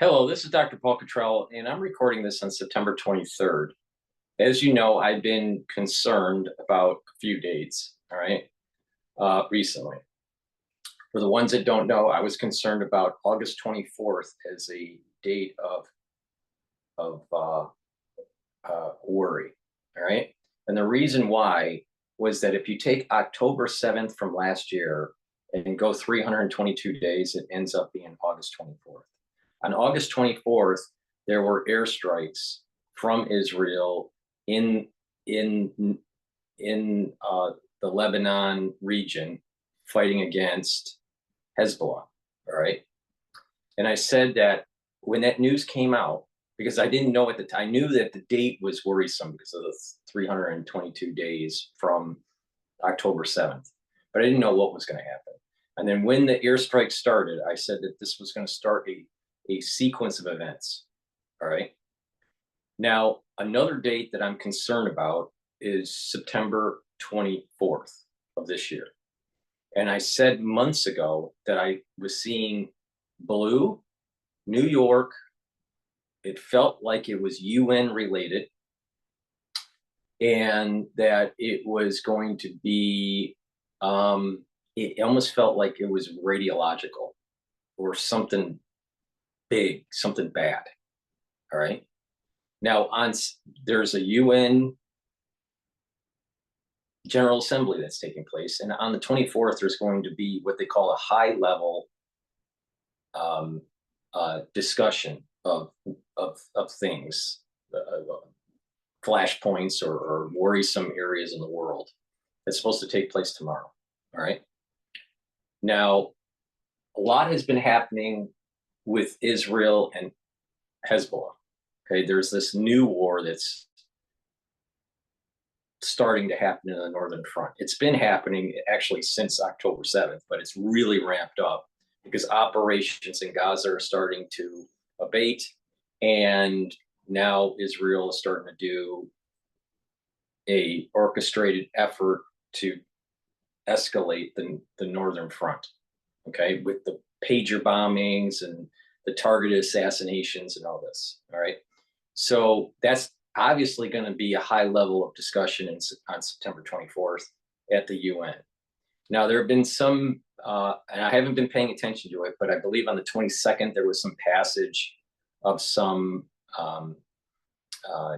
Hello, this is Dr. Paul Cottrell, and I'm recording this on September 23rd. As you know, I've been concerned about a few dates, all right, recently. For the ones that don't know, I was concerned about August 24th as a date of worry, all right? And the reason why was that if you take October 7th from last year and go 322 days, it ends up being August 24th. On August 24th, there were airstrikes from Israel in the Lebanon region fighting against Hezbollah, all right? And I said that when that news came out, because I didn't know at the time, I knew that the date was worrisome because of the 322 days from October 7th, but I didn't know what was going to happen. And then when the airstrike started, I said that this was going to start a sequence of events, all right? Now, another date that I'm concerned about is September 24th of this year. And I said months ago that I was seeing blue, New York. It felt like it was UN related, and that it was going to be, it almost felt like it was radiological or something big, something bad. All right. Now, there's a UN General Assembly that's taking place, and on the 24th, there's going to be what they call a high-level discussion of things, flashpoints or worrisome areas in the world. That's supposed to take place tomorrow. All right. Now, a lot has been happening with Israel and Hezbollah. Okay, there's this new war that's starting to happen in the northern front. It's been happening actually since October 7th, but it's really ramped up because operations in Gaza are starting to abate, and now Israel is starting to do a orchestrated effort to escalate the northern front, okay, with the pager bombings and the targeted assassinations and all this, all right? So that's obviously going to be a high level of discussion on September 24th at the UN. Now, there have been some, and I haven't been paying attention to it, but I believe on the 22nd, there was some passage of some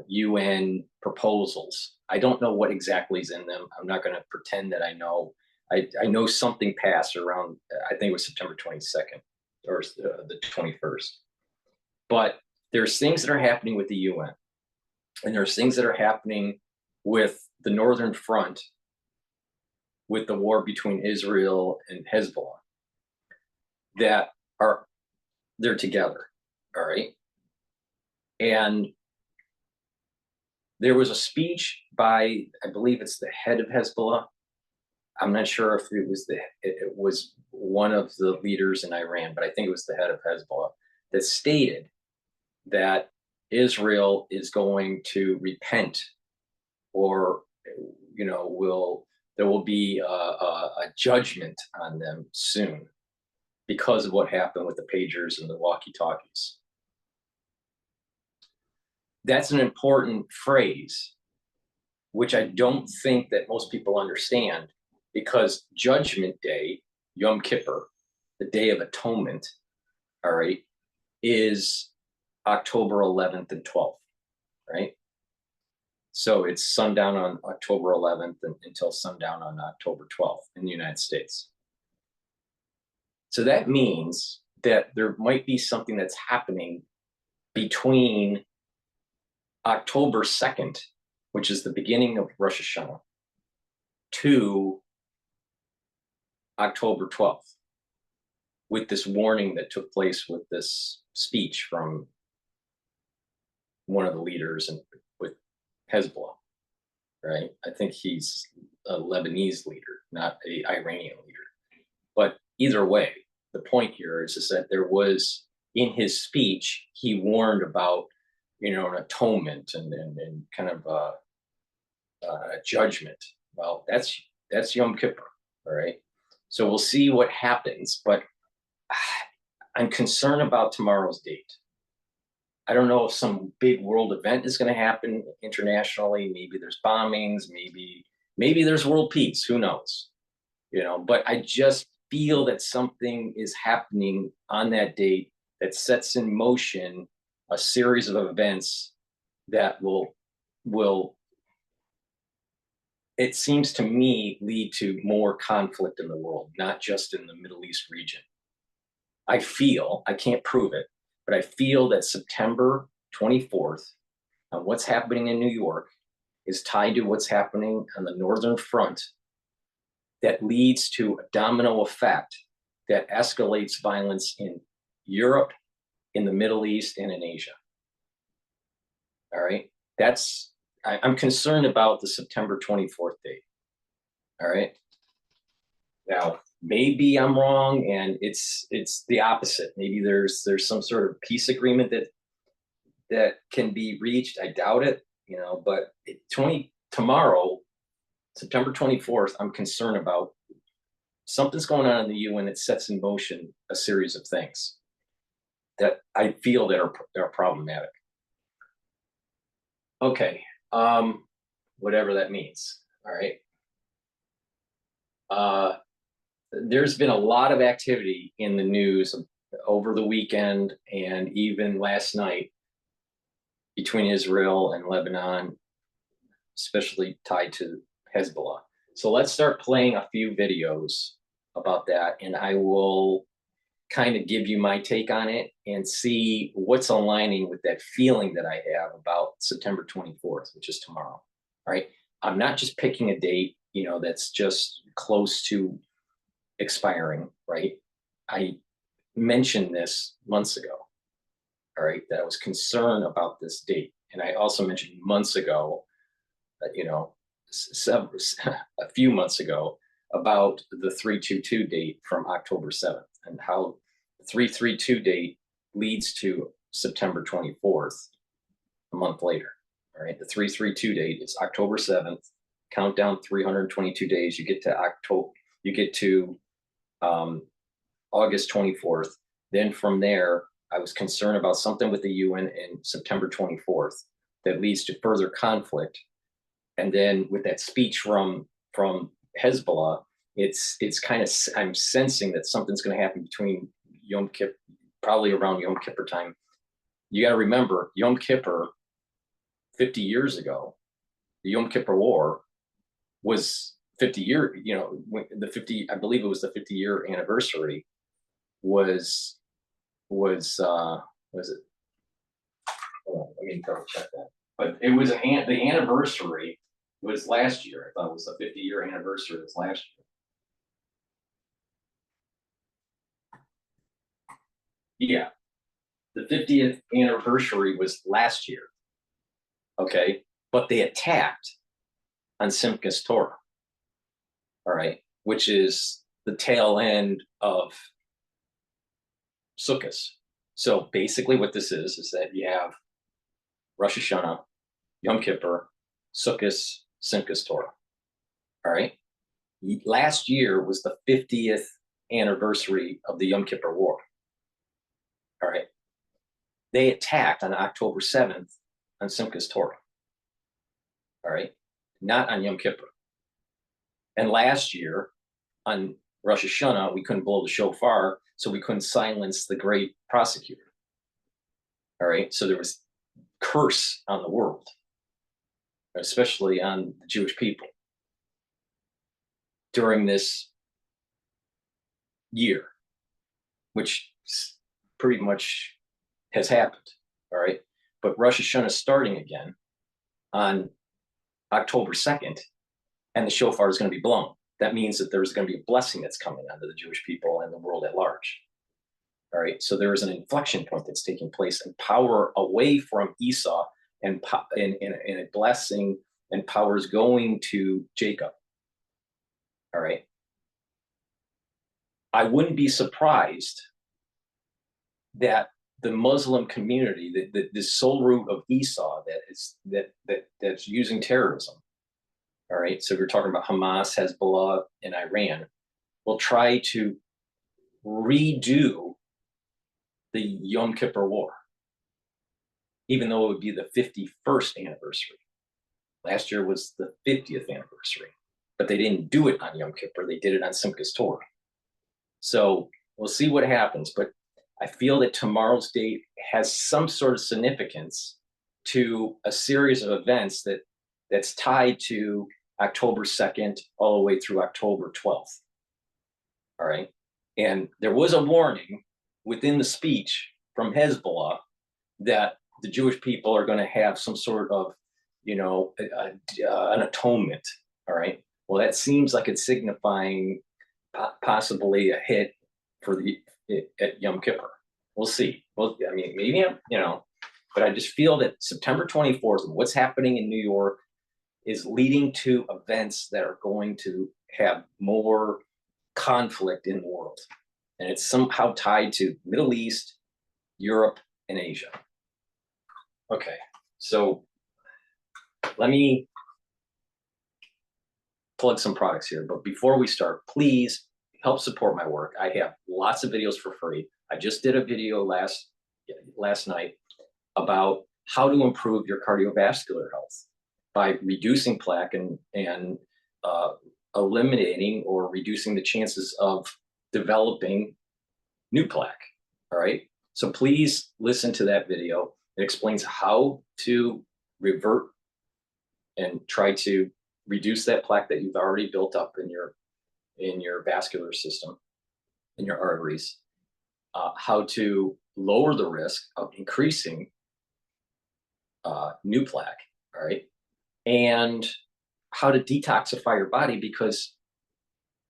UN proposals. I don't know what exactly is in them. I'm not going to pretend that I know. I know something passed around, I think it was September 22nd or the 21st. But there's things that are happening with the UN, and there's things that are happening with the Northern Front, with the war between Israel and Hezbollah, that they're together, all right? And there was a speech by, I believe it's the head of Hezbollah. I'm not sure if it was one of the leaders in Iran, but I think it was the head of Hezbollah that stated that Israel is going to repent, or there will be a judgment on them soon because of what happened with the pagers and the walkie-talkies. That's an important phrase, which I don't think that most people understand, because Judgment Day, Yom Kippur, the Day of Atonement, all right, is October 11th and 12th, right? So it's sundown on October 11th until sundown on October 12th in the United States. So that means that there might be something that's happening between October 2nd, which is the beginning of Rosh Hashanah, to October 12th, with this warning that took place with this speech from one of the leaders and with Hezbollah, right? I think he's a Lebanese leader, not an Iranian leader. But either way, the point here is that there was, in his speech, he warned about, an atonement and kind of a judgment. Well, that's Yom Kippur, all right? So we'll see what happens, but I'm concerned about tomorrow's date, I don't know if some big world event is going to happen internationally. Maybe there's bombings, maybe there's world peace, who knows? But I just feel that something is happening on that date that sets in motion a series of events that will it seems to me lead to more conflict in the world, not just in the Middle East region. I can't prove it, but I feel that September 24th, on what's happening in New York, is tied to what's happening on the Northern Front, that leads to a domino effect that escalates violence in Europe, in the Middle East, and in Asia. All right. I'm concerned about the September 24th date. All right. Now, maybe I'm wrong, and it's the opposite. Maybe there's some sort of peace agreement that can be reached. I doubt it, but tomorrow, September 24th, I'm concerned about something's going on in the UN that sets in motion a series of things that I feel that are problematic. Okay, whatever that means. All right. There's been a lot of activity in the news over the weekend and even last night between Israel and Lebanon, especially tied to Hezbollah. So let's start playing a few videos about that, and I will kind of give you my take on it and see what's aligning with that feeling that I have about September 24th, which is tomorrow. All right. I'm not just picking a date, that's just close to expiring, right? I mentioned this months ago, all right, that I was concerned about this date. And I also mentioned months ago, that, a few months ago, about the 322 date from October 7th and how the 332 date leads to September 24th, a month later. All right. The 332 date is October 7th, countdown 322 days. You get to August 24th. Then from there, I was concerned about something with the UN in September 24th that leads to further conflict. And then with that speech from Hezbollah, it's kind of, I'm sensing that something's going to happen between Yom Kippur, probably around Yom Kippur time. You got to remember, Yom Kippur, 50 years ago, the Yom Kippur War was 50 year, I believe it was the 50-year anniversary was it? Hold on, let me double check that. But it was the anniversary was last year. I thought it was the 50-year anniversary was last year. Yeah, the 50th anniversary was last year. Okay, but they attacked on Simchas Torah. All right, which is the tail end of Sukkot. So basically, what this is that you have Rosh Hashanah, Yom Kippur, Sukkot, Simchas Torah. All right. Last year was the 50th anniversary of the Yom Kippur War. All right. They attacked on October 7th on Simchas Torah. All right. Not on Yom Kippur. And last year on Rosh Hashanah, we couldn't blow the shofar, so we couldn't silence the great prosecutor. All right. So there was curse on the world, especially on the Jewish people during this year, which pretty much has happened. All right. But Rosh Hashanah is starting again on October 2nd, and the shofar is going to be blown. That means that there's going to be a blessing that's coming onto the Jewish people and the world at large. All right. So there is an inflection point that's taking place, and power away from Esau and a blessing and power is going to Jacob. All right. I wouldn't be surprised that the Muslim community, the sole root of Esau that's using terrorism. All right. So we're talking about Hamas, Hezbollah, and Iran will try to redo the Yom Kippur War. even though it would be the 51st anniversary. Last year was the 50th anniversary, but they didn't do it on Yom Kippur. They did it on Simchas Torah. So we'll see what happens, but I feel that tomorrow's date has some sort of significance to a series of events that's tied to October 2nd all the way through October 12th. All right. And there was a warning within the speech from Hezbollah that the Jewish people are going to have some sort of, an atonement. All right. Well, that seems like it's signifying possibly a hit for at Yom Kippur. We'll see. Well, I mean, maybe, but I just feel that September 24th and what's happening in New York is leading to events that are going to have more conflict in the world. And it's somehow tied to Middle East, Europe, and Asia. Okay, so let me plug some products here. But before we start, please help support my work. I have lots of videos for free. I just did a video last night about how to improve your cardiovascular health by reducing plaque and eliminating or reducing the chances of developing new plaque. All right. So please listen to that video. It explains how to revert and try to reduce that plaque that you've already built up in your vascular system, in your arteries, how to lower the risk of increasing new plaque, all right, and how to detoxify your body, because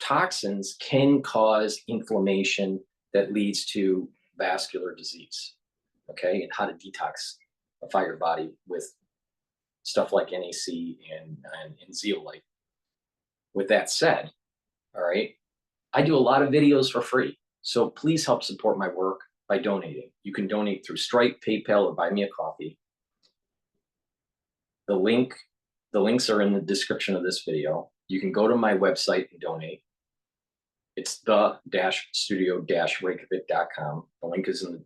toxins can cause inflammation that leads to vascular disease, okay, and how to detoxify your body with stuff like NAC and zeolite. With that said, all right, I do a lot of videos for free, so please help support my work by donating. You can donate through Stripe, PayPal, or Buy Me a Coffee. The links are in the description of this video. You can go to my website and donate. It's the-studio-reykjavik.com. The link is in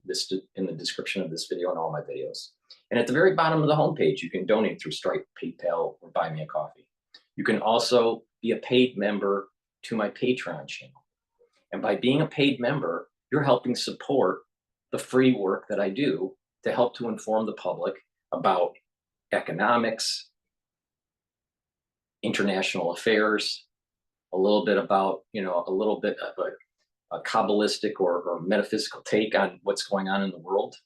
the description of this video and all my videos. And at the very bottom of the homepage, you can donate through Stripe, PayPal, or Buy Me a Coffee. You can also be a paid member to my Patreon channel. And by being a paid member, you're helping support the free work that I do to help to inform the public about economics, international affairs, a little bit about, a little bit of a Kabbalistic or metaphysical take on what's going on in the world,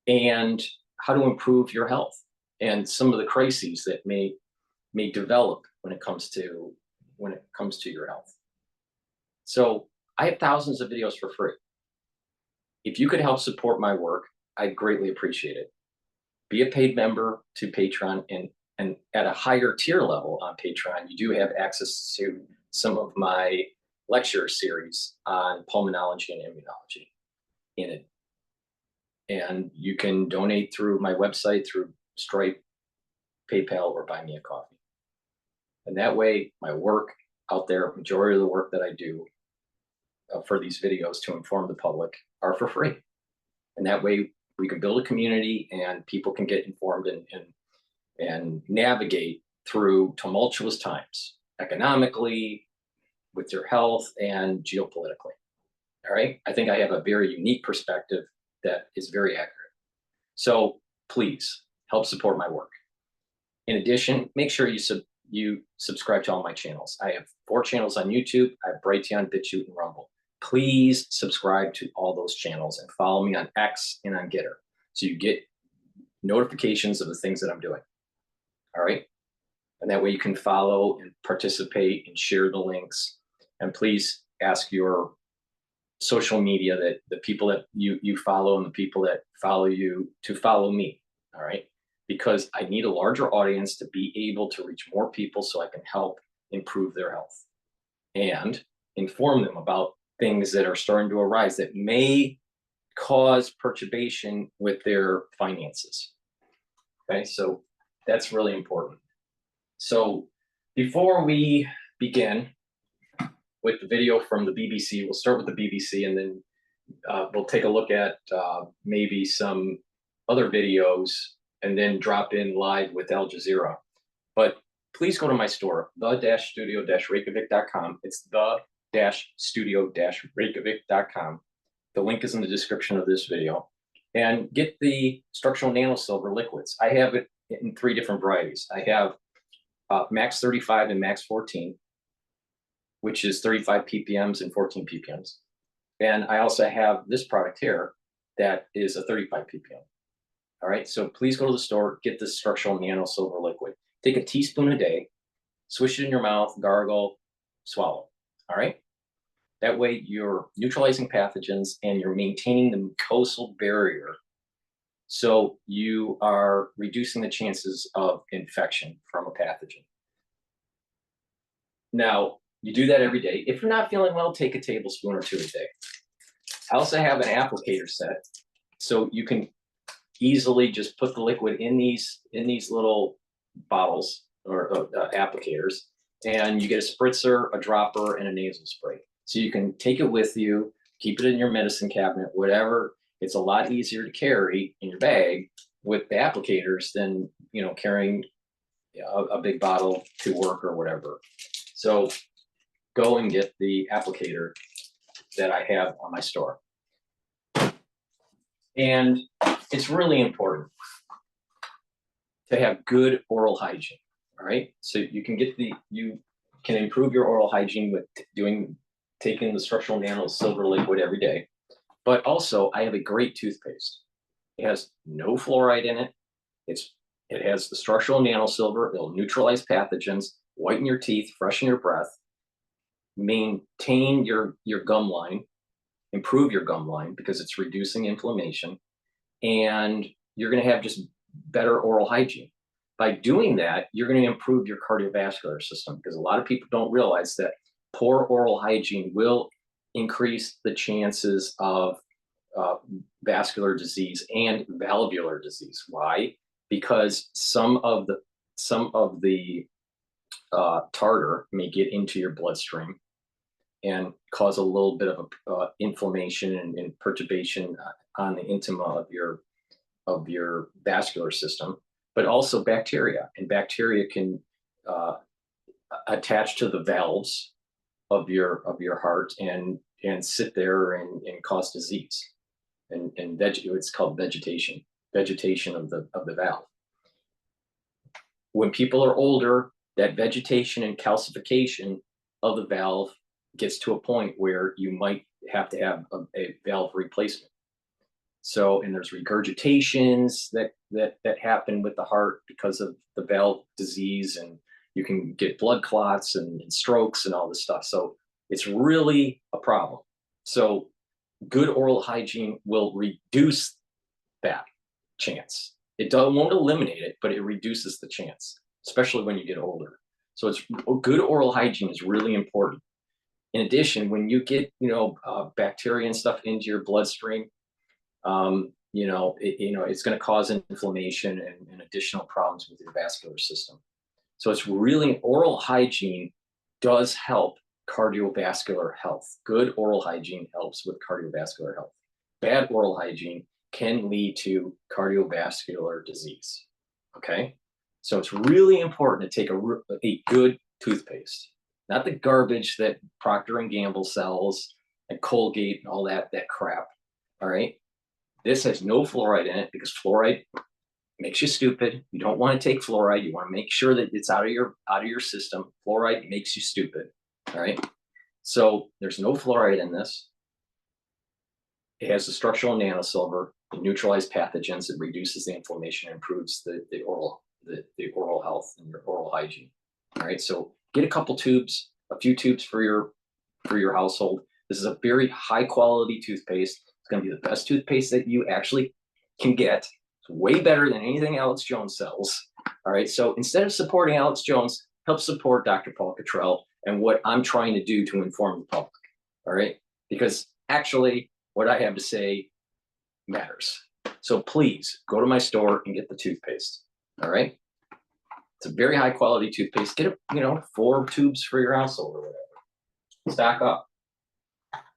and how to improve your health and some of the crises that may develop when it comes to your health. So I have thousands of videos for free. If you could help support my work, I'd greatly appreciate it. Be a paid member to Patreon, and at a higher tier level on Patreon, you do have access to some of my lecture series on pulmonology and immunology in it. And you can donate through my website, through Stripe, PayPal, or Buy Me a Coffee. And that way, my work out there, majority of the work that I do for these videos to inform the public are for free. And that way, we can build a community and people can get informed and navigate through tumultuous times, economically, with your health, and geopolitically. All right. I think I have a very unique perspective that is very accurate. So please help support my work. In addition, make sure you subscribe to all my channels. I have 4 channels on YouTube. I have Brighteon, Bitchute, and Rumble. Please subscribe to all those channels and follow me on X and on GETTR, so you get notifications of the things that I'm doing. All right. And that way you can follow and participate and share the links. And please ask your social media, that the people that you follow and the people that follow you, to follow me. All right. Because I need a larger audience to be able to reach more people so I can help improve their health and inform them about things that are starting to arise that may cause perturbation with their finances. Okay. So that's really important. So before we begin with the video from the BBC, we'll start with the BBC, and then we'll take a look at maybe some other videos and then drop in live with Al Jazeera. But please go to my store, the-studio-reykjavik.com. It's the-studio-reykjavik.com. The link is in the description of this video. And get the structural nanosilver liquids. I have it in 3 different varieties. I have max 35 and max 14, which is 35 ppms and 14 ppms. And I also have this product here that is a 35 ppm. All right, so please go to the store, get the structural nanosilver liquid. Take a teaspoon a day, swish it in your mouth, gargle, swallow. All right. That way you're neutralizing pathogens and you're maintaining the mucosal barrier. So you are reducing the chances of infection from a pathogen. Now, you do that every day. If you're not feeling well, take a tablespoon or 2 a day. I also have an applicator set, so you can easily just put the liquid in these little bottles or applicators, and you get a spritzer, a dropper, and a nasal spray. So you can take it with you, keep it in your medicine cabinet, whatever. It's a lot easier to carry in your bag with the applicators than, you know, carrying a big bottle to work or whatever. So go and get the applicator that I have on my store. And it's really important to have good oral hygiene. All right. So you can improve your oral hygiene with taking the structural nanosilver liquid every day. But also, I have a great toothpaste. It has no fluoride in it. It has the structural nanosilver. It'll neutralize pathogens, whiten your teeth, freshen your breath, maintain your gum line, improve your gum line because it's reducing inflammation, and you're going to have just better oral hygiene. By doing that, you're going to improve your cardiovascular system, because a lot of people don't realize that poor oral hygiene will increase the chances of vascular disease and valvular disease. Why? Because some of the tartar may get into your bloodstream and cause a little bit of inflammation and perturbation on the intima of your vascular system, but also bacteria. And bacteria can attach to the valves of your heart and sit there and cause disease. And it's called vegetation of the valve. When people are older, that vegetation and calcification of the valve gets to a point where you might have to have a valve replacement. So, and there's regurgitations that happen with the heart because of the valve disease, and you can get blood clots and strokes and all this stuff. So it's really a problem. So good oral hygiene will reduce that chance. It won't eliminate it, but it reduces the chance, especially when you get older. So good oral hygiene is really important. In addition, when you get bacteria and stuff into your bloodstream, it's going to cause inflammation and additional problems with your vascular system. So it's really, oral hygiene does help cardiovascular health. Good oral hygiene helps with cardiovascular health. Bad oral hygiene can lead to cardiovascular disease. Okay, so it's really important to take a good toothpaste, not the garbage that Procter & Gamble sells and Colgate and all that crap. All right, this has no fluoride in it because fluoride makes you stupid. You don't want to take fluoride. You want to make sure that it's out of your system. Fluoride makes you stupid. All right, so there's no fluoride in this. It has the structural nanosilver. It neutralizes pathogens. It reduces the inflammation, and improves the oral health and your oral hygiene. All right, so get a few tubes for your household. This is a very high quality toothpaste. It's going to be the best toothpaste that you actually can get. It's way better than anything Alex Jones sells. All right, so instead of supporting Alex Jones, help support Dr. Paul Cottrell and what I'm trying to do to inform the public. All right, because actually what I have to say matters. So please go to my store and get the toothpaste. All right, it's a very high quality toothpaste. Get 4 tubes for your household or whatever. Stock up.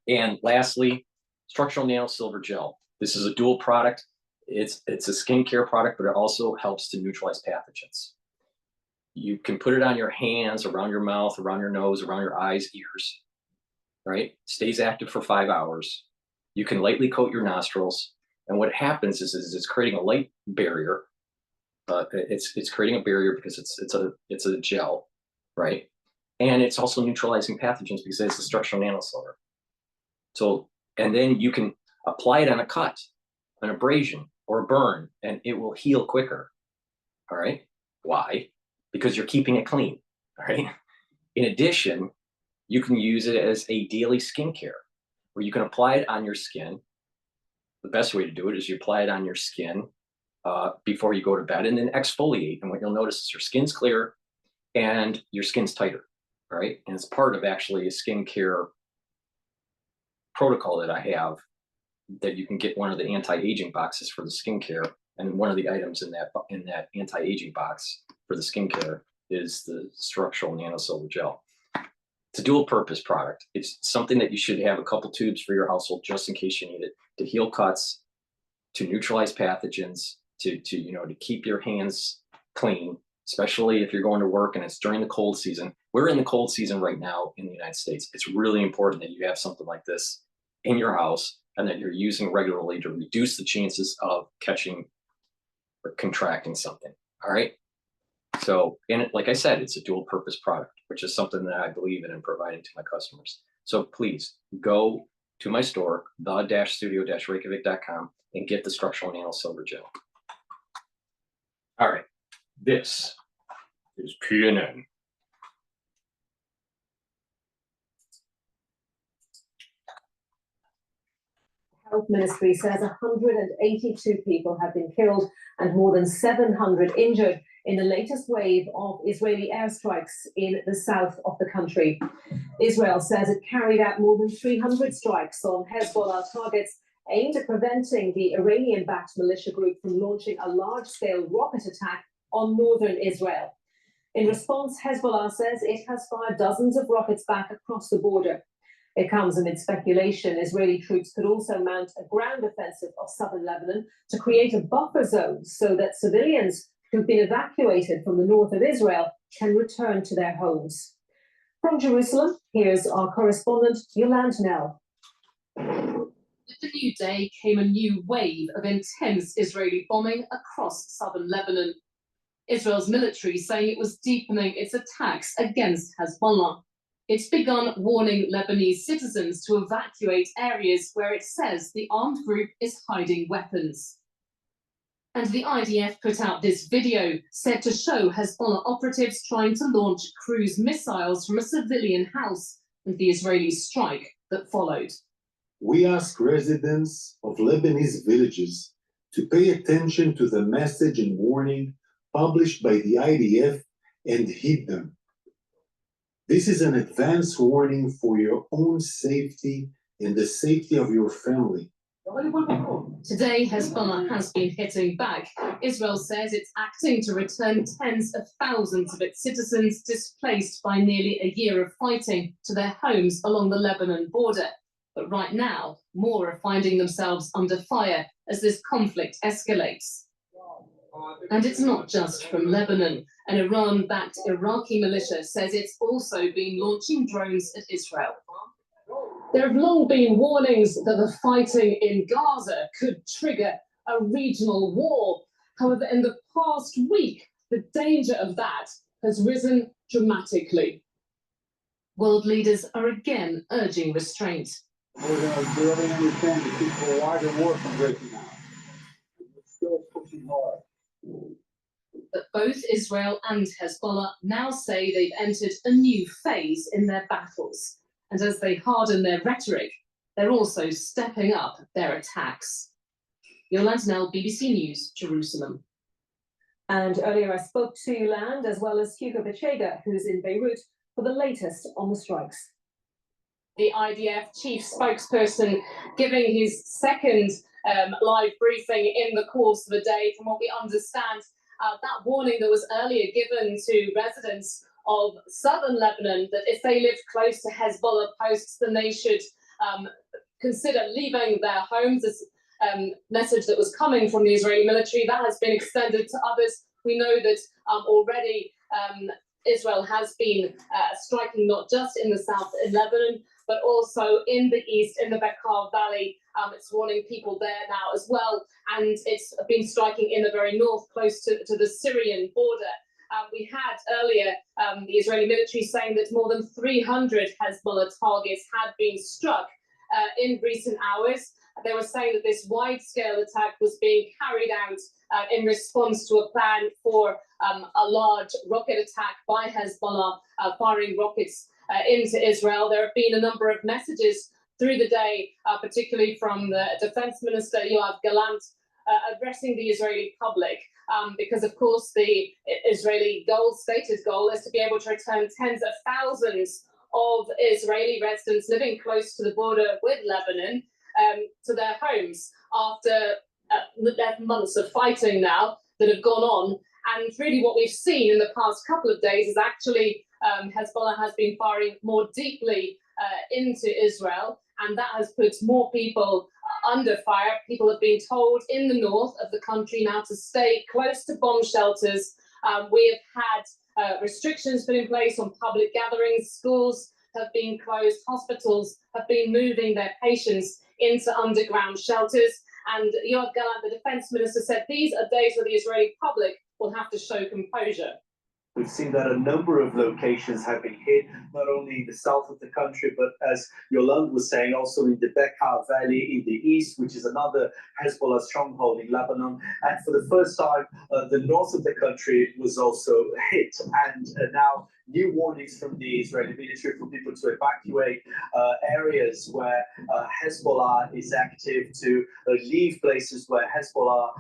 And lastly, structural nanosilver gel. This is a dual product. It's a skincare product, but it also helps to neutralize pathogens. You can put it on your hands, around your mouth, around your nose, around your eyes, ears, right? Stays active for 5 hours. You can lightly coat your nostrils. And what happens is it's creating a light barrier. It's creating a barrier because it's a gel, right? And it's also neutralizing pathogens because it's a structural nanosilver. So, and then you can apply it on a cut, an abrasion, or a burn, and it will heal quicker. All right. Why? Because you're keeping it clean. All right. In addition, you can use it as a daily skincare where you can apply it on your skin. The best way to do it is you apply it on your skin before you go to bed and then exfoliate. And what you'll notice is your skin's clear and your skin's tighter. All right. And it's part of actually a skincare protocol that I have, that you can get one of the anti-aging boxes for the skincare, and one of the items in that anti-aging box for the skincare is the structural nanosilver gel. It's a dual purpose product. It's something that you should have a couple tubes for your household just in case you need it, to heal cuts, to neutralize pathogens, to keep your hands clean, especially if you're going to work and it's during the cold season. We're in the cold season right now in the United States. It's really important that you have something like this in your house and that you're using regularly to reduce the chances of catching or contracting something. All right. So, and like I said, it's a dual purpose product, which is something that I believe in and providing to my customers. So please go to my store, the-studio-reykjavik.com, and get the structural nanosilver gel. All right. This is PNN. Health Ministry says 182 people have been killed and more than 700 injured in the latest wave of Israeli airstrikes in the south of the country. Israel says it carried out more than 300 strikes on Hezbollah targets aimed at preventing the Iranian-backed militia group from launching a large-scale rocket attack on northern Israel. In response, Hezbollah says it has fired dozens of rockets back across the border. It comes amid speculation Israeli troops could also mount a ground offensive of southern Lebanon to create a buffer zone so that civilians who've been evacuated from the north of Israel can return to their homes. From Jerusalem, here's our correspondent, Yolande Nell. With the new day came a new wave of intense Israeli bombing across southern Lebanon. Israel's military saying it was deepening its attacks against Hezbollah. It's begun warning Lebanese citizens to evacuate areas where it says the armed group is hiding weapons. And the IDF put out this video said to show Hezbollah operatives trying to launch cruise missiles from a civilian house and the Israeli strike that followed. We ask residents of Lebanese villages to pay attention to the message and warning published by the IDF and heed them. This is an advance warning for your own safety and the safety of your family. Today, Hezbollah has been hitting back. Israel says it's acting to return tens of thousands of its citizens displaced by nearly a year of fighting to their homes along the Lebanon border. But right now, more are finding themselves under fire as this conflict escalates. And it's not just from Lebanon. An Iran-backed Iraqi militia says it's also been launching drones at Israel. There have long been warnings that the fighting in Gaza could trigger a regional war. However, in the past week, the danger of that has risen dramatically. World leaders are again urging restraint. We're going to really understand that people are wider war from breaking out. We're still pushing hard. But both Israel and Hezbollah now say they've entered a new phase in their battles. And as they harden their rhetoric, they're also stepping up their attacks. Yolande Nell, BBC News, Jerusalem. And earlier I spoke to Yolande as well as Hugo Bitchute, who's in Beirut, for the latest on the strikes. The IDF chief spokesperson giving his second live briefing in the course of the day. From what we understand, that warning that was earlier given to residents of southern Lebanon that if they lived close to Hezbollah posts, then they should consider leaving their homes. As message that was coming from the Israeli military. That has been extended to others. We know that already Israel has been striking not just in the south in Lebanon, but also in the east, in the Bekaa Valley. It's warning people there now as well. And it's been striking in the very north, close to the Syrian border. We had earlier the Israeli military saying that more than 300 Hezbollah targets had been struck in recent hours. They were saying that this wide-scale attack was being carried out in response to a plan for a large rocket attack by Hezbollah, firing rockets into Israel. There have been a number of messages through the day, particularly from the Defense Minister, Yoav Gallant, addressing the Israeli public, because, of course, the Israeli stated goal is to be able to return tens of thousands of Israeli residents living close to the border with Lebanon to their homes after months of fighting now that have gone on. And really what we've seen in the past couple of days is actually Hezbollah has been firing more deeply into Israel, and that has put more people under fire. People have been told in the north of the country now to stay close to bomb shelters. We have had restrictions put in place on public gatherings. Schools have been closed. Hospitals have been moving their patients into underground shelters. And Yoav Gallant, the defense minister, said these are days where the Israeli public will have to show composure. We've seen that a number of locations have been hit, not only in the south of the country, but as Yolande was saying, also in the Bekaa Valley in the east, which is another Hezbollah stronghold in Lebanon. And for the first time, the north of the country was also hit. And now new warnings from the Israeli military for people to evacuate areas where Hezbollah is active, to leave places where Hezbollah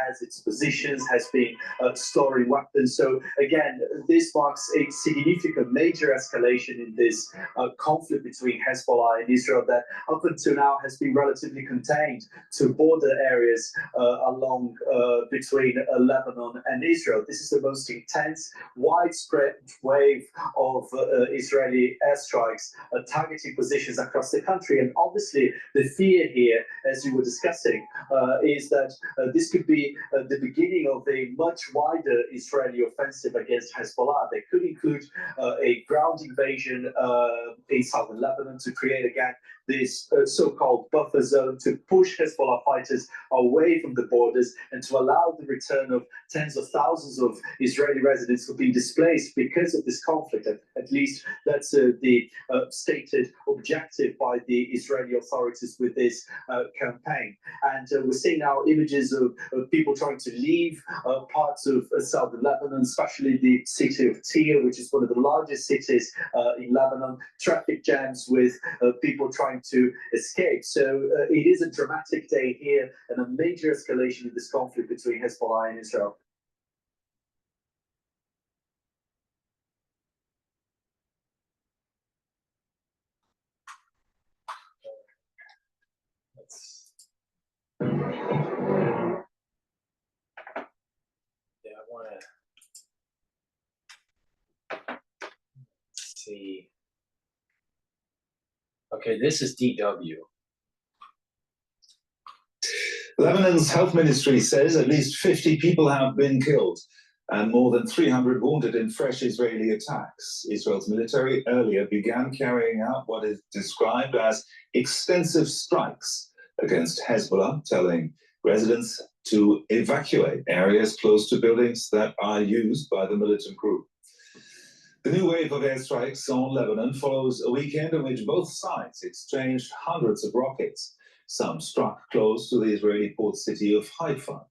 has its positions, has been storing weapons. So again, this marks a significant major escalation in this conflict between Hezbollah and Israel that up until now has been relatively contained to border areas along between Lebanon and Israel. This is the most intense, widespread wave of Israeli airstrikes targeting positions across the country. And obviously the fear here, as you were discussing, is that this could be the beginning of a much wider Israeli offensive against Hezbollah. They could include a ground invasion in southern Lebanon to create again this so-called buffer zone to push Hezbollah fighters away from the borders and to allow the return of tens of thousands of Israeli residents who've been displaced because of this conflict. At least that's the stated objective by the Israeli authorities with this campaign. And we're seeing now images of people trying to leave parts of southern Lebanon, especially the city of Tyre, which is one of the largest cities in Lebanon. Traffic jams with people trying to escape. So it is a dramatic day here and a major escalation in this conflict between Hezbollah and Israel. I want to see. Okay, this is DW. Lebanon's health ministry says at least 50 people have been killed and more than 300 wounded in fresh Israeli attacks. Israel's military earlier began carrying out what is described as extensive strikes against Hezbollah, telling residents to evacuate areas close to buildings that are used by the militant group. The new wave of airstrikes on Lebanon follows a weekend in which both sides exchanged hundreds of rockets. Some struck close to the Israeli port city of Haifa.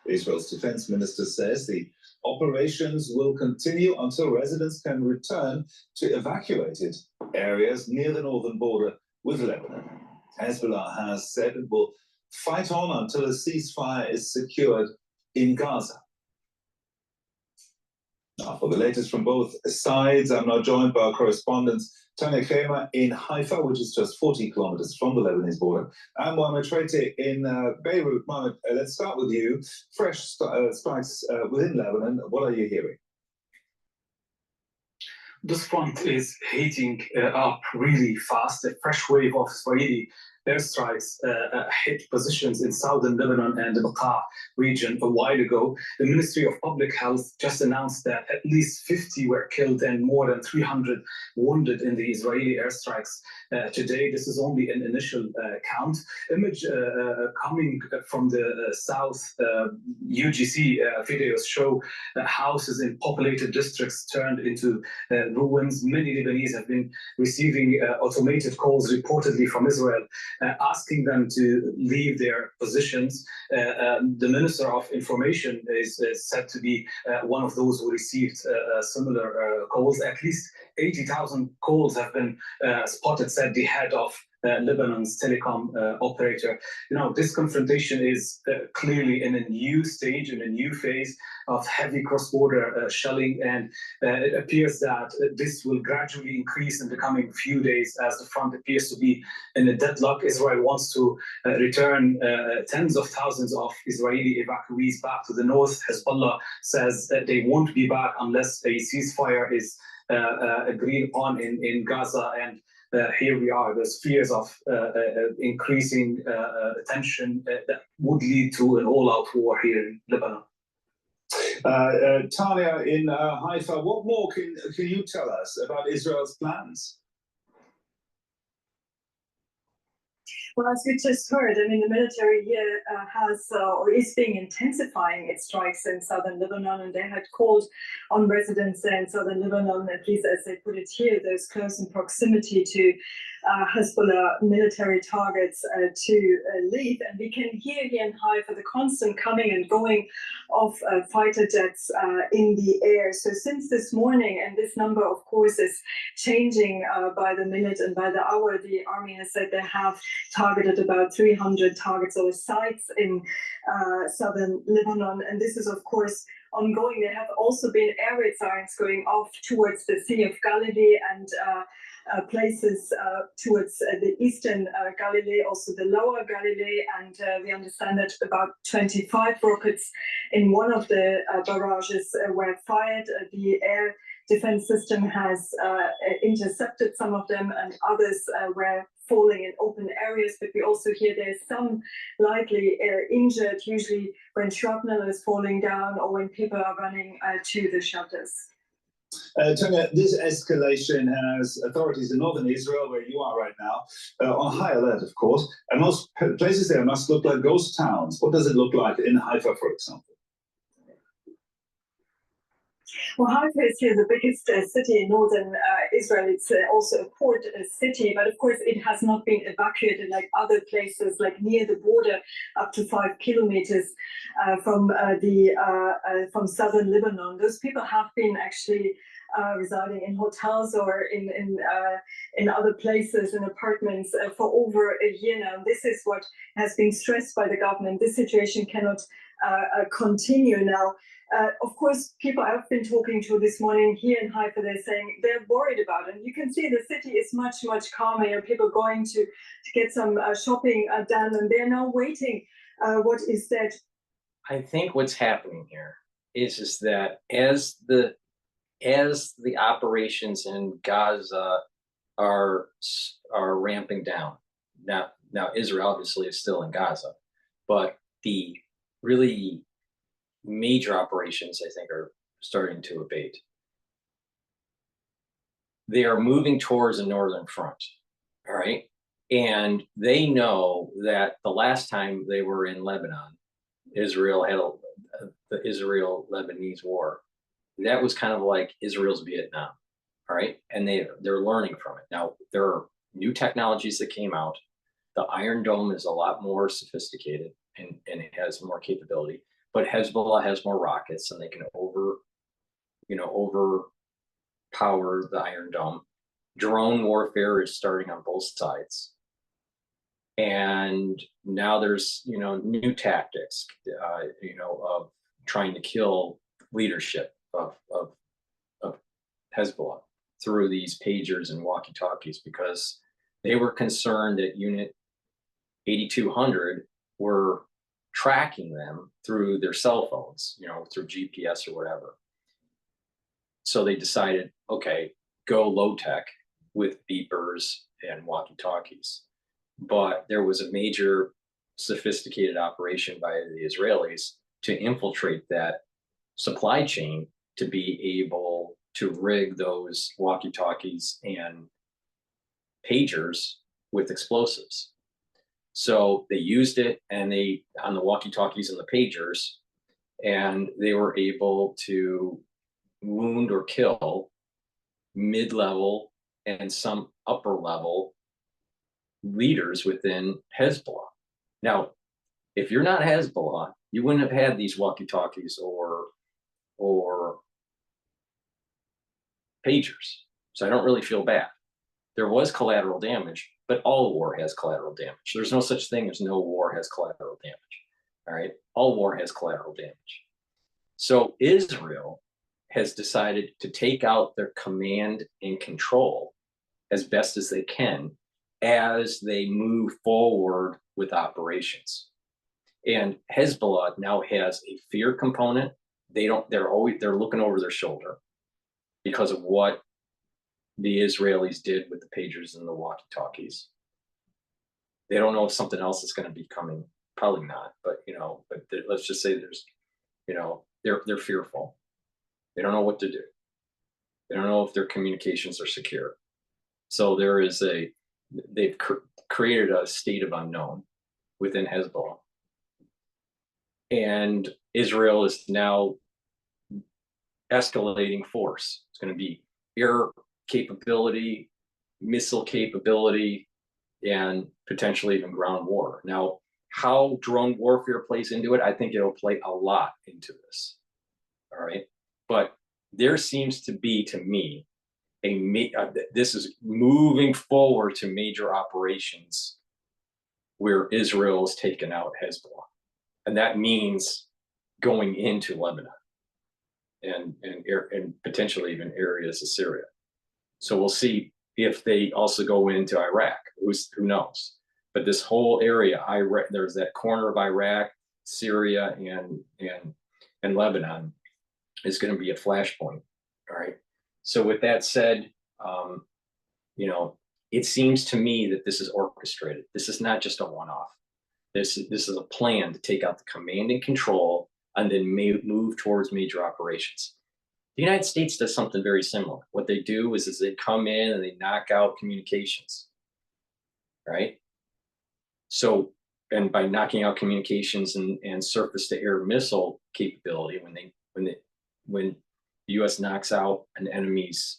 Israel's defense minister says the operations will continue until residents can return to evacuated areas near the northern border with Lebanon. Hezbollah has said it will fight on until a ceasefire is secured in Gaza. Now, for the latest from both sides, I'm now joined by our correspondent Tanya Kramer in Haifa, which is just 40 kilometers from the Lebanese border, and Mohamed Trete in Beirut. Mohamed, let's start with you. Fresh strikes within Lebanon. What are you hearing? This front is heating up really fast. A fresh wave of Israeli airstrikes hit positions in southern Lebanon and the Bekaa region a while ago. The Ministry of Public Health just announced that at least 50 were killed and more than 300 wounded in the Israeli airstrikes today. This is only an initial count. Image coming from the south, UGC videos show houses in populated districts turned into ruins. Many Lebanese have been receiving automated calls reportedly from Israel asking them to leave their positions. The Minister of Information is said to be one of those who received similar calls. At least 80,000 calls have been spotted, said the head of Lebanon's telecom operator. This confrontation is clearly in a new stage, in a new phase of heavy cross-border shelling, and it appears that this will gradually increase in the coming few days as the front appears to be in a deadlock. Israel wants to return tens of thousands of Israeli evacuees back to the north. Hezbollah says that they won't be back unless a ceasefire is agreed upon in Gaza, and here we are. There's fears of increasing tension that would lead to an all-out war here in Lebanon. Tanya in Haifa, what more can you tell us about Israel's plans? Well, as you just heard, I mean, the military here has or is being intensifying its strikes in southern Lebanon, and they had called on residents in southern Lebanon, at least as they put it here, those close in proximity to Hezbollah military targets to leave. And we can hear here in Haifa the constant coming and going of fighter jets in the air. So since this morning, and this number, of course, is changing by the minute and by the hour, the army has said they have targeted about 300 targets or sites in southern Lebanon. And this is, of course, ongoing. There have also been air raid sirens going off towards the Sea of Galilee and places towards the eastern Galilee, also the lower Galilee, and we understand that about 25 rockets in one of the barrages were fired. The air defense system has intercepted some of them, and others were falling in open areas, but we also hear there's some likely injured, usually when shrapnel is falling down or when people are running to the shelters. Tanya, this escalation has authorities in northern Israel, where you are right now, on high alert, of course, and most places there must look like ghost towns. What does it look like in Haifa, for example? Well, Haifa is here the biggest city in northern Israel. It's also a port city, but of course it has not been evacuated like other places, like near the border, up to 5 kilometers from southern Lebanon. Those people have been actually residing in hotels or in other places, in apartments for over a year now. This is what has been stressed by the government. This situation cannot continue now. Of course, people I've been talking to this morning here in Haifa, they're saying they're worried about it. And you can see the city is much, much calmer. You know, people going to get some shopping done, and they're now waiting. What is that? I think what's happening here is that as the operations in Gaza are ramping down, now Israel obviously is still in Gaza, but the really major operations, I think, are starting to abate. They are moving towards a northern front, all right? And they know that the last time they were in Lebanon, Israel had the Israel-Lebanese war. That was kind of like Israel's Vietnam, all right? And they're learning from it. Now, there are new technologies that came out. The Iron Dome is a lot more sophisticated and it has more capability. But Hezbollah has more rockets, and they can overpower the Iron Dome. Drone warfare is starting on both sides, and now there's new tactics, of trying to kill leadership of Hezbollah through these pagers and walkie-talkies, because they were concerned that Unit 8200 were tracking them through their cell phones, through GPS or whatever. So they decided, okay, go low tech with beepers and walkie-talkies. but there was a major sophisticated operation by the Israelis to infiltrate that supply chain to be able to rig those walkie-talkies and pagers with explosives. So they used it and on the walkie-talkies and the pagers, and they were able to wound or kill mid-level and some upper level leaders within Hezbollah. Now, if you're not Hezbollah, you wouldn't have had these walkie-talkies or pagers. So I don't really feel bad. There was collateral damage, but all war has collateral damage. There's no such thing as no war has collateral damage. All right, all war has collateral damage. So Israel has decided to take out their command and control as best as they can as they move forward with operations. And Hezbollah now has a fear component. They're looking over their shoulder because of what the Israelis did with the pagers and the walkie-talkies. They don't know if something else is going to be coming. Probably not, but let's just say they're fearful. They don't know what to do. They don't know if their communications are secure. So they've created a state of unknown within Hezbollah. And Israel is now escalating force. It's going to be air capability, missile capability, and potentially even ground war. Now, how drone warfare plays into it, I think it'll play a lot into this. All right. But there seems to be, to me, this is moving forward to major operations where Israel has taken out Hezbollah. And that means going into Lebanon and potentially even areas of Syria. So we'll see if they also go into Iraq. Who knows? But this whole area, there's that corner of Iraq, Syria, and Lebanon is going to be a flashpoint. All right. So with that said, it seems to me that this is orchestrated. This is not just a one-off. This is a plan to take out the command and control and then move towards major operations. The United States does something very similar. What they do is they come in and they knock out communications, right? So, and by knocking out communications and surface-to-air missile capability, when the U.S. knocks out an enemy's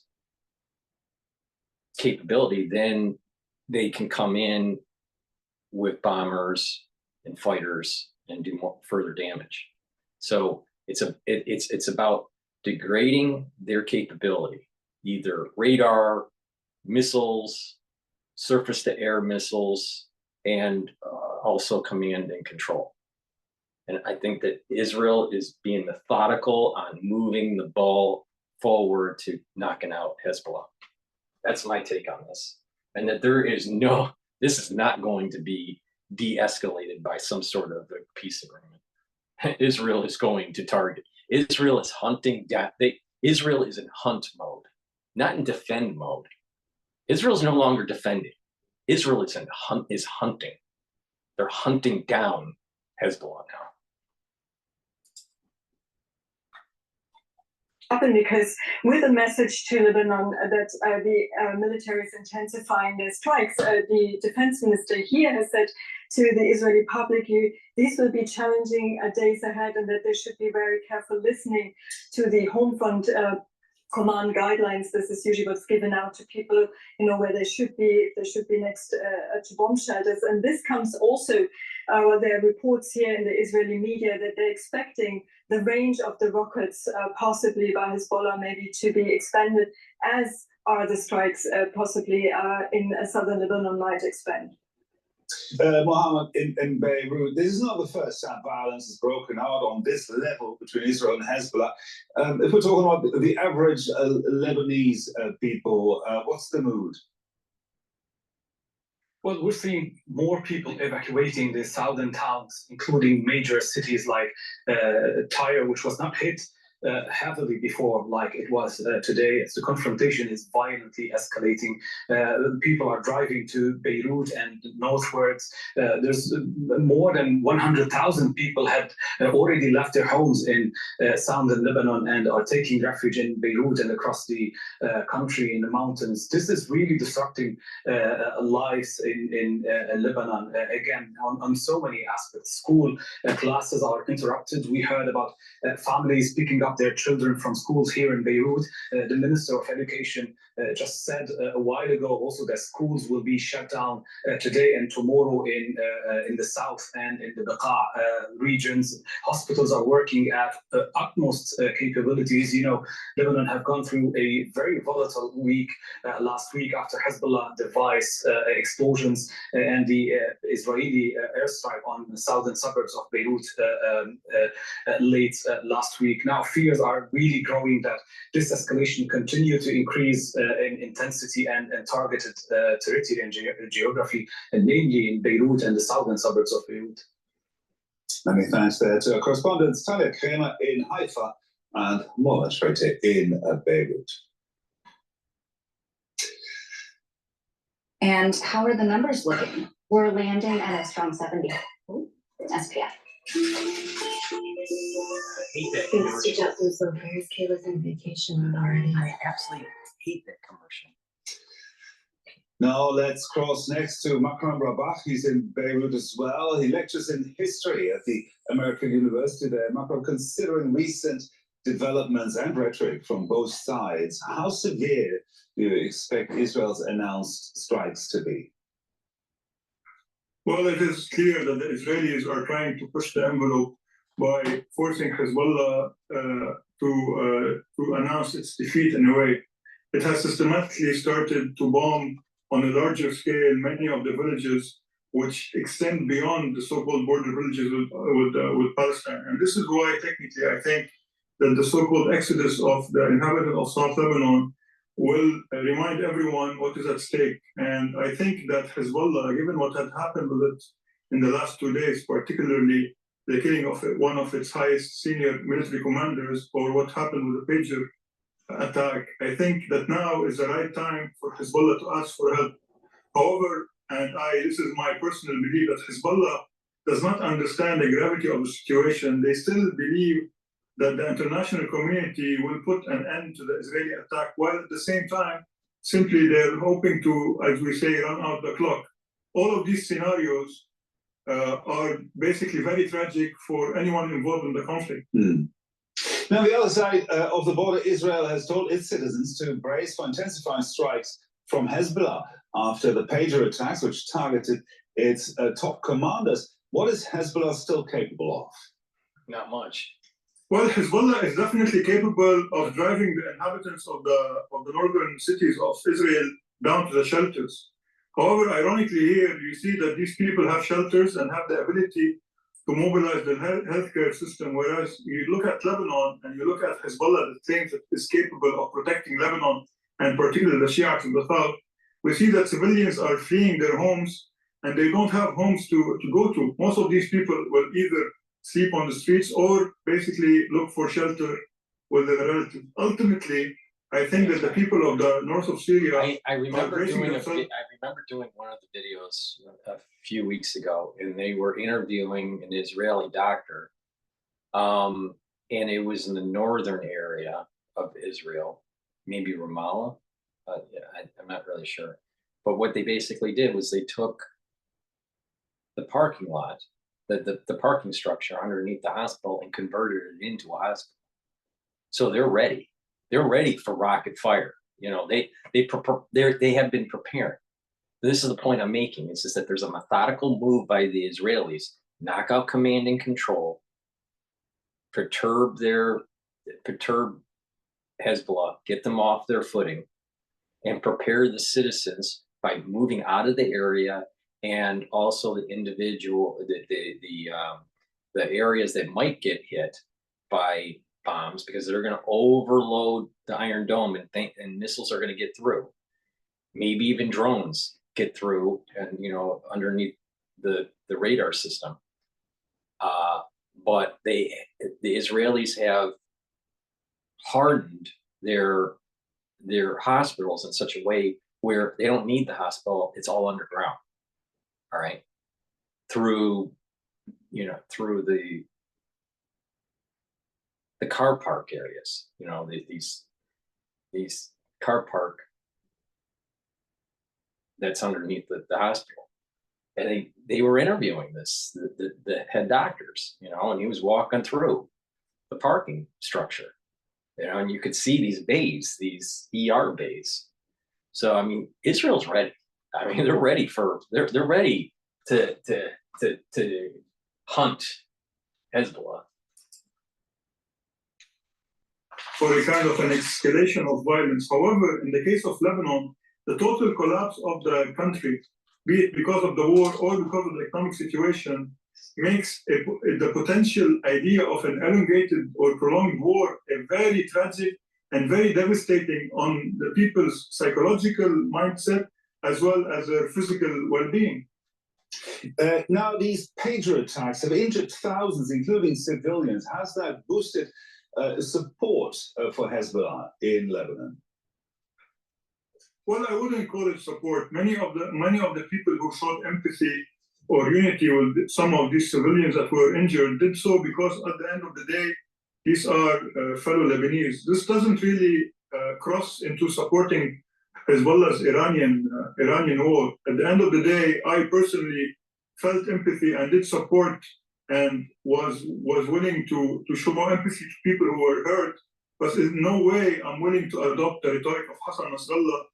capability, then they can come in with bombers and fighters and do further damage. So it's about degrading their capability, either radar, missiles, surface-to-air missiles, and also command and control. And I think that Israel is being methodical on moving the ball forward to knocking out Hezbollah. That's my take on this. And that this is not going to be de-escalated by some sort of a peace agreement. Israel is going to target. Israel is hunting down. Israel is in hunt mode, not in defend mode. Israel is no longer defending. Israel is hunting. They're hunting down Hezbollah now. Because with a message to Lebanon that the military is intensifying their strikes, the defense minister here has said to the Israeli public, these will be challenging days ahead, and that they should be very careful listening to the home front command guidelines. This is usually what's given out to people, where they should be, if they should be next to bomb shelters. And this comes also, there are reports here in the Israeli media that they're expecting the range of the rockets, possibly by Hezbollah, maybe to be expanded, as are the strikes possibly in southern Lebanon might expand. Mohammed, in Beirut, this is not the first time violence has broken out on this level between Israel and Hezbollah. If we're talking about the average Lebanese people, what's the mood? Well, we're seeing more people evacuating the southern towns, including major cities like Tyre, which was not hit heavily before like it was today. As the confrontation is violently escalating. People are driving to Beirut and northwards. There's more than 100,000 people had already left their homes in southern Lebanon and are taking refuge in Beirut and across the country in the mountains. This is really disrupting lives in Lebanon. Again, on so many aspects. School classes are interrupted. We heard about families picking up their children from schools here in Beirut. The Minister of Education just said a while ago also that schools will be shut down today and tomorrow in the south and in the Beqa regions. Hospitals are working at utmost capabilities. You know, Lebanon have gone through a very volatile week last week after Hezbollah device explosions and the Israeli airstrike on the southern suburbs of Beirut late last week. Now fears are really growing that this escalation continue to increase in intensity and targeted territory and geography, and namely in Beirut and the southern suburbs of Beirut. Many thanks there to our correspondents Talia Kramer in Haifa and Mola Shreite in Beirut. And how are the numbers looking? We're landing at a strong 70 SPF. Thanks to Jet Blue, so where's Kayla's on vacation already? I absolutely hate that commercial. Now let's cross next to Makram Rabach. He's in Beirut as well. He lectures in history at the American University there. Makram, considering recent developments and rhetoric from both sides, how severe do you expect Israel's announced strikes to be? Well, it is clear that the Israelis are trying to push the envelope by forcing Hezbollah to announce its defeat in a way. It has systematically started to bomb on a larger scale many of the villages which extend beyond the so-called border villages with Palestine. And this is why, technically, I think that the so-called exodus of the inhabitants of South Lebanon will remind everyone what is at stake. And I think that Hezbollah, given what had happened with it in the last 2 days, particularly the killing of one of its highest senior military commanders, or what happened with the pager attack, I think that now is the right time for Hezbollah to ask for help. However, and this is my personal belief, that Hezbollah does not understand the gravity of the situation. They still believe that the international community will put an end to the Israeli attack, while at the same time, simply they're hoping to, as we say, run out the clock. All of these scenarios are basically very tragic for anyone involved in the conflict. Now, the other side of the border, Israel has told its citizens to brace for intensifying strikes from Hezbollah after the pager attacks, which targeted its top commanders. What is Hezbollah still capable of? Not much. Well, Hezbollah is definitely capable of driving the inhabitants of the northern cities of Israel down to the shelters. However, ironically here, you see that these people have shelters and have the ability to mobilize the healthcare system, whereas you look at Lebanon and you look at Hezbollah that claims that is capable of protecting Lebanon, and particularly the Shiites in the south, we see that civilians are fleeing their homes and they don't have homes to go to. Most of these people will either sleep on the streets or basically look for shelter with their relatives. Ultimately, I think that the people of the north of Syria I remember doing one of the videos a few weeks ago, and they were interviewing an Israeli doctor, and it was in the northern area of Israel, maybe Ramallah. I'm not really sure, but what they basically did was they took the parking lot, the parking structure underneath the hospital, and converted it into a hospital. So they're ready. They're ready for rocket fire. You know, they have been preparing. This is the point I'm making. It's just that there's a methodical move by the Israelis, knock out command and control, perturb Hezbollah, get them off their footing, and prepare the citizens by moving out of the area, and also the the areas that might get hit by bombs, because they're going to overload the Iron Dome, and missiles are going to get through. Maybe even drones get through, and underneath the radar system. But the Israelis have hardened their hospitals in such a way where they don't need the hospital. It's all underground. All right. Through the car park areas, these car park that's underneath the hospital. And they were interviewing the head doctors, and he was walking through the parking structure, and you could see these bays, these ER bays. So, I mean, Israel's ready. I mean, they're ready to hunt Hezbollah. For a kind of an escalation of violence. However, in the case of Lebanon, the total collapse of the country, be it because of the war or because of the economic situation, makes the potential idea of an elongated or prolonged war a very tragic and very devastating on the people's psychological mindset as well as their physical well-being. Now, these pager attacks have injured thousands, including civilians. Has that boosted support for Hezbollah in Lebanon? Well, I wouldn't call it support. Many of the people who showed empathy or unity with some of these civilians that were injured did so because at the end of the day, these are fellow Lebanese. This doesn't really cross into supporting Hezbollah's Iranian war. At the end of the day, I personally felt empathy and did support and was willing to show more empathy to people who were hurt, but in no way I'm willing to adopt the rhetoric of Hassan Nasrallah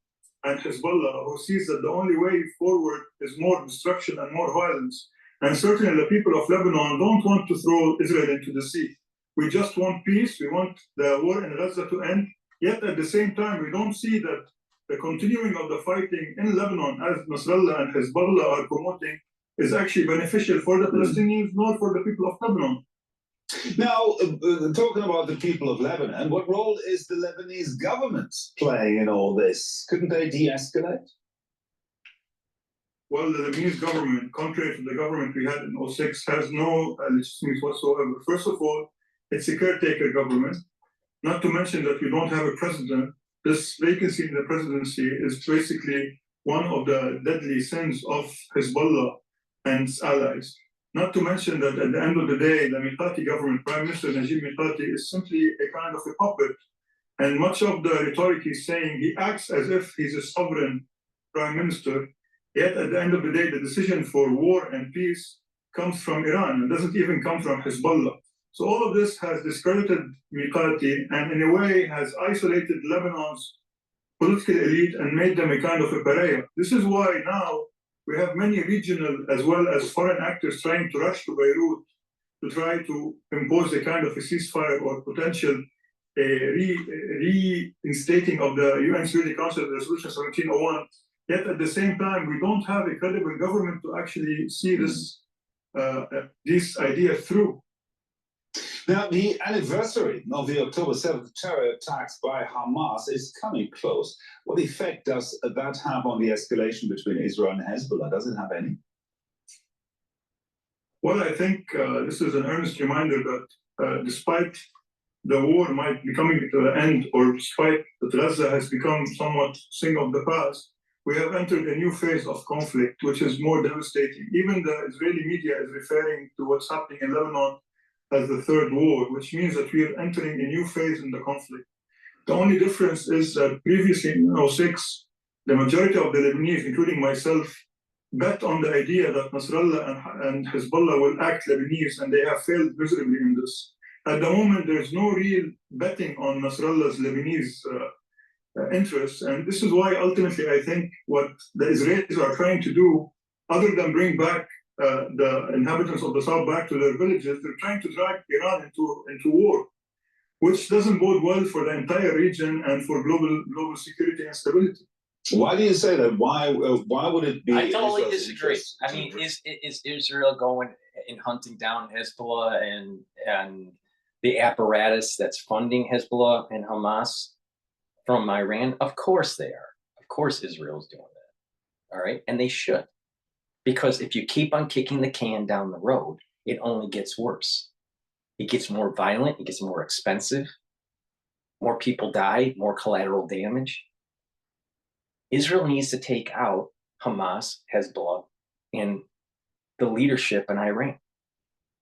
and Hezbollah, who sees that the only way forward is more destruction and more violence. And certainly the people of Lebanon don't want to throw Israel into the sea. We just want peace. We want the war in Gaza to end. Yet at the same time, we don't see that the continuing of the fighting in Lebanon, as Nasrallah and Hezbollah are promoting, is actually beneficial for the Palestinians, nor for the people of Lebanon. Now, talking about the people of Lebanon, what role is the Lebanese government playing in all this? Couldn't they de-escalate? Well, the Lebanese government, contrary to the government we had in 2006, has no legitimacy whatsoever. First of all, it's a caretaker government, not to mention that we don't have a president. This vacancy in the presidency is basically one of the deadly sins of Hezbollah and its allies. Not to mention that at the end of the day, the Miqati government, Prime Minister Najib Miqati, is simply a kind of a puppet. And much of the rhetoric he's saying, he acts as if he's a sovereign prime minister. Yet at the end of the day, the decision for war and peace comes from Iran and doesn't even come from Hezbollah. So all of this has discredited Miqati and in a way has isolated Lebanon's political elite and made them a kind of a pariah. This is why now we have many regional as well as foreign actors trying to rush to Beirut to try to impose a kind of a ceasefire or potential reinstating of the UN Security Council Resolution 1701. Yet at the same time, we don't have a credible government to actually see this idea through. Now, the anniversary of the October 7th terror attacks by Hamas is coming close. What effect does that have on the escalation between Israel and Hezbollah? Does it have any? Well, I think this is an earnest reminder that despite the war might be coming to the end, or despite that Gaza has become somewhat thing of the past, we have entered a new phase of conflict, which is more devastating. Even the Israeli media is referring to what's happening in Lebanon as the third war, which means that we are entering a new phase in the conflict. The only difference is that previously in 2006, the majority of the Lebanese, including myself, bet on the idea that Nasrallah and Hezbollah will act Lebanese, and they have failed miserably in this. At the moment, there's no real betting on Nasrallah's Lebanese interests, and this is why ultimately I think what the Israelis are trying to do, other than bring back the inhabitants of the south back to their villages, they're trying to drag Iran into war, which doesn't bode well for the entire region and for global security and stability. Why do you say that? Why would it be? I totally disagree. I mean, is Israel going and hunting down Hezbollah and the apparatus that's funding Hezbollah and Hamas from Iran? Of course they are. Of course Israel's doing that. All right, and they should. Because if you keep on kicking the can down the road, it only gets worse. It gets more violent, it gets more expensive. more people die, more collateral damage. Israel needs to take out Hamas, Hezbollah, and the leadership in Iran,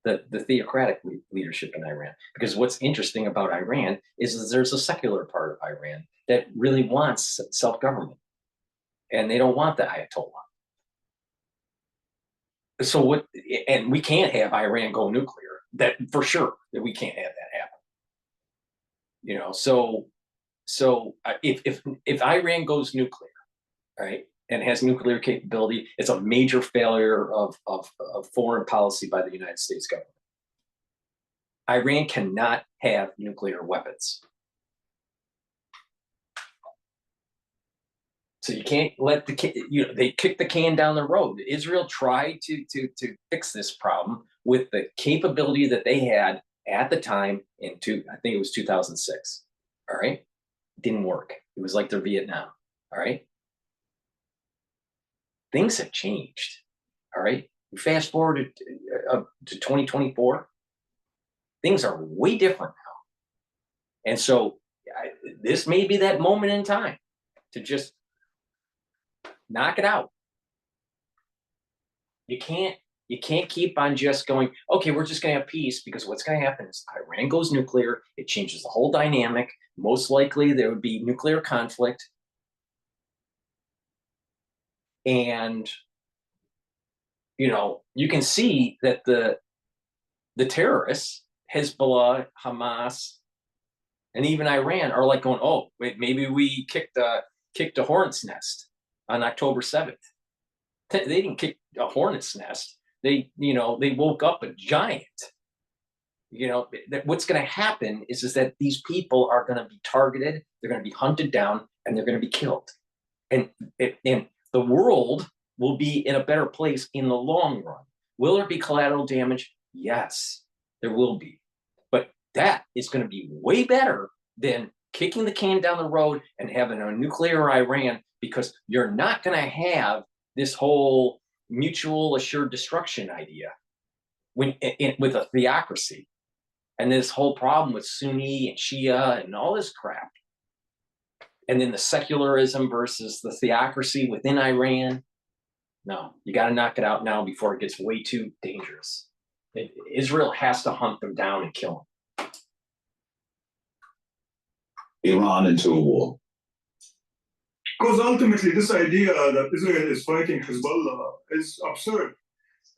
the theocratic leadership in Iran. Because what's interesting about Iran is that there's a secular part of Iran that really wants self-government, and they don't want the Ayatollah. So what? And we can't have Iran go nuclear. That for sure, that we can't have that happen. You know, so if Iran goes nuclear, right, and has nuclear capability, it's a major failure of foreign policy by the United States government. Iran cannot have nuclear weapons. So you can't let they kick the can down the road. Israel tried to fix this problem with the capability that they had at the time I think it was 2006. All right, it didn't work. It was like their Vietnam. All right, things have changed. All right, we fast forward to 2024. Things are way different now, and so this may be that moment in time to just knock it out. You can't keep on just going, okay, we're just going to have peace, because what's going to happen is Iran goes nuclear. It changes the whole dynamic. Most likely there would be nuclear conflict. And, you know, you can see that the terrorists, Hezbollah, Hamas, and even Iran are like going, oh, wait, maybe we kicked a hornet's nest on October 7th. They didn't kick a hornet's nest. They woke up a giant. You know, what's going to happen is that these people are going to be targeted, they're going to be hunted down, and they're going to be killed. And the world will be in a better place in the long run. Will there be collateral damage? Yes, there will be. But that is going to be way better than kicking the can down the road and having a nuclear Iran, because you're not going to have this whole mutual assured destruction idea with a theocracy, and this whole problem with Sunni and Shia and all this crap, and then the secularism versus the theocracy within Iran. No, you got to knock it out now before it gets way too dangerous. Israel has to hunt them down and kill them. Iran into a war. Because ultimately, this idea that Israel is fighting Hezbollah is absurd.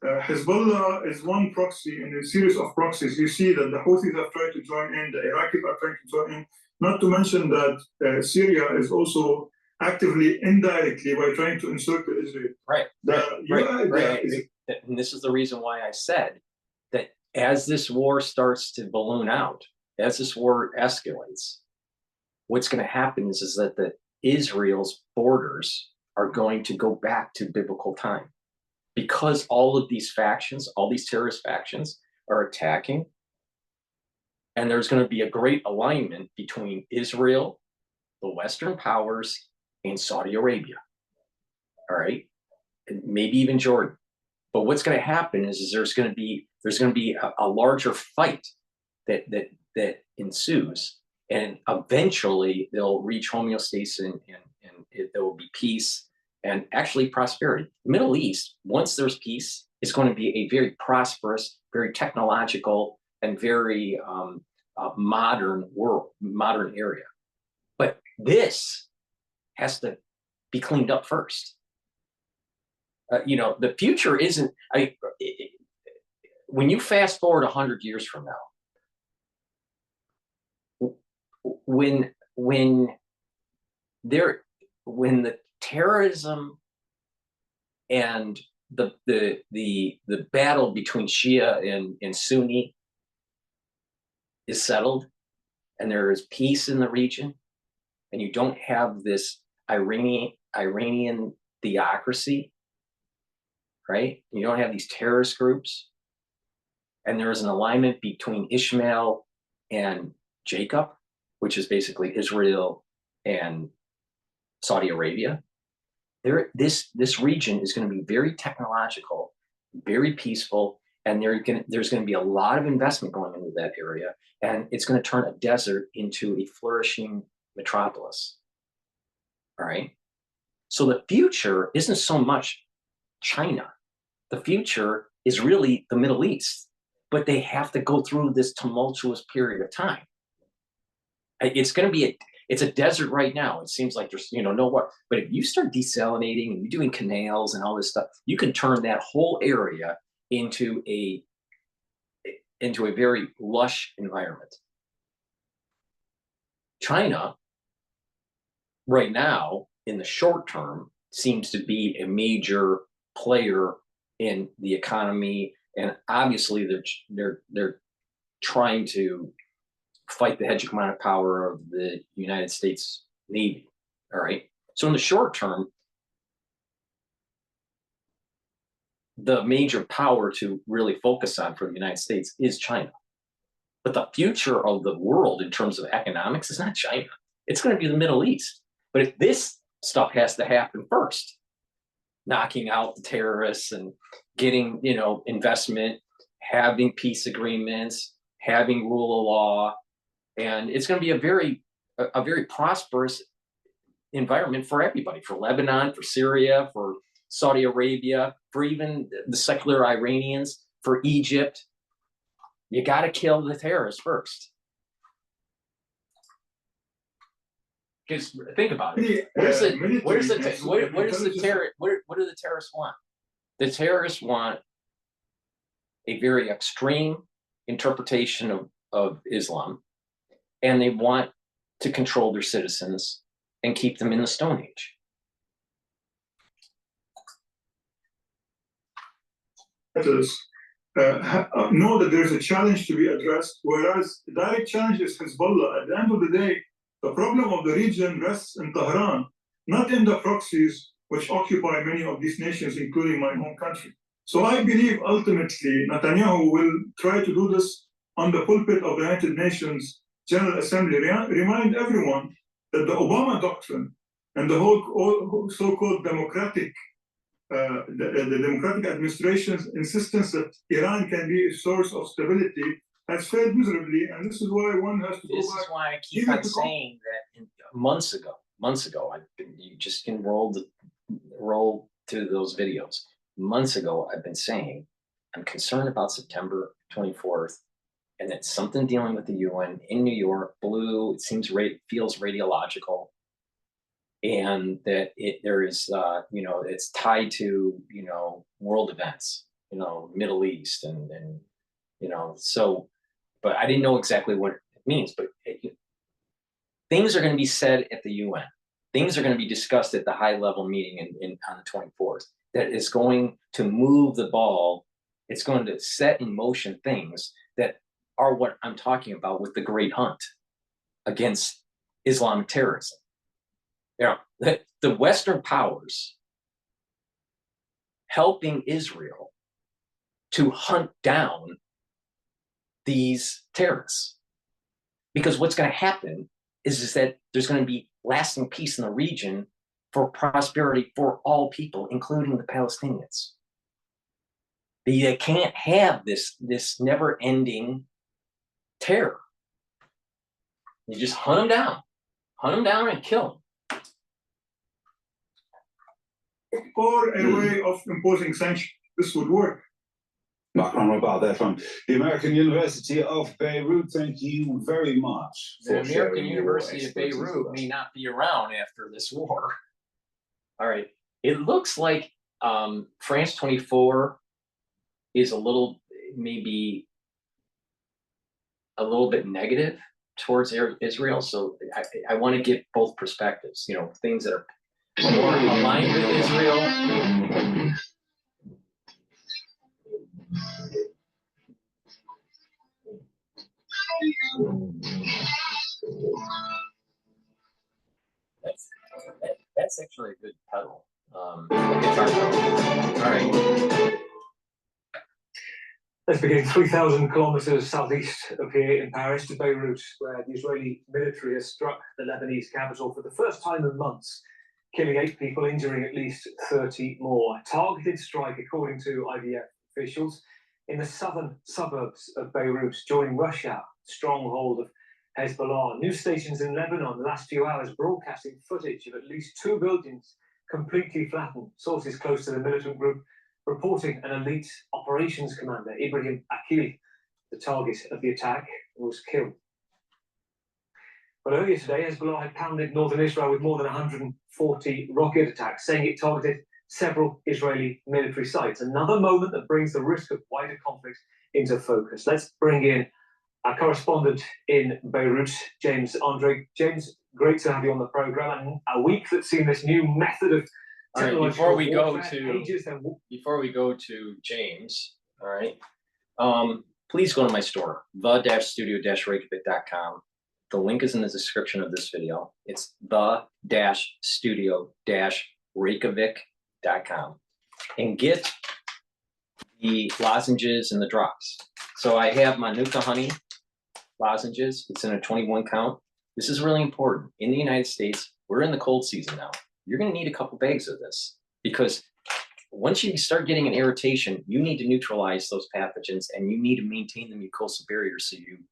Hezbollah is one proxy in a series of proxies. You see that the Houthis have tried to join in, the Iraqis are trying to join in, not to mention that Syria is also actively, indirectly, by trying to insert to Israel. Right. And this is the reason why I said that as this war starts to balloon out, as this war escalates, what's going to happen is that Israel's borders are going to go back to biblical time, because all of these factions, all these terrorist factions, are attacking, and there's going to be a great alignment between Israel, the Western powers, and Saudi Arabia. All right, and maybe even Jordan. But what's going to happen is there's going to be a larger fight that ensues. And eventually they'll reach homeostasis, and there will be peace and actually prosperity. The Middle East, once there's peace, is going to be a very prosperous, very technological, and very modern world, modern area. But this has to be cleaned up first. You know, the future isn't. When you fast forward 100 years from now, when the terrorism and the battle between Shia and Sunni is settled, and there is peace in the region, and you don't have this Iranian theocracy, right? You don't have these terrorist groups, and there is an alignment between Ishmael and Jacob, which is basically Israel and Saudi Arabia. This region is going to be very technological, very peaceful, and there's going to be a lot of investment going into that area, and it's going to turn a desert into a flourishing metropolis. All right. So the future isn't so much China. The future is really the Middle East, but they have to go through this tumultuous period of time. It's going to be it's a desert right now. It seems like there's, no what, but if you start desalinating and you're doing canals and all this stuff, you can turn that whole area into a very lush environment. China, right now, in the short term, seems to be a major player in the economy, and obviously they're trying to fight the hegemonic power of the United States Navy. All right. So in the short term, the major power to really focus on for the United States is China. But the future of the world in terms of economics is not China. It's going to be the Middle East. But if this stuff has to happen first, knocking out the terrorists and getting, investment, having peace agreements, having rule of law, and it's going to be a very prosperous environment for everybody, for Lebanon, for Syria, for Saudi Arabia, for even the secular Iranians, for Egypt. You got to kill the terrorists first. Because think about it. What do the terrorists want? The terrorists want a very extreme interpretation of Islam, and they want to control their citizens and keep them in the Stone Age. Know that there's a challenge to be addressed, whereas the direct challenge is Hezbollah. At the end of the day, the problem of the region rests in Tehran, not in the proxies which occupy many of these nations, including my home country. So I believe ultimately Netanyahu will try to do this on the pulpit of the United Nations General Assembly. Remind everyone that the Obama doctrine and the whole so-called democratic the democratic administration's insistence that Iran can be a source of stability has failed miserably, and this is why one has to go back. This is why I keep on saying that months ago, you just can roll to those videos. Months ago, I've been saying I'm concerned about September 24th, and it's something dealing with the UN in New York, blue. It feels radiological. And that there is, it's tied to, world events, Middle East and so, but I didn't know exactly what it means, but things are going to be said at the UN. Things are going to be discussed at the high level meeting on the 24th that is going to move the ball. It's going to set in motion things that are what I'm talking about with the Great Hunt against Islamic terrorism. The Western powers helping Israel to hunt down these terrorists. Because what's going to happen is that there's going to be lasting peace in the region for prosperity for all people, including the Palestinians. They can't have this never-ending terror. You just hunt them down and kill them. Or a way of imposing sanctions. This would work. I don't know about that one. The American University of Beirut, thank you very much. The American University of Beirut may not be around after this war. All right. It looks like France 24 is maybe a little bit negative towards Israel. So I want to get both perspectives, things that are more aligned with Israel. That's actually a good pedal. Guitar pedal. All right. Let's begin 3,000 kilometers southeast of here in Paris to Beirut, where the Israeli military has struck the Lebanese capital for the first time in months, killing 8 people, injuring at least 30 more. A targeted strike, according to IDF officials. in the southern suburbs of Beirut, joining Russia, stronghold of Hezbollah. News stations in Lebanon the last few hours broadcasting footage of at least 2 buildings completely flattened. Sources close to the militant group reporting an elite operations commander, Ibrahim Akil, the target of the attack, was killed. But earlier today, Hezbollah had pounded northern Israel with more than 140 rocket attacks, saying it targeted several Israeli military sites. Another moment that brings the risk of wider conflict into focus. Let's bring in our correspondent in Beirut, James Andre. James, great to have you on the program. And a week that's seen this new method of before we go to James, all right, please go to my store, the-studio-reykjavik.com. The link is in the description of this video. It's the-studio-reykjavik.com, and get the lozenges and the drops. So I have Manuka honey lozenges. It's in a 21 count. This is really important. In the United States, we're in the cold season now. You're going to need a couple bags of this, because once you start getting an irritation, you need to neutralize those pathogens, and you need to maintain the mucosal barrier so you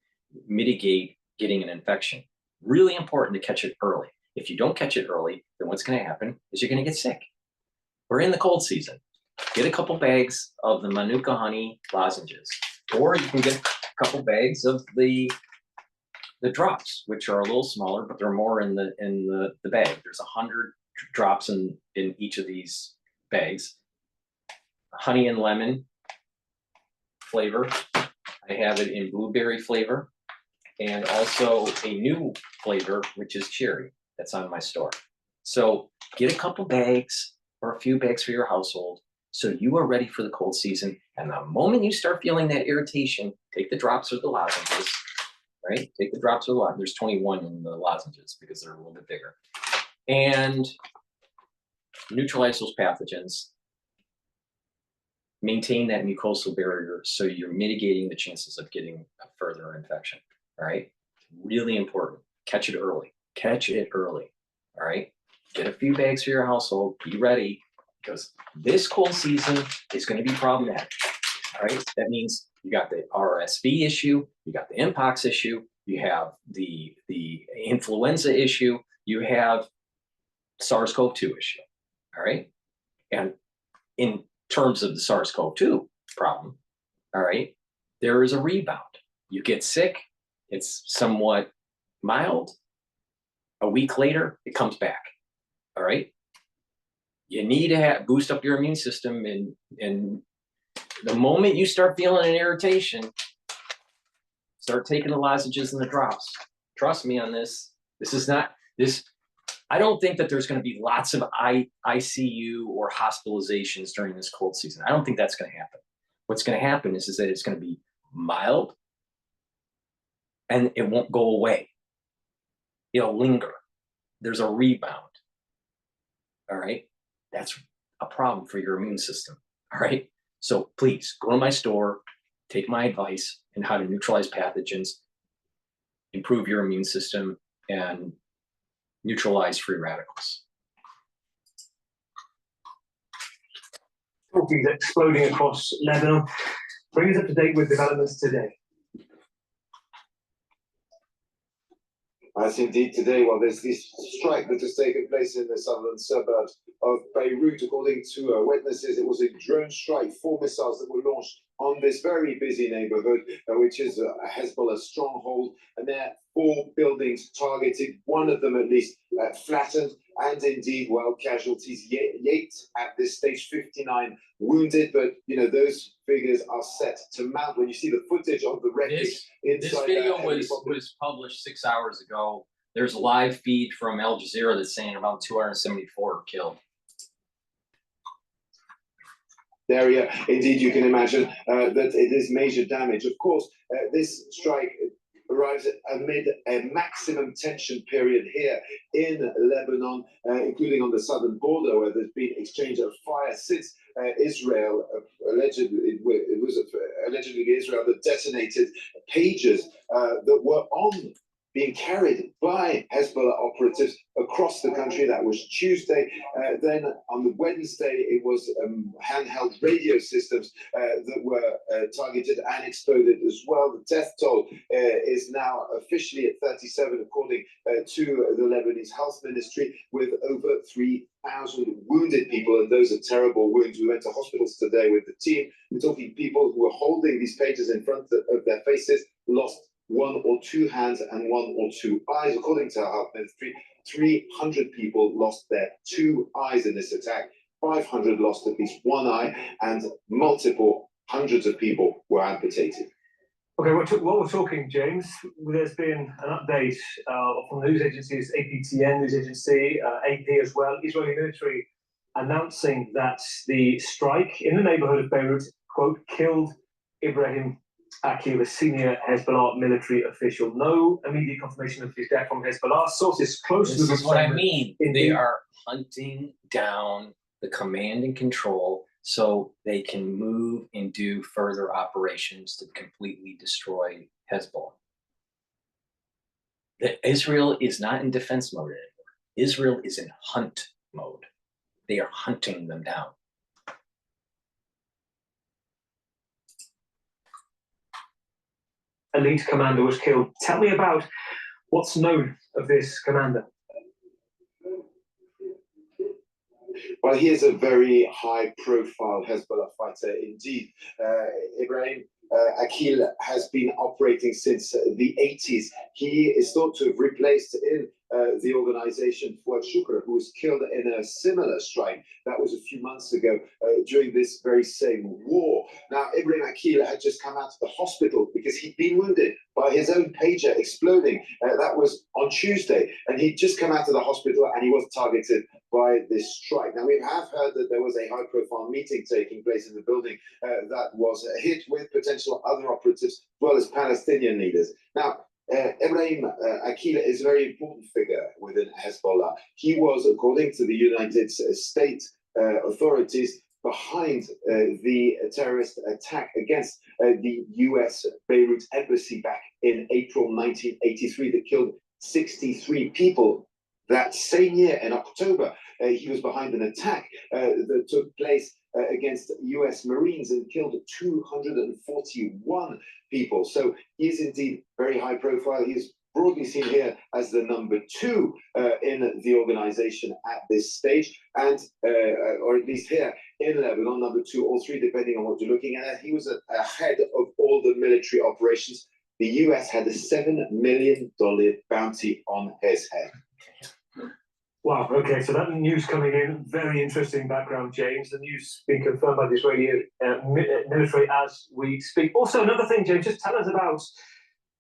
mitigate getting an infection. Really important to catch it early. If you don't catch it early, then what's going to happen is you're going to get sick. We're in the cold season. Get a couple bags of the Manuka honey lozenges, or you can get a couple bags of the drops, which are a little smaller, but they're more in the bag. There's 100 drops in each of these bags. Honey and lemon flavor. I have it in blueberry flavor, and also a new flavor, which is cherry. That's on my store. So get a couple bags or a few bags for your household, so you are ready for the cold season. And the moment you start feeling that irritation, take the drops or the lozenges, right? Take the drops or the lozenges. There's 21 in the lozenges because they're a little bit bigger. And neutralize those pathogens. Maintain that mucosal barrier so you're mitigating the chances of getting a further infection, all right? Really important. Catch it early. Catch it early, all right? Get a few bags for your household. Be ready, because this cold season is going to be problematic, all right? That means you got the RSV issue, you got the Mpox issue, you have the influenza issue, you have SARS-CoV-2 issue, all right? And in terms of the SARS-CoV-2 problem, all right, there is a rebound. You get sick, it's somewhat mild. A week later, it comes back, all right? You need to boost up your immune system, and the moment you start feeling an irritation, start taking the lozenges and the drops. Trust me on this. This is not, I don't think that there's going to be lots of ICU or hospitalizations during this cold season. I don't think that's going to happen. What's going to happen is that it's going to be mild, and it won't go away. It'll linger. There's a rebound. All right? That's a problem for your immune system. All right? So please go to my store, take my advice on how to neutralize pathogens, improve your immune system, and neutralize free radicals. Talking exploding across Lebanon. Bring us up to date with developments today. As indeed today, well, there's this strike that has taken place in the southern suburbs of Beirut. According to witnesses, it was a drone strike, 4 missiles that were launched on this very busy neighborhood, which is a Hezbollah stronghold. And there are 4 buildings targeted, one of them at least flattened, and indeed, well, casualties yet at this stage, 59 wounded, but you know, those figures are set to mount when you see the footage of the wreckage inside. This video was published 6 hours ago. There's a live feed from Al Jazeera that's saying about 274 are killed. There, yeah, indeed, you can imagine that it is major damage. Of course, this strike arrives amid a maximum tension period here in Lebanon, including on the southern border, where there's been exchange of fire since Israel allegedly, it was allegedly Israel that detonated pages that were on being carried by Hezbollah operatives across the country. That was Tuesday. Then on the Wednesday, it was handheld radio systems that were targeted and exploded as well. The death toll is now officially at 37, according to the Lebanese Health Ministry, with over 3,000 wounded people, and those are terrible wounds. We went to hospitals today with the team. We're talking people who were holding these pages in front of their faces, lost one or two hands and one or two eyes. According to our health ministry, 300 people lost their two eyes in this attack, 500 lost at least one eye, and multiple hundreds of people were amputated. Okay, while we're talking, James, there's been an update from the news agencies, APTN news agency, AP as well, Israeli military announcing that the strike in the neighborhood of Beirut, quote, killed Ibrahim Akil, a senior Hezbollah military official. No immediate confirmation of his death from Hezbollah. Sources close to the This is what I mean. They are hunting down the command and control so they can move and do further operations to completely destroy Hezbollah. Israel is not in defense mode anymore. Israel is in hunt mode. They are hunting them down. Elite commander was killed. Tell me about what's known of this commander. Well, he is a very high-profile Hezbollah fighter indeed. Ibrahim Akil has been operating since the 80s. He is thought to have replaced in the organization Fuad Shukr, who was killed in a similar strike. That was a few months ago during this very same war. Now, Ibrahim Akil had just come out of the hospital because he'd been wounded by his own pager exploding. That was on Tuesday, and he'd just come out of the hospital and he was targeted by this strike. Now, we have heard that there was a high-profile meeting taking place in the building that was hit with potential other operatives as well as Palestinian leaders. Now, Ibrahim Akil is a very important figure within Hezbollah. He was, according to the United States authorities, behind the terrorist attack against the US Beirut embassy back in April 1983 that killed 63 people. That same year, in October, he was behind an attack that took place against US Marines and killed 241 people. So he is indeed very high profile. He is broadly seen here as the number 2 in the organization at this stage, and or at least here in Lebanon, number 2 or 3, depending on what you're looking at. He was ahead of all the military operations. The US had a $7 million bounty on his head. Wow, okay, so that news coming in, very interesting background, James. The news being confirmed by the Israeli military as we speak. Also, another thing, James, just tell us about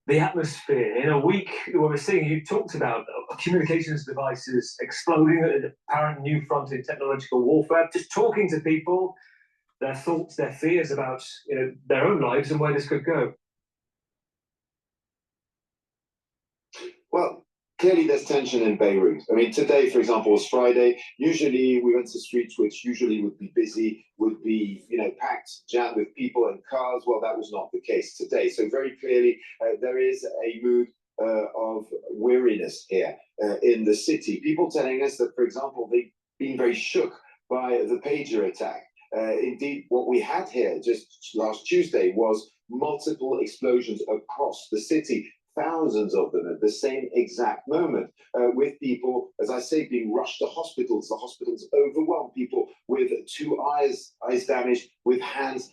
the atmosphere. In a week, what we're seeing, you talked about communications devices exploding, an apparent new front in technological warfare, just talking to people, their thoughts, their fears about their own lives and where this could go. Well, clearly there's tension in Beirut. I mean, today, for example, was Friday. Usually we went to streets which usually would be busy, would be, packed, jammed with people and cars. Well, that was not the case today. So very clearly there is a mood of weariness here in the city. People telling us that, for example, they've been very shook by the pager attack. Indeed, what we had here just last Tuesday was multiple explosions across the city. Thousands of them at the same exact moment, with people, as I say, being rushed to hospitals. The hospitals overwhelmed, people with two eyes damaged, with hands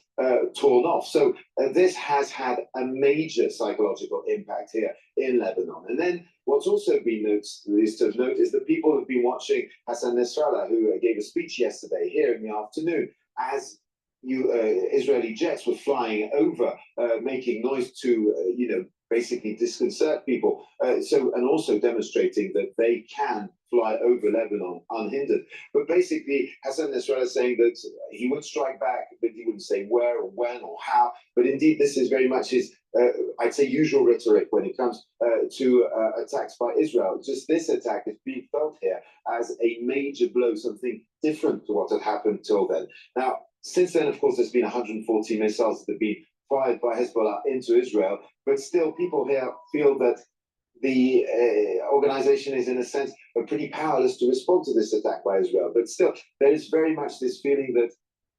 torn off. So this has had a major psychological impact here in Lebanon. And then what's also been noticed of note is that people have been watching Hassan Nasrallah, who gave a speech yesterday here in the afternoon, as Israeli jets were flying over, making noise to, basically disconcert people. And also demonstrating that they can fly over Lebanon unhindered. But basically, Hassan Nasrallah saying that he would strike back, but he wouldn't say where or when or how. But indeed, this is very much his, I'd say, usual rhetoric when it comes to attacks by Israel. Just this attack is being felt here as a major blow, something different to what had happened till then. Now, since then, of course, there's been 140 missiles that have been fired by Hezbollah into Israel, but still people here feel that the organization is in a sense pretty powerless to respond to this attack by Israel. But still, there is very much this feeling that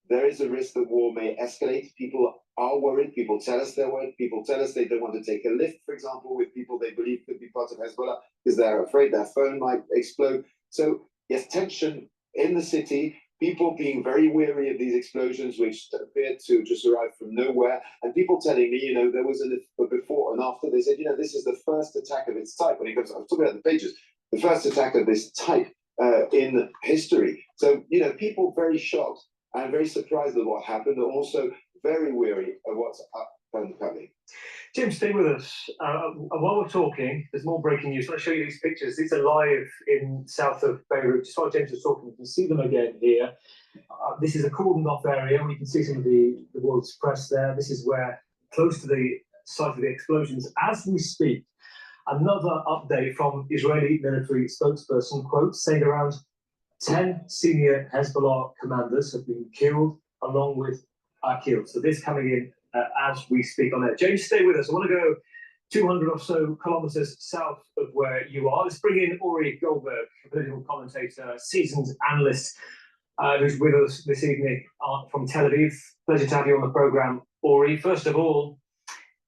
there is a risk that war may escalate. People are worried. People tell us they're worried. People tell us they don't want to take a lift, for example, with people they believe could be part of Hezbollah because they're afraid their phone might explode. So yes, tension in the city, people being very wary of these explosions, which appeared to just arrive from nowhere, and people telling me, you know, there was a before and after. They said, you know, this is the first attack of its type. When it comes, I'm talking about the pages, the first attack of this type in history. So, you know, people very shocked and very surprised at what happened, and also very wary of what's up and coming. Jim, stay with us. While we're talking, there's more breaking news. I want to show you these pictures. These are live in south of Beirut. Just while James was talking, you can see them again here. This is a cordoned off area. We can see some of the world's press there. This is where, close to the site of the explosions, as we speak. Another update from Israeli military spokesperson, quote, saying around 10 senior Hezbollah commanders have been killed, along with killed. So this coming in as we speak on air. James, stay with us. I want to go 200 or so kilometers south of where you are. Let's bring in Uri Goldberg, a political commentator, seasoned analyst, who's with us this evening from Tel Aviv. Pleasure to have you on the program, Uri. First of all,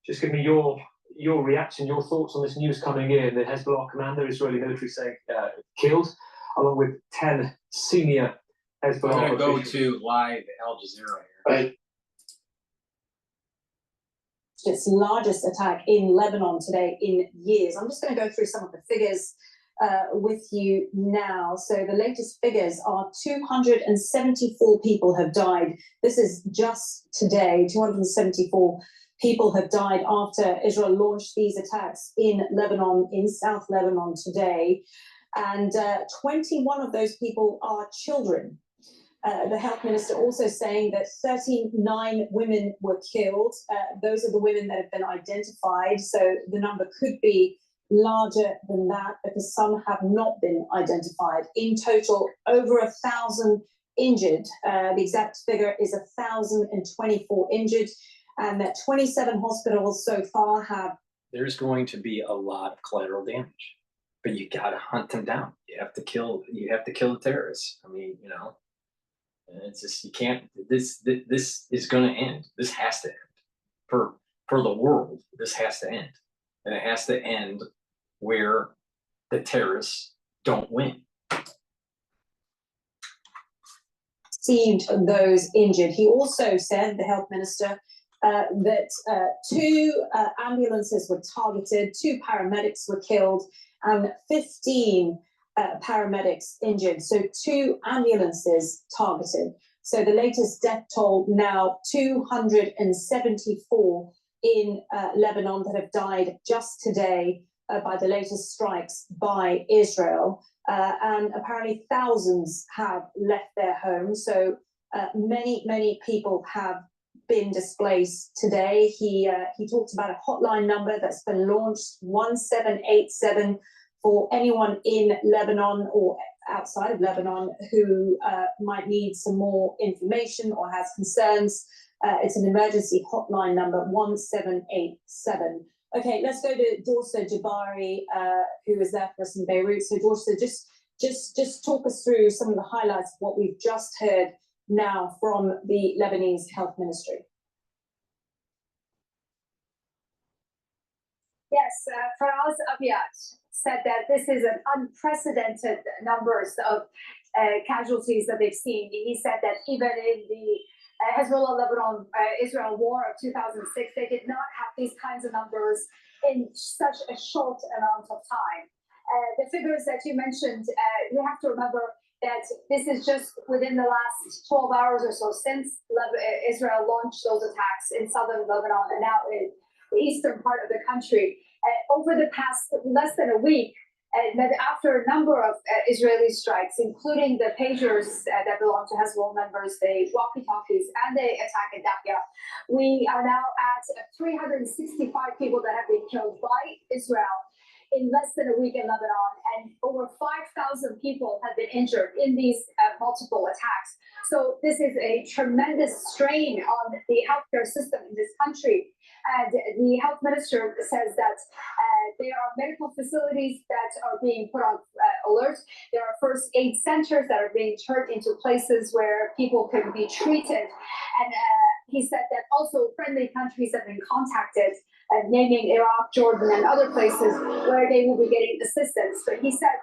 just give me your reaction, your thoughts on this news coming in. The Hezbollah commander, Israeli military saying killed, along with 10 senior Hezbollah I'm going to officials. go to live Al Jazeera here. Right. Its largest attack in Lebanon today in years. I'm just going to go through some of the figures with you now. So the latest figures are 274 people have died. This is just today. 274 people have died after Israel launched these attacks in Lebanon, in South Lebanon today. And 21 of those people are children. The health minister also saying that 39 women were killed. Those are the women that have been identified. So the number could be larger than that because some have not been identified. In total, over 1,000 injured. The exact figure is 1,024 injured, and that 27 hospitals so far have. There's going to be a lot of collateral damage, but you got to hunt them down. You have to kill the terrorists. I mean, you know. It's just, you can't, this is going to end. This has to end. For the world, this has to end. And it has to end where the terrorists don't win. Received those injured. He also said, the health minister, that 2 ambulances were targeted, 2 paramedics were killed, and 15 paramedics injured. So 2 ambulances targeted. So the latest death toll now 274 in Lebanon that have died just today by the latest strikes by Israel. And apparently thousands have left their homes. So many people have been displaced today. He talked about a hotline number that's been launched, 1787, for anyone in Lebanon or outside of Lebanon who might need some more information or has concerns. It's an emergency hotline number, 1787. Okay, let's go to Dorsa Jabari, who is there for us in Beirut. So Dorsa, just talk us through some of the highlights of what we've just heard now from the Lebanese Health Ministry. Yes, Faraz Abiat said that this is an unprecedented numbers of casualties that they've seen. He said that even in the Hezbollah Lebanon Israel war of 2006, they did not have these kinds of numbers in such a short amount of time. The figures that you mentioned, you have to remember that this is just within the last 12 hours or so since Israel launched those attacks in southern Lebanon and now in the eastern part of the country. Over the past less than a week, after a number of Israeli strikes, including the pagers that belong to Hezbollah members, the walkie-talkies, and the attack in Dakhla, we are now at 365 people that have been killed by Israel in less than a week in Lebanon, and over 5,000 people have been injured in these multiple attacks. So this is a tremendous strain on the healthcare system in this country. And the health minister says that There are medical facilities that are being put on alert. There are first aid centers that are being turned into places where people can be treated. And he said that also friendly countries have been contacted, naming Iraq, Jordan, and other places where they will be getting assistance. But he said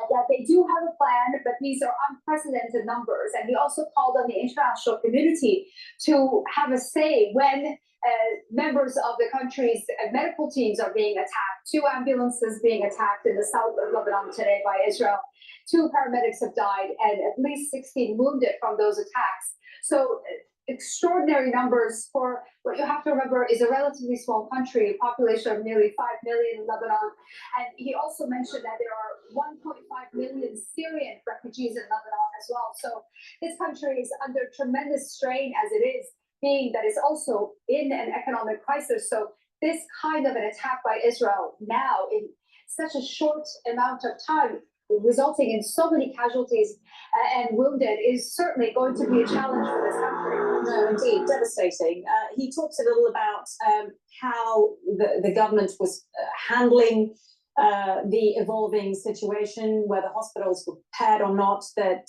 that they do have a plan, but these are unprecedented numbers. And he also called on the international community to have a say when members of the country's medical teams are being attacked. 2 ambulances being attacked in the south of Lebanon today by Israel. 2 paramedics have died and at least 16 wounded from those attacks. So extraordinary numbers for what you have to remember is a relatively small country, a population of nearly 5 million in Lebanon. And he also mentioned that there are 1.5 million Syrian refugees in Lebanon as well. So this country is under tremendous strain as it is, being that it's also in an economic crisis. So this kind of an attack by Israel now in such a short amount of time, resulting in so many casualties and wounded, is certainly going to be a challenge for this country. No, indeed, devastating. He talks a little about how the government was handling the evolving situation, whether hospitals were prepared or not, that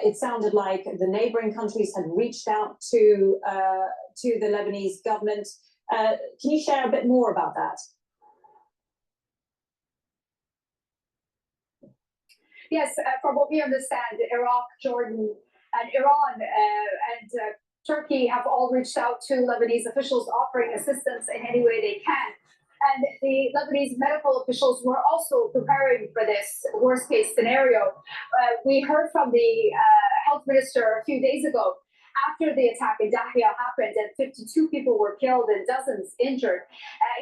it sounded like the neighboring countries had reached out to the Lebanese government. Can you share a bit more about that? Yes, from what we understand, Iraq, Jordan, and Iran and Turkey have all reached out to Lebanese officials offering assistance in any way they can. And the Lebanese medical officials were also preparing for this worst case scenario. We heard from the health minister a few days ago, after the attack in Dahya happened and 52 people were killed and dozens injured.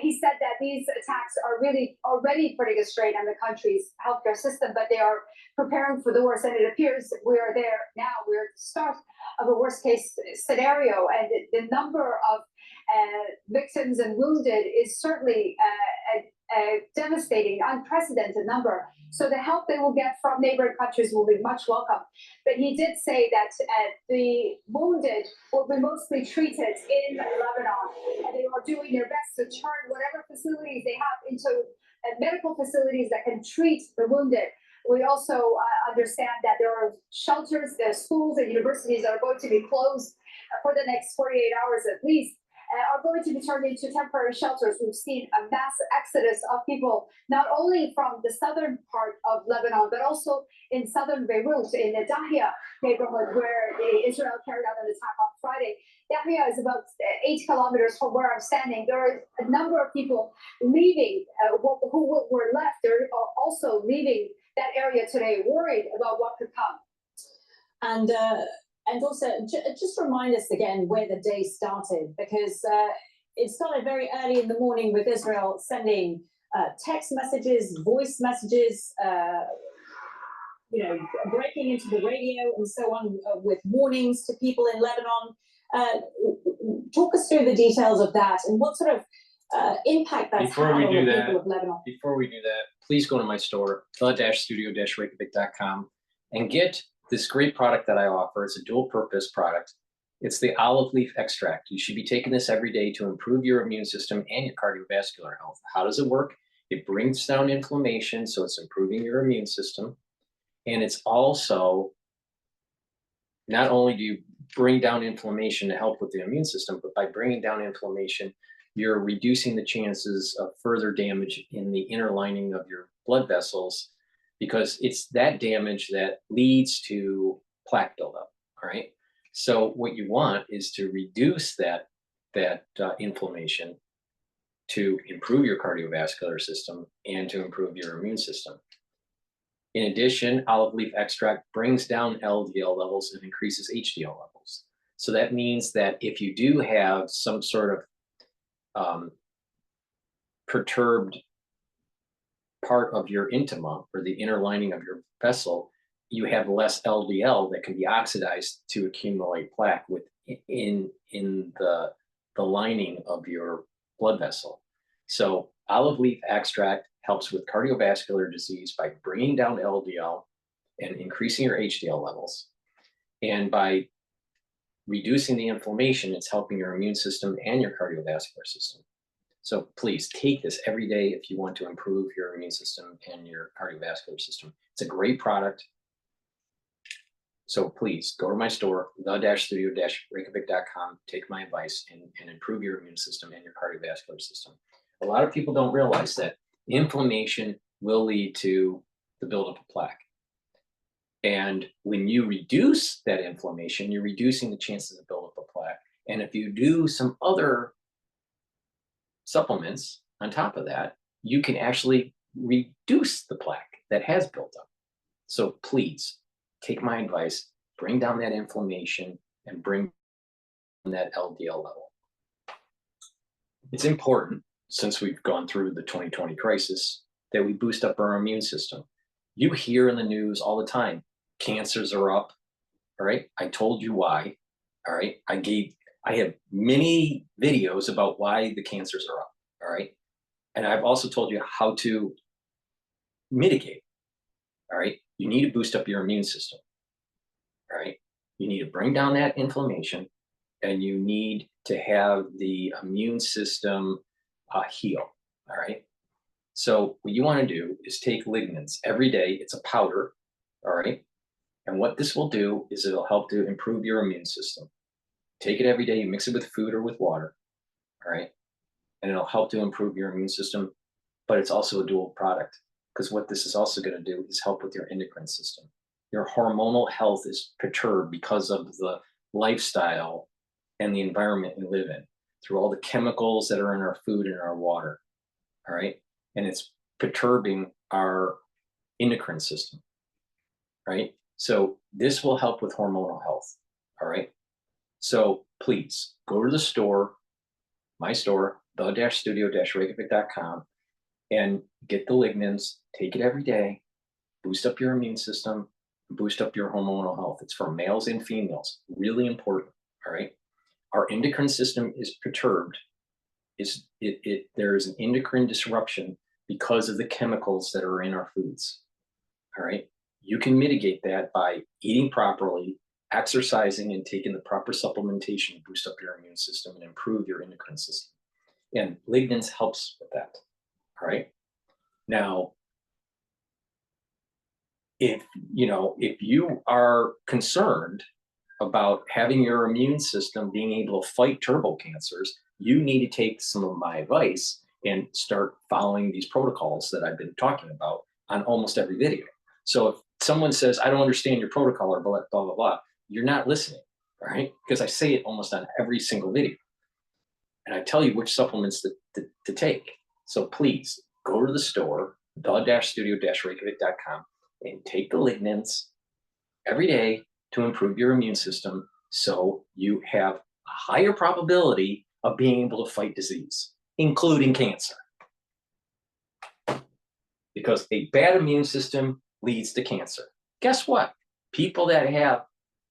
He said that these attacks are really already putting a strain on the country's healthcare system, but they are preparing for the worst. And it appears we are there now. We're at the start of a worst case scenario. And the number of victims and wounded is certainly a devastating, unprecedented number. So the help they will get from neighboring countries will be much welcome. But he did say that the wounded will be mostly treated in Lebanon, and they are doing their best to turn whatever facilities they have into medical facilities that can treat the wounded. We also understand that there are shelters, there are schools and universities that are going to be closed for the next 48 hours at least, are going to be turned into temporary shelters. We've seen a mass exodus of people, not only from the southern part of Lebanon, but also in southern Beirut, in the Dahya neighborhood, where Israel carried out an attack on Friday. Dahya is about 8 kilometers from where I'm standing. There are a number of people leaving who were left. They're also leaving that area today, worried about what could come. And also, just remind us again where the day started, because it started very early in the morning with Israel sending text messages, voice messages, breaking into the radio and so on with warnings to people in Lebanon. Talk us through the details of that and what sort of impact that's had on the people of Lebanon. Before we do that, please go to my store, the-studio-reykjavik.com, and get this great product that I offer. It's a dual purpose product. It's the olive leaf extract. You should be taking this every day to improve your immune system and your cardiovascular health. How does it work? It brings down inflammation, so it's improving your immune system. And it's also, not only do you bring down inflammation to help with the immune system, but by bringing down inflammation, you're reducing the chances of further damage in the inner lining of your blood vessels, because it's that damage that leads to plaque buildup. All right. So what you want is to reduce that inflammation, to improve your cardiovascular system and to improve your immune system. In addition, olive leaf extract brings down LDL levels and increases HDL levels. So that means that if you do have some sort of perturbed part of your intima, or the inner lining of your vessel, you have less LDL that can be oxidized to accumulate plaque in the lining of your blood vessel. So olive leaf extract helps with cardiovascular disease by bringing down LDL and increasing your HDL levels. And by reducing the inflammation, it's helping your immune system and your cardiovascular system. So please take this every day if you want to improve your immune system and your cardiovascular system. It's a great product. So please go to my store, the-studio-reykjavik.com, take my advice and improve your immune system and your cardiovascular system. A lot of people don't realize that inflammation will lead to the buildup of plaque. And when you reduce that inflammation, you're reducing the chances of buildup of plaque. And if you do some other supplements on top of that, you can actually reduce the plaque that has built up. So please take my advice, bring down that inflammation and bring that LDL level. It's important, since we've gone through the 2020 crisis, that we boost up our immune system. You hear in the news all the time, cancers are up, all right? I told you why, all right? I have many videos about why the cancers are up, all right? And I've also told you how to mitigate, all right? You need to boost up your immune system, all right? You need to bring down that inflammation and you need to have the immune system heal, all right? So what you want to do is take lignans every day. It's a powder, all right? And what this will do is it'll help to improve your immune system. Take it every day, you mix it with food or with water, all right? And it'll help to improve your immune system, but it's also a dual product because what this is also going to do is help with your endocrine system. Your hormonal health is perturbed because of the lifestyle and the environment we live in, through all the chemicals that are in our food and our water, all right? And it's perturbing our endocrine system, right? So this will help with hormonal health, all right? So please go to the store, my store, the-studio-reykjavik.com, and get the lignans, take it every day, boost up your immune system, boost up your hormonal health. It's for males and females, really important, all right? Our endocrine system is perturbed. There is an endocrine disruption because of the chemicals that are in our foods, all right? You can mitigate that by eating properly, exercising, and taking the proper supplementation to boost up your immune system and improve your endocrine system. And lignans helps with that, all right? Now, if you are concerned about having your immune system being able to fight turbo cancers, you need to take some of my advice and start following these protocols that I've been talking about on almost every video. So if someone says, I don't understand your protocol or blah, blah, blah, blah, you're not listening, all right? Because I say it almost on every single video. And I tell you which supplements to take. So please go to the store, the-studio-reykjavik.com, and take the lignans every day to improve your immune system so you have a higher probability of being able to fight disease, including cancer. Because a bad immune system leads to cancer. Guess what? People that have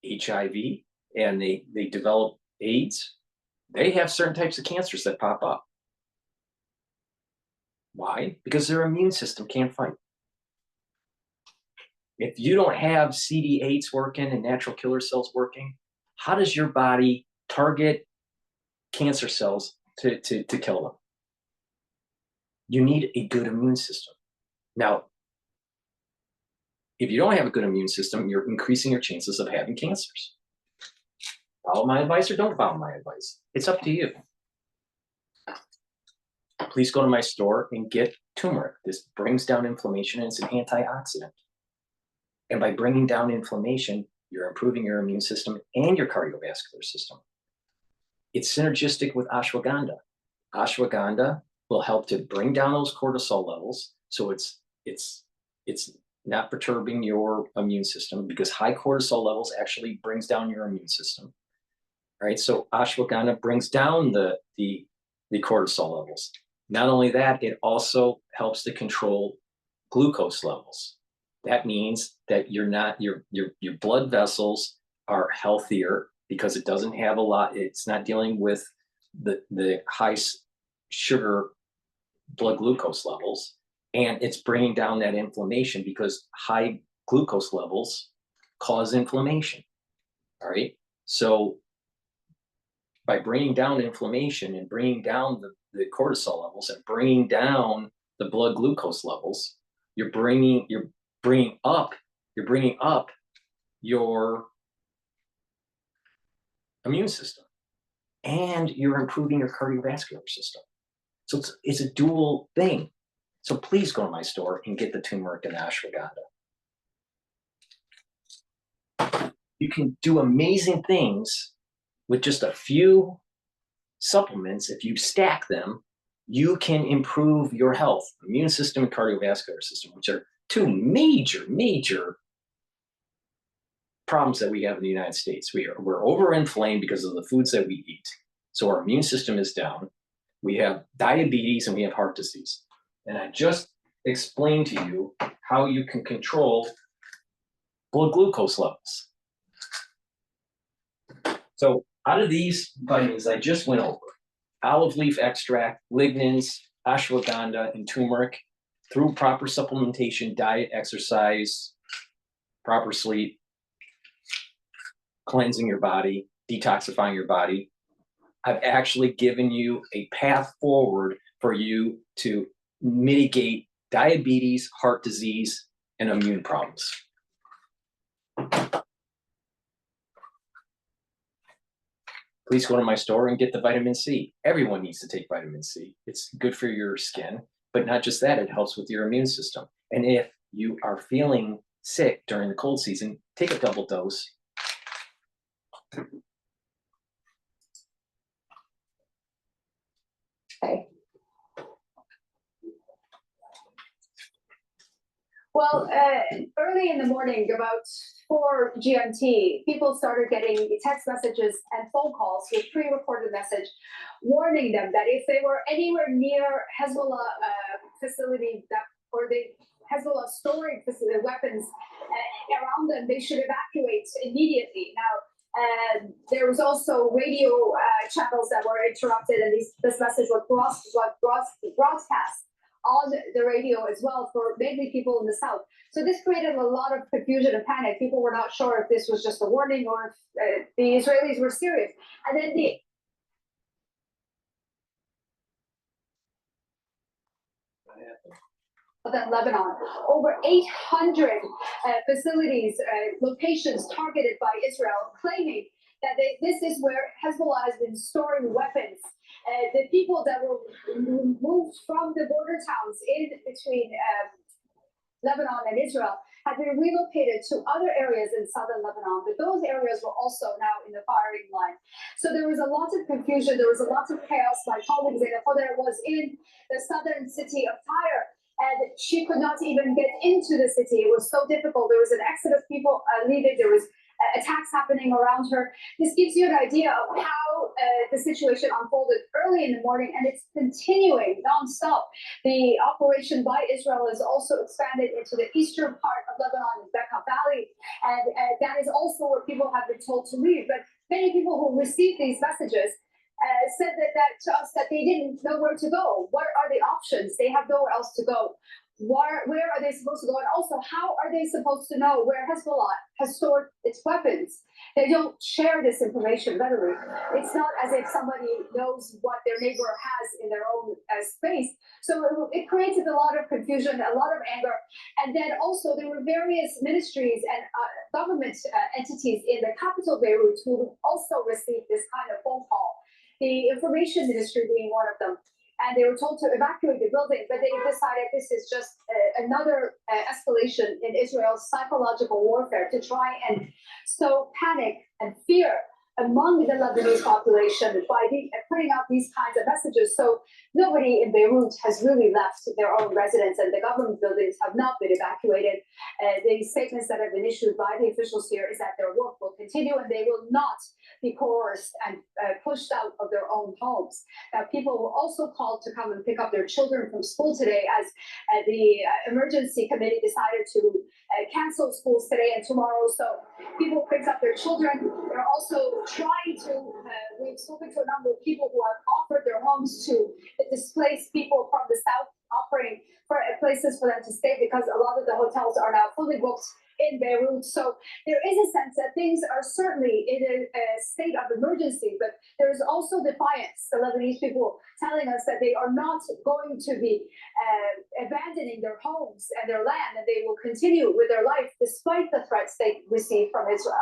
HIV and they develop AIDS, they have certain types of cancers that pop up. Why? Because their immune system can't fight. If you don't have CD8s working and natural killer cells working, how does your body target cancer cells to kill them? You need a good immune system. Now, if you don't have a good immune system, you're increasing your chances of having cancers. Follow my advice or don't follow my advice. It's up to you. Please go to my store and get turmeric. This brings down inflammation and it's an antioxidant. And by bringing down inflammation, you're improving your immune system and your cardiovascular system. It's synergistic with ashwagandha. Ashwagandha will help to bring down those cortisol levels. So it's not perturbing your immune system because high cortisol levels actually brings down your immune system. Right? So ashwagandha brings down the cortisol levels. Not only that, it also helps to control glucose levels. That means that your blood vessels are healthier because it doesn't have a lot, it's not dealing with the high sugar blood glucose levels, and it's bringing down that inflammation because high glucose levels cause inflammation, all right? So by bringing down inflammation and bringing down the cortisol levels and bringing down the blood glucose levels, you're bringing up your immune system, and you're improving your cardiovascular system. So it's a dual thing. So please go to my store and get the turmeric and ashwagandha. You can do amazing things with just a few supplements. If you stack them, you can improve your health, immune system and cardiovascular system, which are two major problems that we have in the United States. We're overinflamed because of the foods that we eat. So our immune system is down. We have diabetes and we have heart disease. And I just explained to you how you can control blood glucose levels. So out of these vitamins I just went over, olive leaf extract, lignans, ashwagandha, and turmeric, through proper supplementation, diet, exercise, proper sleep, cleansing your body, detoxifying your body, I've actually given you a path forward for you to mitigate diabetes, heart disease, and immune problems. Please go to my store and get the vitamin C. Everyone needs to take vitamin C. It's good for your skin, but not just that, it helps with your immune system. And if you are feeling sick during the cold season, take a double dose. Okay. Well, early in the morning, about 4 GMT, people started getting text messages and phone calls with pre-recorded message warning them that if they were anywhere near Hezbollah facility or the Hezbollah storing facility weapons around them, they should evacuate immediately. Now, there was also radio channels that were interrupted, and this message was broadcast on the radio as well for mainly people in the south. So this created a lot of confusion and panic. People were not sure if this was just a warning or if the Israelis were serious. And then Lebanon, over 800 facilities, locations targeted by Israel, claiming that this is where Hezbollah has been storing weapons. The people that were moved from the border towns in between Lebanon and Israel had been relocated to other areas in southern Lebanon, but those areas were also now in the firing line. So there was a lot of confusion, there was a lot of chaos. My colleague Zainab was in the southern city of Tyre, and she could not even get into the city. It was so difficult. There was an exodus of people leaving. There was attacks happening around her. This gives you an idea of how the situation unfolded early in the morning, and it's continuing nonstop. The operation by Israel is also expanded into the eastern part of Lebanon, in Bekaa Valley, and that is also where people have been told to leave. But many people who received these messages said that to us that they didn't know where to go. What are the options? They have nowhere else to go. Where are they supposed to go? And also, how are they supposed to know where Hezbollah has stored its weapons? They don't share this information readily. It's not as if somebody knows what their neighbor has in their own space. So it created a lot of confusion, a lot of anger. And then also there were various ministries and government entities in the capital Beirut who also received this kind of phone call. The information ministry being one of them. And they were told to evacuate the building, but they decided this is just another escalation in Israel's psychological warfare to try and sow panic and fear among the Lebanese population by putting out these kinds of messages. So nobody in Beirut has really left their own residence, and the government buildings have not been evacuated. The statements that have been issued by the officials here is that their work will continue and they will not be coerced and pushed out of their own homes. Now, people were also called to come and pick up their children from school today, as the emergency committee decided to cancel schools today and tomorrow. So people picked up their children. They're also trying to, we've spoken to a number of people who have offered their homes to the displaced people from the south, offering for places for them to stay, because a lot of the hotels are now fully booked in Beirut. So there is a sense that things are certainly in a state of emergency, but there is also defiance. The Lebanese people telling us that they are not going to be abandoning their homes and their land, and they will continue with their life despite the threats they receive from Israel.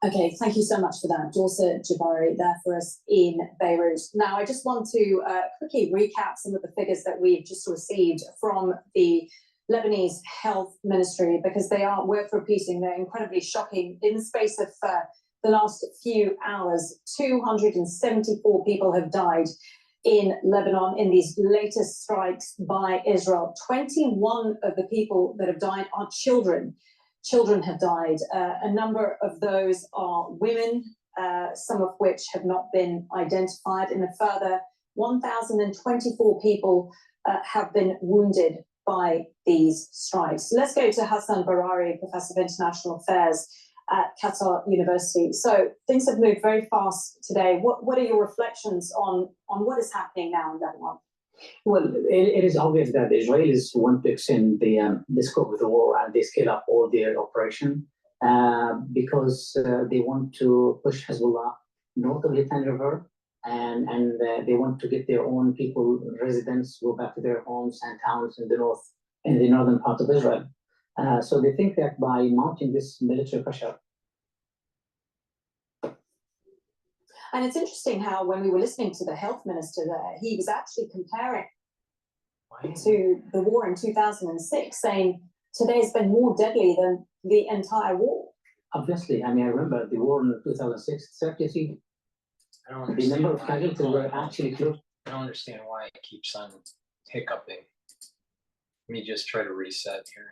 Okay, thank you so much for that. Dorsa Jabari there for us in Beirut. Now, I just want to quickly recap some of the figures that we've just received from the Lebanese Health Ministry, because they are worth repeating. They're incredibly shocking. In the space of the last few hours, 274 people have died in Lebanon in these latest strikes by Israel. 21 of the people that have died are children. Children have died. A number of those are women, some of which have not been identified, and a further 1,024 people have been wounded by these strikes. Let's go to Hassan Barari, Professor of International Affairs at Qatar University. So things have moved very fast today. What are your reflections on what is happening now in Lebanon? Well, it is obvious that the Israelis want to extend the scope of the war, and they scale up all their operation because they want to push Hezbollah north of the Litani River, and they want to get their own people, residents, go back to their homes and towns in the north, in the northern part of Israel. So they think that by mounting this military pressure. And it's interesting how when we were listening to the health minister there, he was actually comparing to the war in 2006, saying today has been more deadly than the entire war. Obviously, I mean, I remember the war in 2006, 33. The number of casualties were actually close. I don't understand why it keeps on hiccuping. Let me just try to reset here.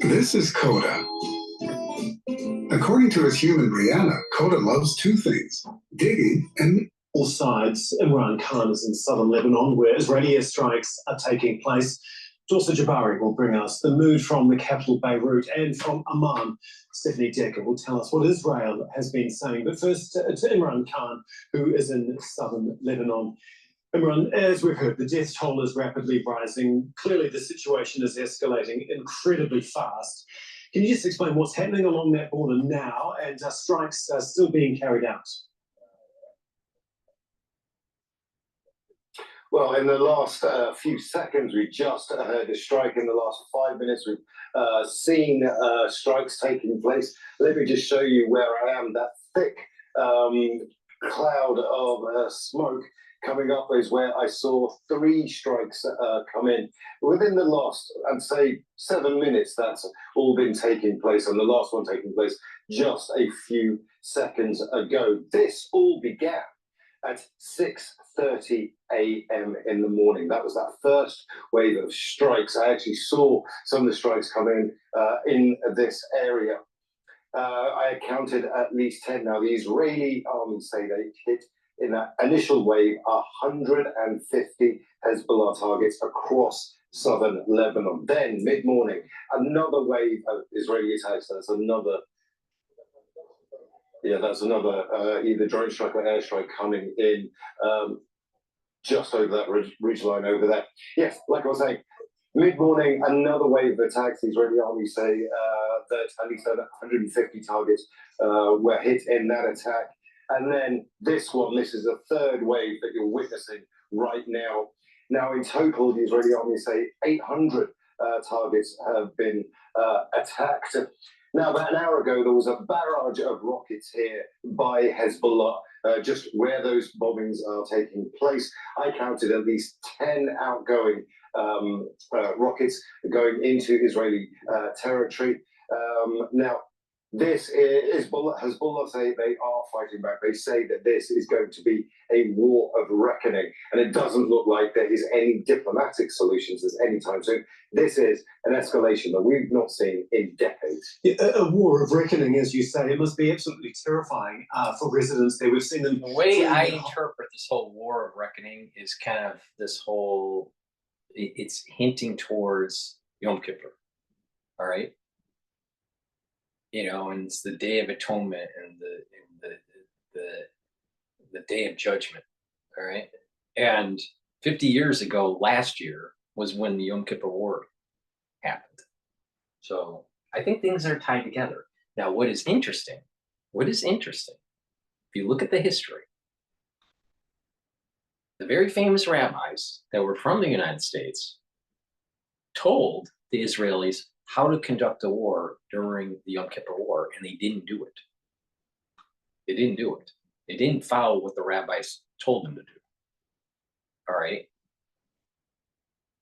This is Coda. According to his human Brianna, Coda loves two things, digging and all sides. Imran Khan is in southern Lebanon, where Israeli airstrikes are taking place. Dorsa Jabari will bring us the mood from the capital Beirut, and from Amman, Stephanie Decker will tell us what Israel has been saying. But first to Imran Khan, who is in southern Lebanon. Imran, as we've heard, the death toll is rapidly rising. Clearly, the situation is escalating incredibly fast. Can you just explain what's happening along that border now, and strikes are still being carried out? Well, in the last few seconds, we just heard a strike. In the last 5 minutes, we've seen strikes taking place. Let me just show you where I am. That thick cloud of smoke coming up is where I saw 3 strikes come in. Within the last, I'd say, 7 minutes, that's all been taking place, and the last one taking place just a few seconds ago. This all began at 6:30 a.m. in the morning. That was that first wave of strikes. I actually saw some of the strikes come in this area. I counted at least 10. Now, the Israeli army say they hit in that initial wave 150 Hezbollah targets across southern Lebanon. Then, mid-morning, another wave of Israeli attacks. That's another either drone strike or airstrike coming in just over that ridge line over there. Yes, like I was saying, mid-morning, another wave of attacks. The Israeli army say that at least 150 targets were hit in that attack. And then this is the third wave that you're witnessing right now. Now, in total, the Israeli army say 800 targets have been attacked. Now, about an hour ago, there was a barrage of rockets here by Hezbollah, just where those bombings are taking place. I counted at least 10 outgoing rockets going into Israeli territory. Now, This is Hezbollah say they are fighting back. They say that this is going to be a war of reckoning, and it doesn't look like there is any diplomatic solutions as anytime soon. This is an escalation that we've not seen in decades. Yeah, a war of reckoning, as you say. It must be absolutely terrifying for residents there. We've seen them. The way I interpret this whole war of reckoning is kind of this whole. It's hinting towards Yom Kippur. All right. You know, and it's the Day of Atonement and the Day of Judgment. All right. And 50 years ago, last year, was when the Yom Kippur War happened. So I think things are tied together. Now, what is interesting, if you look at the history, the very famous rabbis that were from the United States told the Israelis how to conduct a war during the Yom Kippur War, and they didn't do it. They didn't do it. They didn't follow what the rabbis told them to do. All right.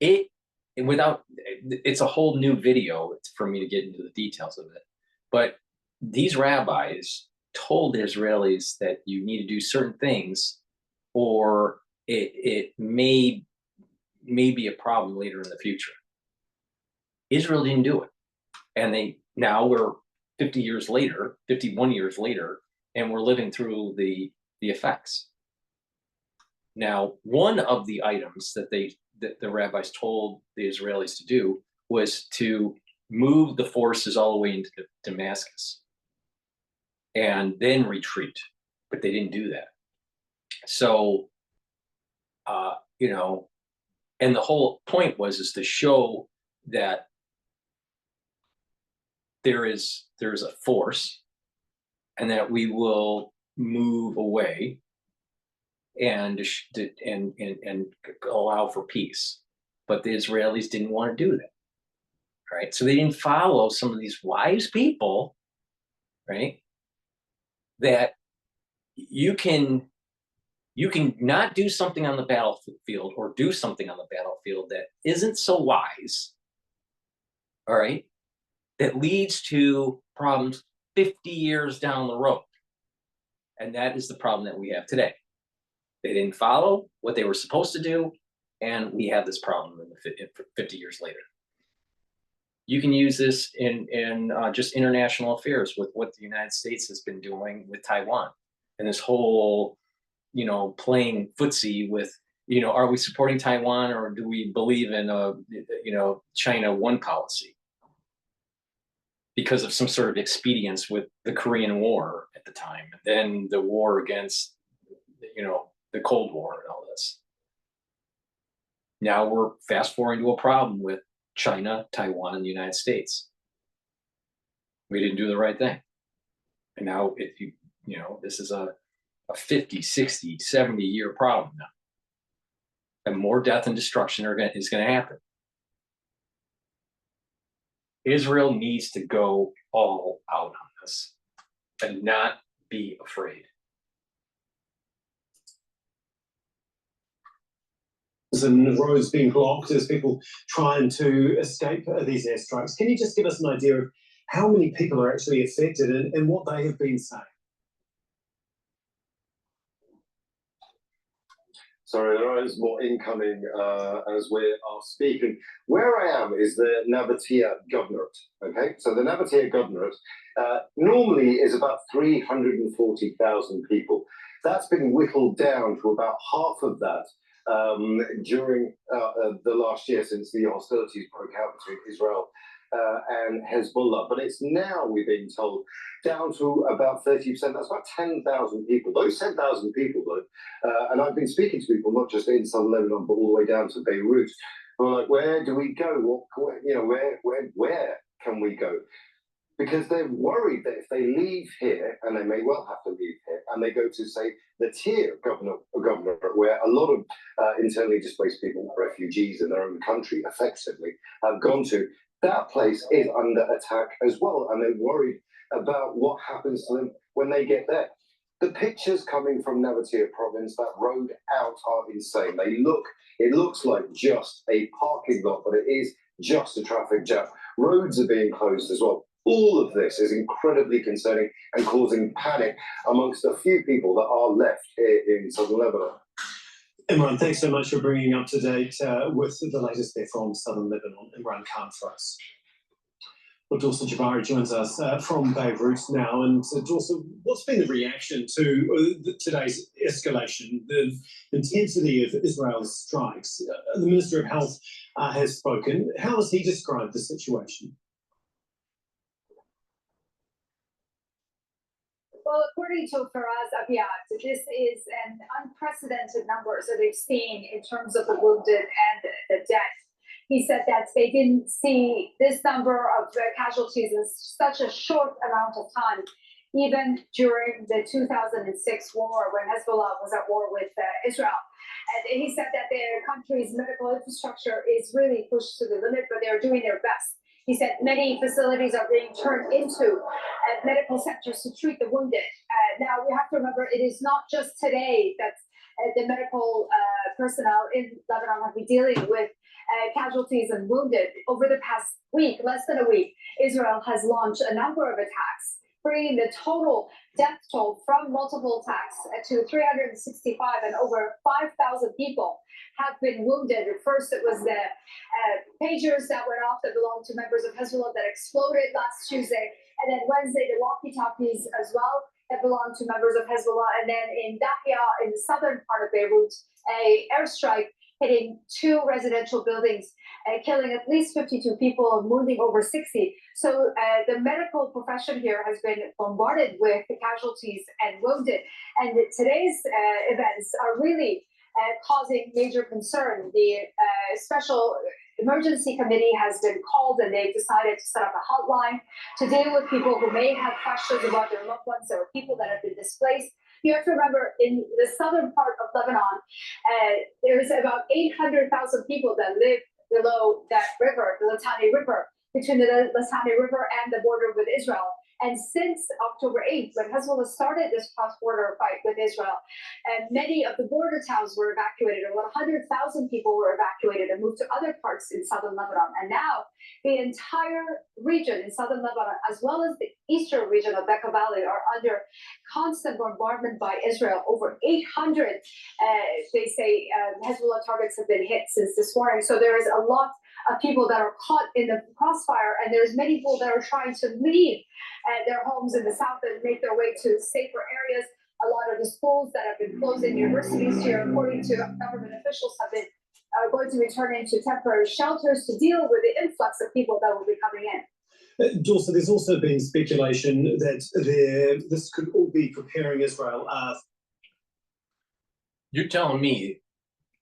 It's a whole new video for me to get into the details of it. But these rabbis told the Israelis that you need to do certain things, or it may be a problem later in the future. Israel didn't do it. And now we're 51 years later, and we're living through the effects. Now, one of the items that the rabbis told the Israelis to do was to move the forces all the way into Damascus and then retreat, but they didn't do that. So, you know, and the whole point is to show that there's a force, and that we will move away and allow for peace. But the Israelis didn't want to do that, right? So they didn't follow some of these wise people, right? That you can not do something on the battlefield, or do something on the battlefield that isn't so wise, all right, that leads to problems 50 years down the road. And that is the problem that we have today. They didn't follow what they were supposed to do, and we have this problem 50 years later. You can use this in just international affairs with what the United States has been doing with Taiwan, and this whole, you know, playing footsie with, you know, are we supporting Taiwan, or do we believe in China one policy? Because of some sort of expedience with the Korean War at the time, and then the war against, you know, the Cold War and all this. Now we're fast forwarding to a problem with China, Taiwan, and the United States. We didn't do the right thing. And now, this is a 50, 60, 70-year problem now. And more death and destruction is going to happen. Israel needs to go all out on this and not be afraid. And roads being blocked as people trying to escape these airstrikes. Can you just give us an idea of how many people are actually affected and what they have been saying? Sorry, there is more incoming as we are speaking. Where I am is the Nabatea Governorate. Okay, so the Nabatea Governorate normally is about 340,000 people. That's been whittled down to about half of that during the last year, since the hostilities broke out between Israel and Hezbollah. But it's now, we've been told, down to about 30%. That's about 10,000 people. Those 10,000 people, though, and I've been speaking to people not just in southern Lebanon, but all the way down to Beirut, who are like, where do we go? Where can we go? Because they're worried that if they leave here, and they may well have to leave here, and they go to, say, the Tyre Governorate, where a lot of internally displaced people, refugees in their own country, effectively, have gone to, that place is under attack as well, and they're worried about what happens to them when they get there. The pictures coming from Nabatea province, that road out, are insane. It looks like just a parking lot, but it is just a traffic jam. Roads are being closed as well. All of this is incredibly concerning and causing panic amongst a few people that are left here in southern Lebanon. Imran, thanks so much for bringing up to date with the latest there from southern Lebanon. Imran Khan for us. Well, Dorsa Jabari joins us from Beirut now. And Dorsa, what's been the reaction to today's escalation, the intensity of Israel's strikes? The Minister of Health has spoken. How has he described the situation? Well, according to Faraz Abiad, this is an unprecedented number that they've seen in terms of the wounded and the death. He said that they didn't see this number of casualties in such a short amount of time, even during the 2006 war when Hezbollah was at war with Israel. And he said that their country's medical infrastructure is really pushed to the limit, but they're doing their best. He said many facilities are being turned into medical centers to treat the wounded. Now, we have to remember, it is not just today that the medical personnel in Lebanon have been dealing with casualties and wounded. Over the past week, less than a week, Israel has launched a number of attacks, bringing the total death toll from multiple attacks to 365, and over 5,000 people have been wounded. At first, it was the pagers that went off that belonged to members of Hezbollah that exploded last Tuesday, and then Wednesday, the walkie-talkies as well that belonged to members of Hezbollah. And then in Dahia, in the southern part of Beirut, a airstrike hitting 2 residential buildings, killing at least 52 people and wounding over 60. So the medical profession here has been bombarded with casualties and wounded. And today's events are really causing major concern. The special emergency committee has been called, and they've decided to set up a hotline to deal with people who may have questions about their loved ones or people that have been displaced. You have to remember, in the southern part of Lebanon, there's about 800,000 people that live below that river, the Litani River, between the Litani River and the border with Israel. And since October 8th, when Hezbollah started this cross-border fight with Israel, many of the border towns were evacuated, and 100,000 people were evacuated and moved to other parts in southern Lebanon. And now the entire region in southern Lebanon, as well as the eastern region of Bekaa Valley, are under constant bombardment by Israel. Over 800, they say, Hezbollah targets have been hit since this morning. So there is a lot of people that are caught in the crossfire, and there's many people that are trying to leave their homes in the south and make their way to safer areas. A lot of the schools that have been closed in universities here, according to government officials, have been going to be turned into temporary shelters to deal with the influx of people that will be coming in. Dorsa, there's also been speculation that this could all be preparing Israel. You're telling me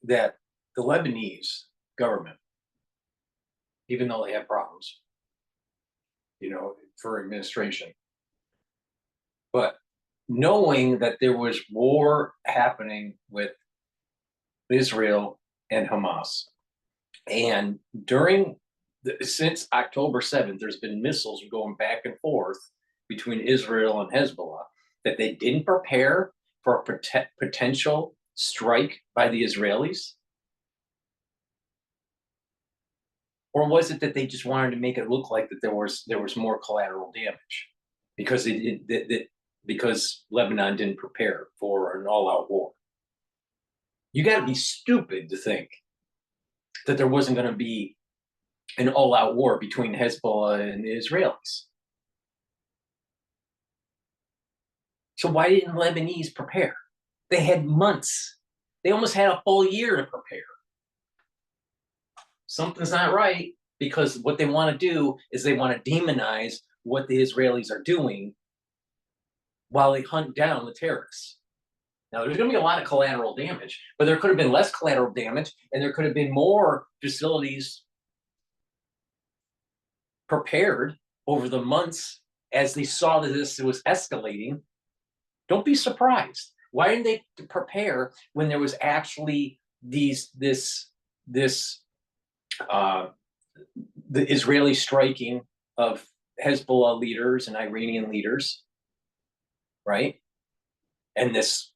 that the Lebanese government, even though they have problems, for administration, but knowing that there was war happening with Israel and Hamas, and since October 7th, there's been missiles going back and forth between Israel and Hezbollah, that they didn't prepare for a potential strike by the Israelis? Or was it that they just wanted to make it look like that there was more collateral damage because because Lebanon didn't prepare for an all-out war? You got to be stupid to think that there wasn't going to be an all-out war between Hezbollah and the Israelis. So why didn't Lebanese prepare? They had months. They almost had a full year to prepare. Something's not right, because what they want to do is they want to demonize what the Israelis are doing while they hunt down the terrorists. Now, there's going to be a lot of collateral damage, but there could have been less collateral damage, and there could have been more facilities prepared over the months as they saw that this was escalating. Don't be surprised. Why didn't they prepare when there was actually the Israeli striking of Hezbollah leaders and Iranian leaders, right? And this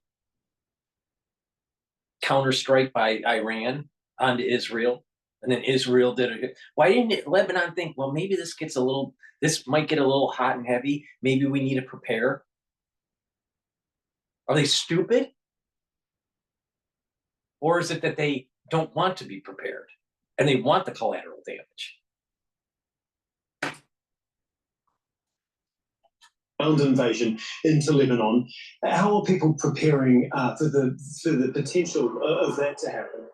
counterstrike by Iran onto Israel And then Israel did it. Why didn't Lebanon think, well, maybe this might get a little hot and heavy. Maybe we need to prepare. Are they stupid? Or is it that they don't want to be prepared and they want the collateral damage? Ground invasion into Lebanon. How are people preparing for the potential of that to happen?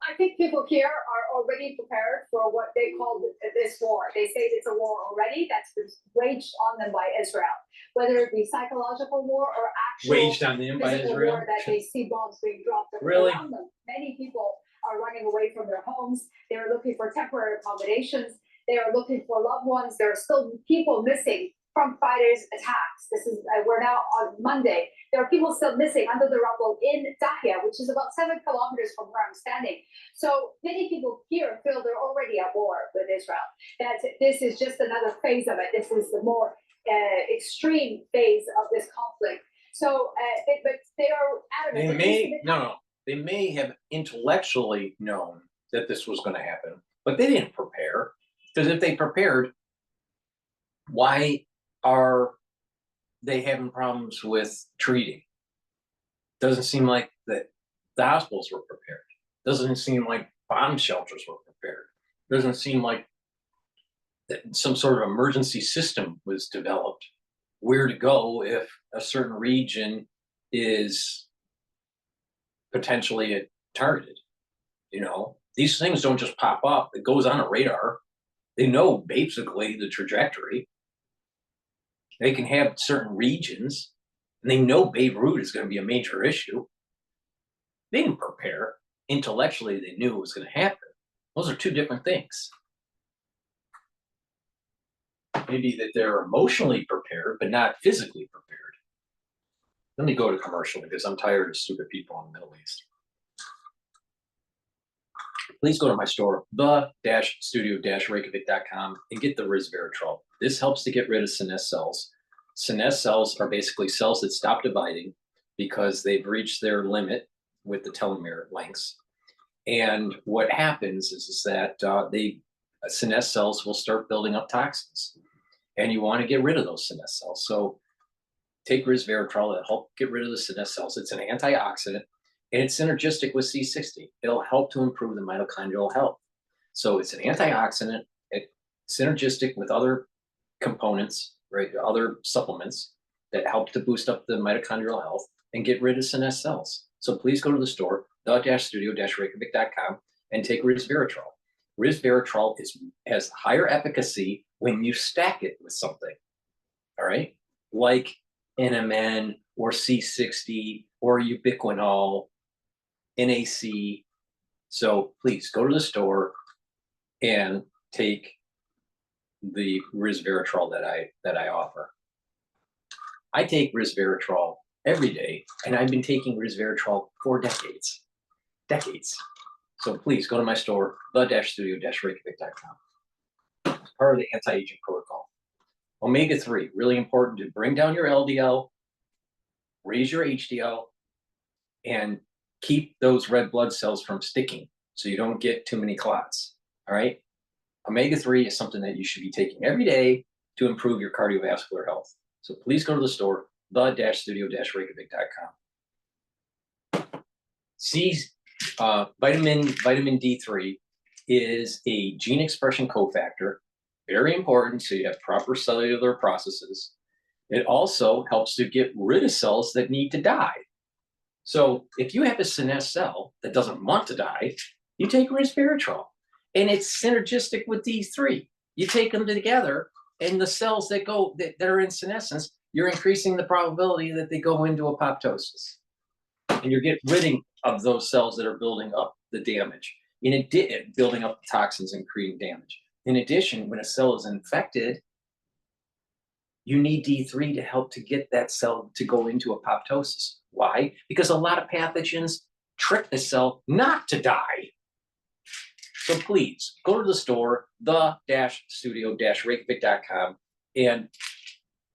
I think people here are already prepared for what they call this war. They say it's a war already that's been waged on them by Israel, whether it be psychological war or actual Waged on them by Israel? war that they see bombs being dropped Really? around them. Many people are running away from their homes. They are looking for temporary accommodations. They are looking for loved ones. There are still people missing from Friday's attacks. This is we're now on Monday. There are people still missing under the rubble in Dahia, which is about 7 kilometers from where I'm standing. So many people here feel they're already at war with Israel. That this is just another phase of it. This is the more extreme phase of this conflict. So, but they are adamant. They may have intellectually known that this was going to happen, but they didn't prepare. Because if they prepared, why are they having problems with treating? Doesn't seem like that the hospitals were prepared. Doesn't seem like bomb shelters were prepared. Doesn't seem like that some sort of emergency system was developed where to go if a certain region is potentially targeted. You know, these things don't just pop up. It goes on a radar. They know basically the trajectory. They can have certain regions, and they know Beirut is going to be a major issue. They didn't prepare. Intellectually, they knew it was going to happen. Those are two different things. Maybe that they're emotionally prepared, but not physically prepared. Let me go to commercial because I'm tired of stupid people in the Middle East. Please go to my store, the-studio-reykjavik.com, and get the resveratrol. This helps to get rid of senesced cells. Senesced cells are basically cells that stop dividing because they've reached their limit with the telomere lengths. And what happens is that senesced cells will start building up toxins. And you want to get rid of those senesced cells. So take resveratrol to help get rid of the senesced cells. It's an antioxidant. And it's synergistic with C60. It'll help to improve the mitochondrial health. So it's an antioxidant, it's synergistic with other components, right? Other supplements that help to boost up the mitochondrial health and get rid of senesced cells. So please go to the store, the-studio-reykjavik.com, and take resveratrol. Resveratrol has higher efficacy when you stack it with something, all right? Like NMN or C60 or ubiquinol, NAC. So please go to the store and take the resveratrol that I offer. I take resveratrol every day, and I've been taking resveratrol for decades. So please go to my store, the-studio-reykjavik.com. It's part of the anti-aging protocol. Omega-3, really important to bring down your LDL, raise your HDL, and keep those red blood cells from sticking so you don't get too many clots, all right? Omega-3 is something that you should be taking every day to improve your cardiovascular health. So please go to the store, the-studio-reykjavik.com. Vitamin D3 is a gene expression cofactor, very important so you have proper cellular processes. It also helps to get rid of cells that need to die. So if you have a senesced cell that doesn't want to die, you take resveratrol, and it's synergistic with D3. You take them together, and the cells that are in senescence, you're increasing the probability that they go into apoptosis, and you're getting rid of those cells that are building up the damage, building up the toxins and creating damage. In addition, when a cell is infected, you need D3 to help to get that cell to go into apoptosis. Why? Because a lot of pathogens trick the cell not to die. So please go to the store, the-studio-reykjavik.com, and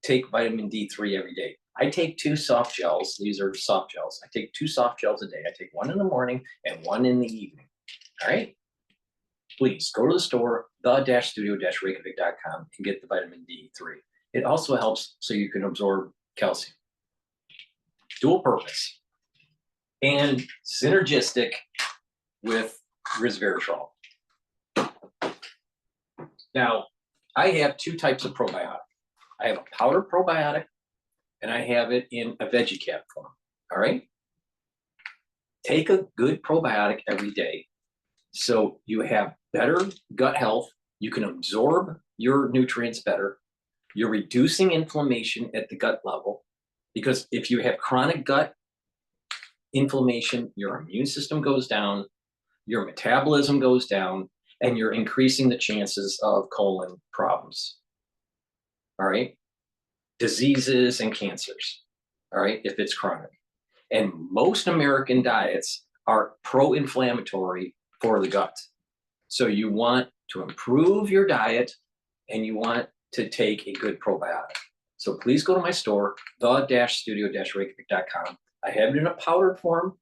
take vitamin D3 every day. I take 2 soft gels. These are soft gels. I take 2 soft gels a day. I take one in the morning and one in the evening. All right. Please go to the store, the-studio-reykjavik.com, and get the vitamin D3. It also helps so you can absorb calcium. Dual purpose and synergistic with resveratrol. Now, I have 2 types of probiotic. I have a powder probiotic and I have it in a veggie cap form. All right. Take a good probiotic every day so you have better gut health. You can absorb your nutrients better. You're reducing inflammation at the gut level, because if you have chronic gut inflammation, your immune system goes down, your metabolism goes down, and you're increasing the chances of colon problems. All right. Diseases and cancers. All right. If it's chronic. And most American diets are pro-inflammatory for the gut. So you want to improve your diet and you want to take a good probiotic. So please go to my store, the-studio-reykjavik.com. I have it in a powdered form.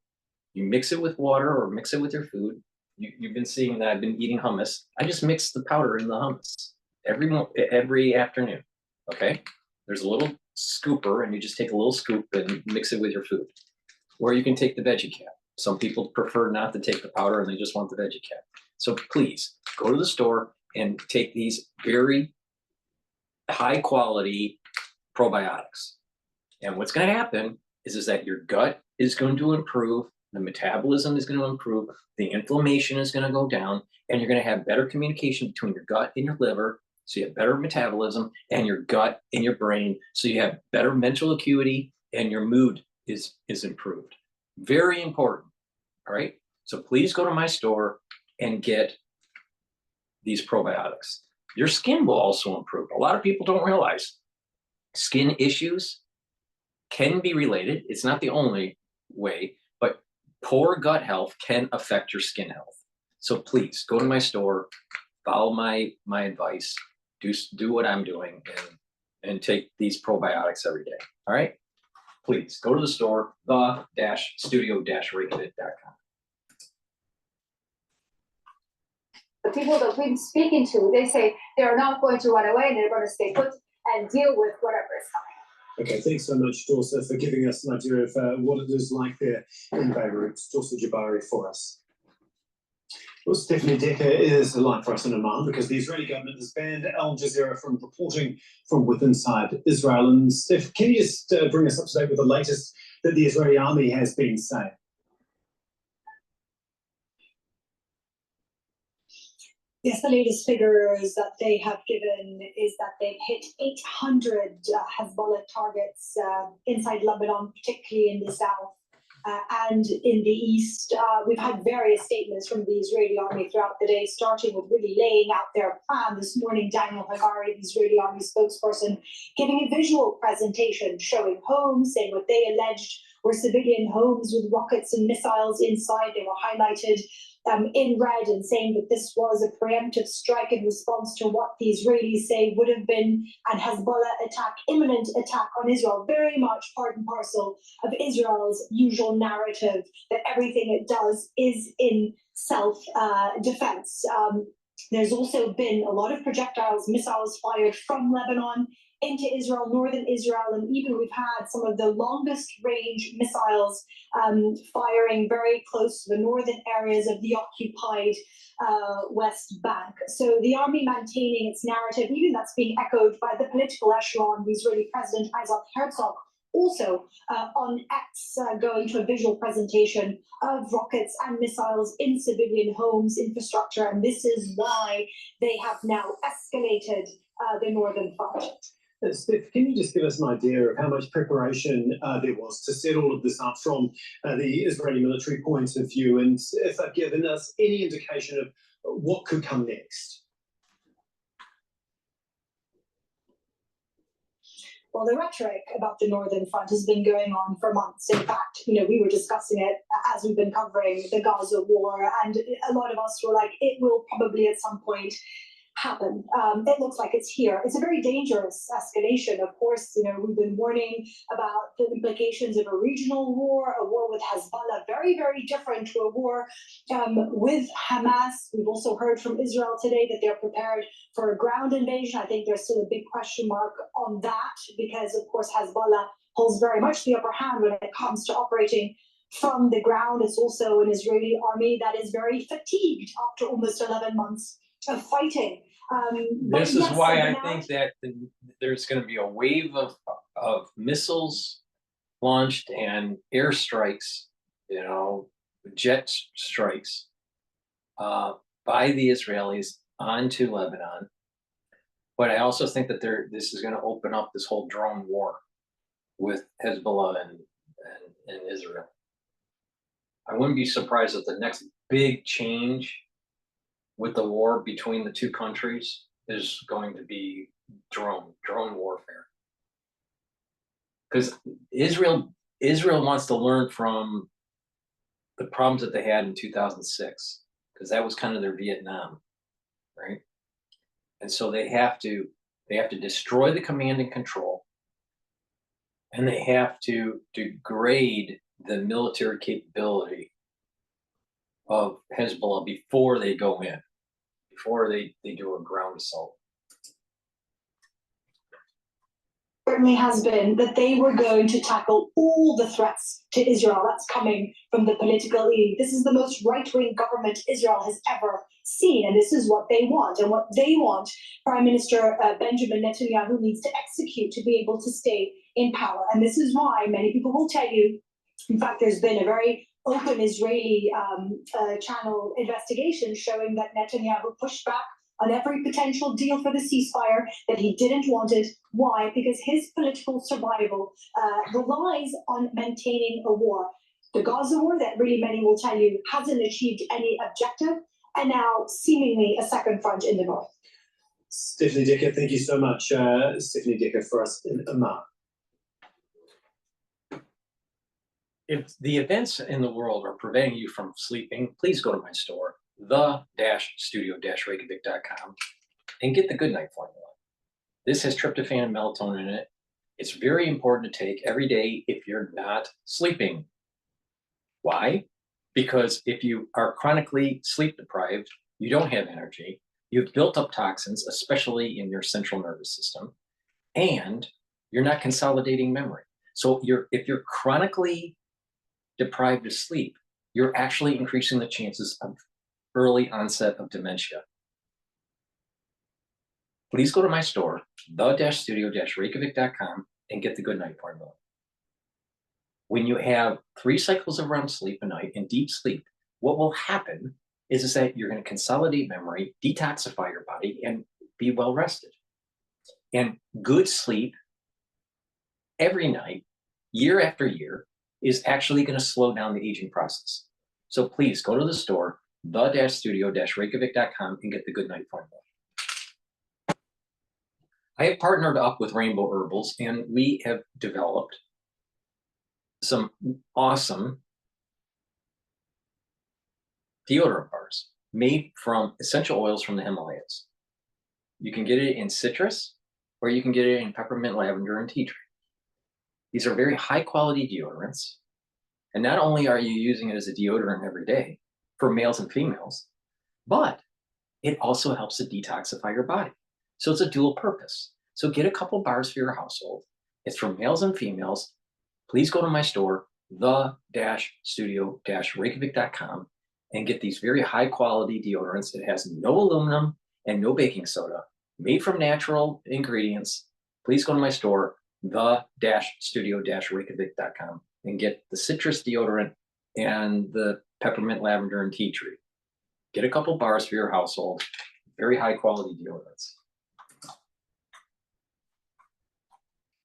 You mix it with water or mix it with your food. You've been seeing that I've been eating hummus. I just mix the powder in the hummus every afternoon. Okay? There's a little scooper and you just take a little scoop and mix it with your food. Or you can take the veggie cap. Some people prefer not to take the powder and they just want the veggie cap. So please go to the store and take these very high quality probiotics. And what's going to happen is that your gut is going to improve, the metabolism is going to improve, the inflammation is going to go down, and you're going to have better communication between your gut and your liver. So you have better metabolism, and your gut and your brain. So you have better mental acuity and your mood is improved. Very important. All right. So please go to my store and get these probiotics. Your skin will also improve. A lot of people don't realize skin issues can be related. It's not the only way, but poor gut health can affect your skin health. So please go to my store, follow my advice, do what I'm doing, and take these probiotics every day. All right. Please go to the store, the-studio-reykjavik.com. The people that we've been speaking to, they say they're not going to run away and they're going to stay put and deal with whatever is coming. Okay, thanks so much, Dorsa, for giving us an idea of what it is like there in Beirut. Dorsa Jabari for us. Well, Stephanie Decker is live for us in Amman because the Israeli government has banned Al Jazeera from reporting from within inside Israel. And Steph, can you just bring us up to date with the latest that the Israeli army has been saying? Yes, the latest figures that they have given is that they've hit 800 Hezbollah targets inside Lebanon, particularly in the south and in the east. We've had various statements from the Israeli army throughout the day, starting with really laying out their plan. This morning, Daniel Hagari, the Israeli army spokesperson, giving a visual presentation showing homes, saying what they alleged were civilian homes with rockets and missiles inside. They were highlighted in red and saying that this was a preemptive strike in response to what the Israelis say would have been an Hezbollah attack, imminent attack on Israel, very much part and parcel of Israel's usual narrative that everything it does is in self-defense. There's also been a lot of projectiles, missiles fired from Lebanon into Israel, northern Israel, and even we've had some of the longest range missiles firing very close to the northern areas of the occupied West Bank. So the army maintaining its narrative, even that's being echoed by the political echelon, the Israeli President Isaac Herzog, also on X going to a visual presentation of rockets and missiles in civilian homes, infrastructure, and this is why they have now escalated the northern front. Steph, can you just give us an idea of how much preparation there was to set all of this up from the Israeli military point of view, and if they've given us any indication of what could come next? Well, the rhetoric about the Northern Front has been going on for months. In fact, we were discussing it as we've been covering the Gaza war, and a lot of us were like, it will probably at some point happen. It looks like it's here. It's a very dangerous escalation. Of course, we've been warning about the implications of a regional war, a war with Hezbollah, very, very different to a war with Hamas. We've also heard from Israel today that they're prepared for a ground invasion. I think there's still a big question mark on that because, of course, Hezbollah holds very much the upper hand when it comes to operating from the ground. It's also an Israeli army that is very fatigued after almost 11 months of fighting. This is why I think that there's going to be a wave of missiles launched and airstrikes, jet strikes by the Israelis onto Lebanon. But I also think that this is going to open up this whole drone war with Hezbollah and Israel. I wouldn't be surprised if the next big change with the war between the two countries is going to be drone warfare. Because Israel wants to learn from the problems that they had in 2006, because that was kind of their Vietnam, right? And so they have to destroy the command and control, and they have to degrade the military capability of Hezbollah before they go in, before they do a ground assault. Certainly has been that they were going to tackle all the threats to Israel that's coming from the political elite. This is the most right-wing government Israel has ever seen, and this is what they want. And what they want, Prime Minister Benjamin Netanyahu needs to execute to be able to stay in power. And this is why many people will tell you, in fact, there's been a very open Israeli channel investigation showing that Netanyahu pushed back on every potential deal for the ceasefire, that he didn't want it. Why? Because his political survival relies on maintaining a war. The Gaza war, that really many will tell you hasn't achieved any objective, and now seemingly a second front in the north. Stephanie Dicker, thank you so much, Stephanie Dicker, for us in Amman. If the events in the world are preventing you from sleeping, please go to my store, the-studio-reykjavik.com, and get the Good Night Formula. This has tryptophan and melatonin in it. It's very important to take every day if you're not sleeping. Why? Because if you are chronically sleep deprived, you don't have energy, you've built up toxins, especially in your central nervous system, and you're not consolidating memory. So if you're chronically deprived of sleep, you're actually increasing the chances of early onset of dementia. Please go to my store, the-studio-reykjavik.com, and get the Good Night Formula. When you have 3 cycles of REM sleep a night in deep sleep, what will happen is that you're going to consolidate memory, detoxify your body, and be well rested. And good sleep every night, year after year, is actually going to slow down the aging process. So please go to the store, the-studio-reykjavik.com, and get the Good Night Formula. I have partnered up with Rainbow Herbals, and we have developed some awesome deodorant bars made from essential oils from the Himalayas. You can get it in citrus, or you can get it in peppermint, lavender, and tea tree. These are very high quality deodorants. And not only are you using it as a deodorant every day for males and females, but it also helps to detoxify your body. So it's a dual purpose. So get a couple bars for your household. It's for males and females. Please go to my store, the-studio-reykjavik.com, and get these very high quality deodorants. It has no aluminum and no baking soda, made from natural ingredients. Please go to my store, the-studio-reykjavik.com, and get the citrus deodorant and the peppermint, lavender, and tea tree. Get a couple bars for your household. Very high quality deodorants.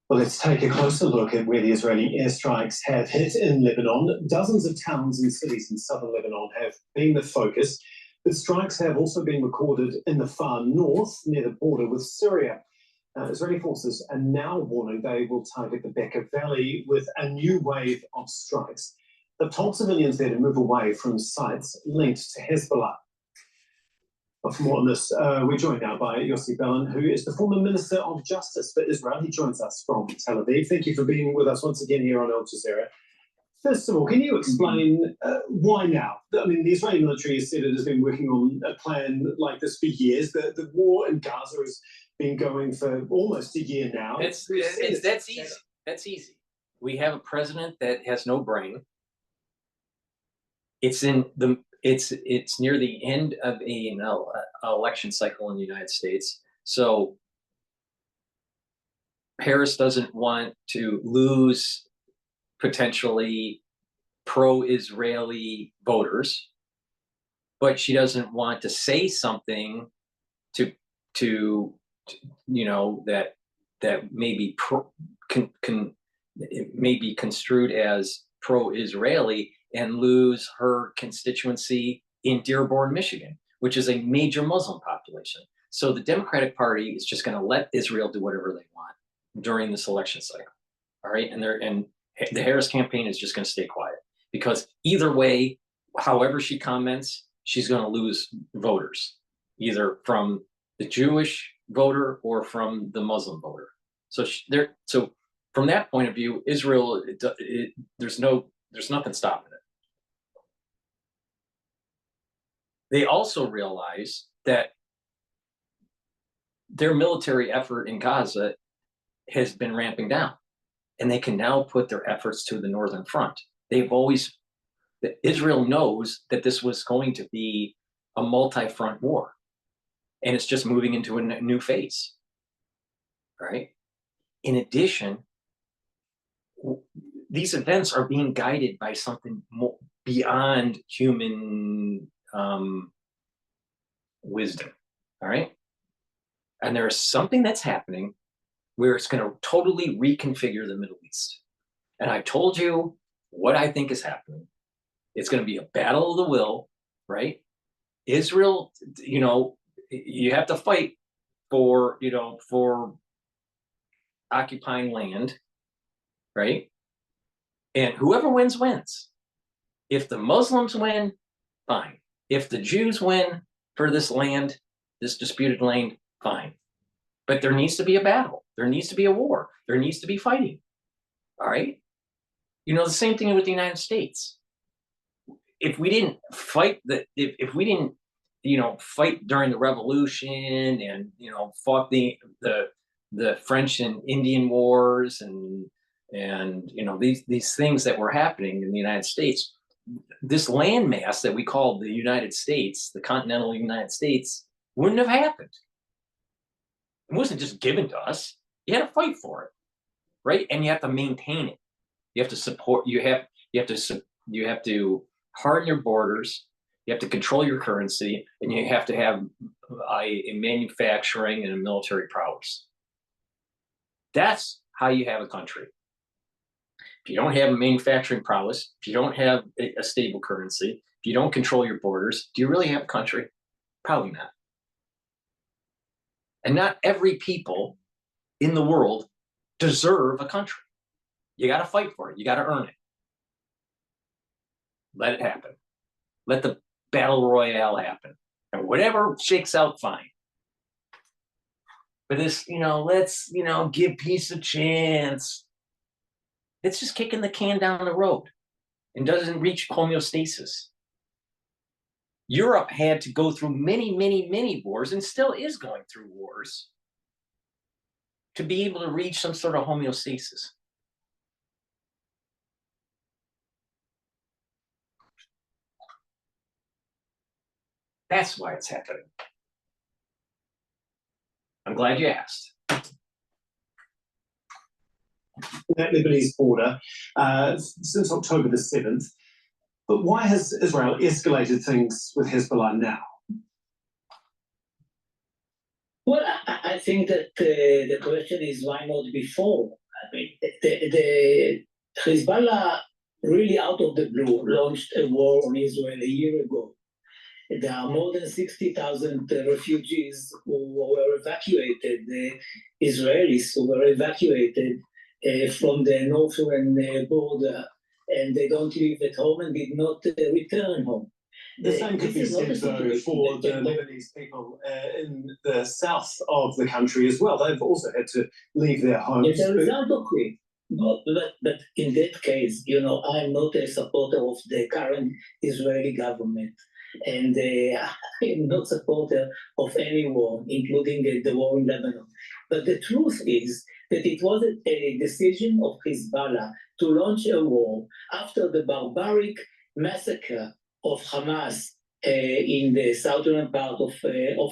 Well, let's take a closer look at where the Israeli airstrikes have hit in Lebanon. Dozens of towns and cities in southern Lebanon have been the focus, but strikes have also been recorded in the far north, near the border with Syria. Israeli forces are now warning they will target the Bekaa Valley with a new wave of strikes. They've told civilians there to move away from sites linked to Hezbollah. Well, for more on this, we're joined now by Yossi Belan, who is the former Minister of Justice for Israel. He joins us from Tel Aviv. Thank you for being with us once again here on Al Jazeera. First of all, can you explain why now? I mean, the Israeli military has said it has been working on a plan like this for years. The war in Gaza has been going for almost a year now. That's easy. That's easy. We have a president that has no brain. It's near the end of an election cycle in the United States. So Harris doesn't want to lose potentially pro-Israeli voters, but she doesn't want to say something to you know, that may be may be construed as pro-Israeli and lose her constituency in Dearborn, Michigan, which is a major Muslim population. So the Democratic Party is just going to let Israel do whatever they want during this election cycle. All right, and the Harris campaign is just going to stay quiet, because either way, however she comments, she's going to lose voters, either from the Jewish voter or from the Muslim voter. So so from that point of view, Israel, there's nothing stopping it. They also realize that their military effort in Gaza has been ramping down, and they can now put their efforts to the northern front. Israel knows that this was going to be a multi-front war, and it's just moving into a new phase, right? In addition, these events are being guided by something more beyond human wisdom, all right? And there's something that's happening where it's going to totally reconfigure the Middle East. And I told you what I think is happening. It's going to be a battle of the will, right? Israel, you know, you have to fight for occupying land, right? And whoever wins, wins. If the Muslims win, fine. If the Jews win for this land, this disputed land, fine. But there needs to be a battle. There needs to be a war. There needs to be fighting. All right? You know, the same thing with the United States. If we didn't fight if we didn't, you know, fight during the Revolution and, you know, fought the French and Indian Wars and you know, these things that were happening in the United States, this landmass that we call the United States, the continental United States, wouldn't have happened. It wasn't just given to us. You had to fight for it, right? And you have to maintain it. You have to support. You have to harden your borders. You have to control your currency, and you have to have a manufacturing and a military prowess. That's how you have a country. If you don't have a manufacturing prowess, if you don't have a stable currency, if you don't control your borders, do you really have a country? Probably not. And not every people in the world deserve a country. You got to fight for it. You got to earn it. Let it happen. Let the battle royale happen. And whatever shakes out, fine. But this, you know, let's, you know, give peace a chance. It's just kicking the can down the road and doesn't reach homeostasis. Europe had to go through many, many, many wars, and still is going through wars, to be able to reach some sort of homeostasis. That's why it's happening. I'm glad you asked. That Lebanese border since October the 7th. But why has Israel escalated things with Hezbollah now? Well, I think that the question is why not before? I mean, the Hezbollah really out of the blue launched a war on Israel a year ago. There are more than 60,000 refugees who were evacuated, Israelis who were evacuated from the northern border, and they don't live at home and did not return home. The same could be said, though, for the Lebanese people in the south of the country as well. They've also had to leave their homes. As a result of it. But in that case, you know, I'm not a supporter of the current Israeli government. And I am not supporter of any war, including the war in Lebanon. But the truth is that it was a decision of Hezbollah to launch a war after the barbaric massacre of Hamas in the southern part of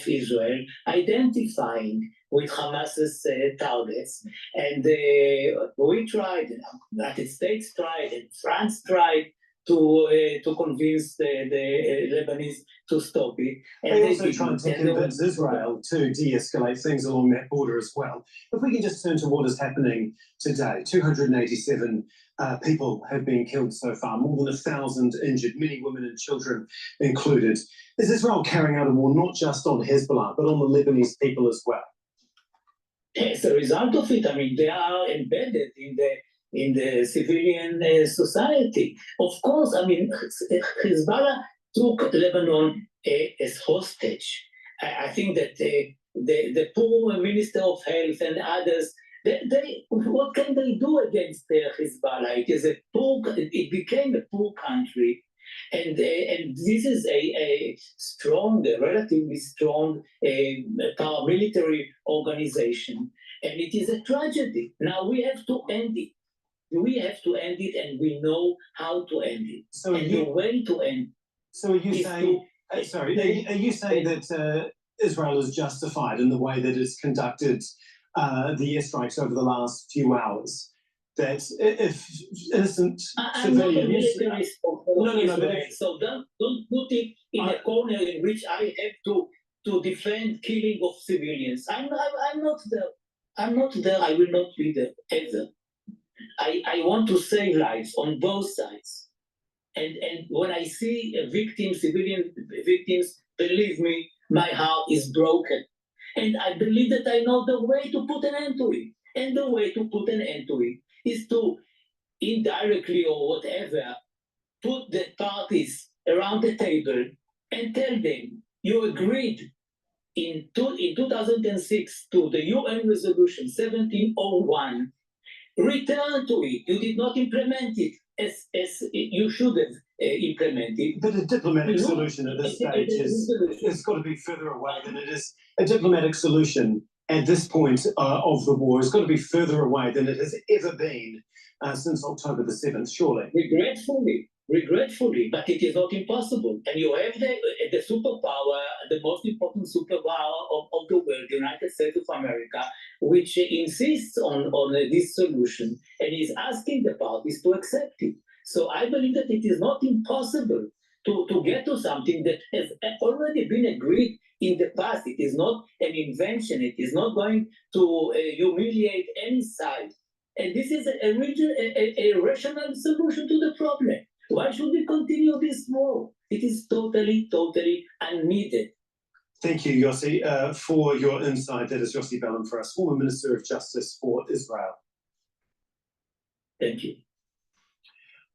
Israel, identifying with Hamas's targets. And we tried, the United States tried, and France tried to convince the Lebanese to stop it. And they also tried to convince Israel to de-escalate things along that border as well. If we can just turn to what is happening today, 287 people have been killed so far, more than 1,000 injured, many women and children included. Is Israel carrying out a war not just on Hezbollah, but on the Lebanese people as well? As a result of it, I mean, they are embedded in the civilian society. Of course, I mean, Hezbollah took Lebanon as hostage. I think that the poor Minister of Health and others, what can they do against Hezbollah? It became a poor country. And this is a strong, relatively strong paramilitary organization. And it is a tragedy. Now we have to end it. We have to end it, and we know how to end it. So the way to end. So are you saying? Are you saying that Israel is justified in the way that it's conducted the airstrikes over the last few hours? That if innocent civilians, So don't put it in a corner in which I have to defend killing of civilians. I'm not there. I'm not there. I will not be there either. I want to save lives on both sides. And when I see civilian victims, believe me, my heart is broken. And I believe that I know the way to put an end to it. And the way to put an end to it is to indirectly or whatever, put the parties around the table and tell them you agreed in 2006 to the UN resolution 1701. Return to it. You did not implement it as you should have implemented. But a diplomatic solution at this stage has got to be further away than it is. A diplomatic solution at this point of the war has got to be further away than it has ever been since October the 7th, surely. Regretfully, but it is not impossible. And you have the superpower, the most important superpower of the world, the United States of America, which insists on this solution and is asking the parties to accept it. So I believe that it is not impossible to get to something that has already been agreed in the past. It is not an invention. It is not going to humiliate any side. And this is a rational solution to the problem. Why should we continue this war? It is totally unneeded. Thank you, Yossi, for your insight. That is Yossi Belenfras, former Minister of Justice for Israel. Thank you.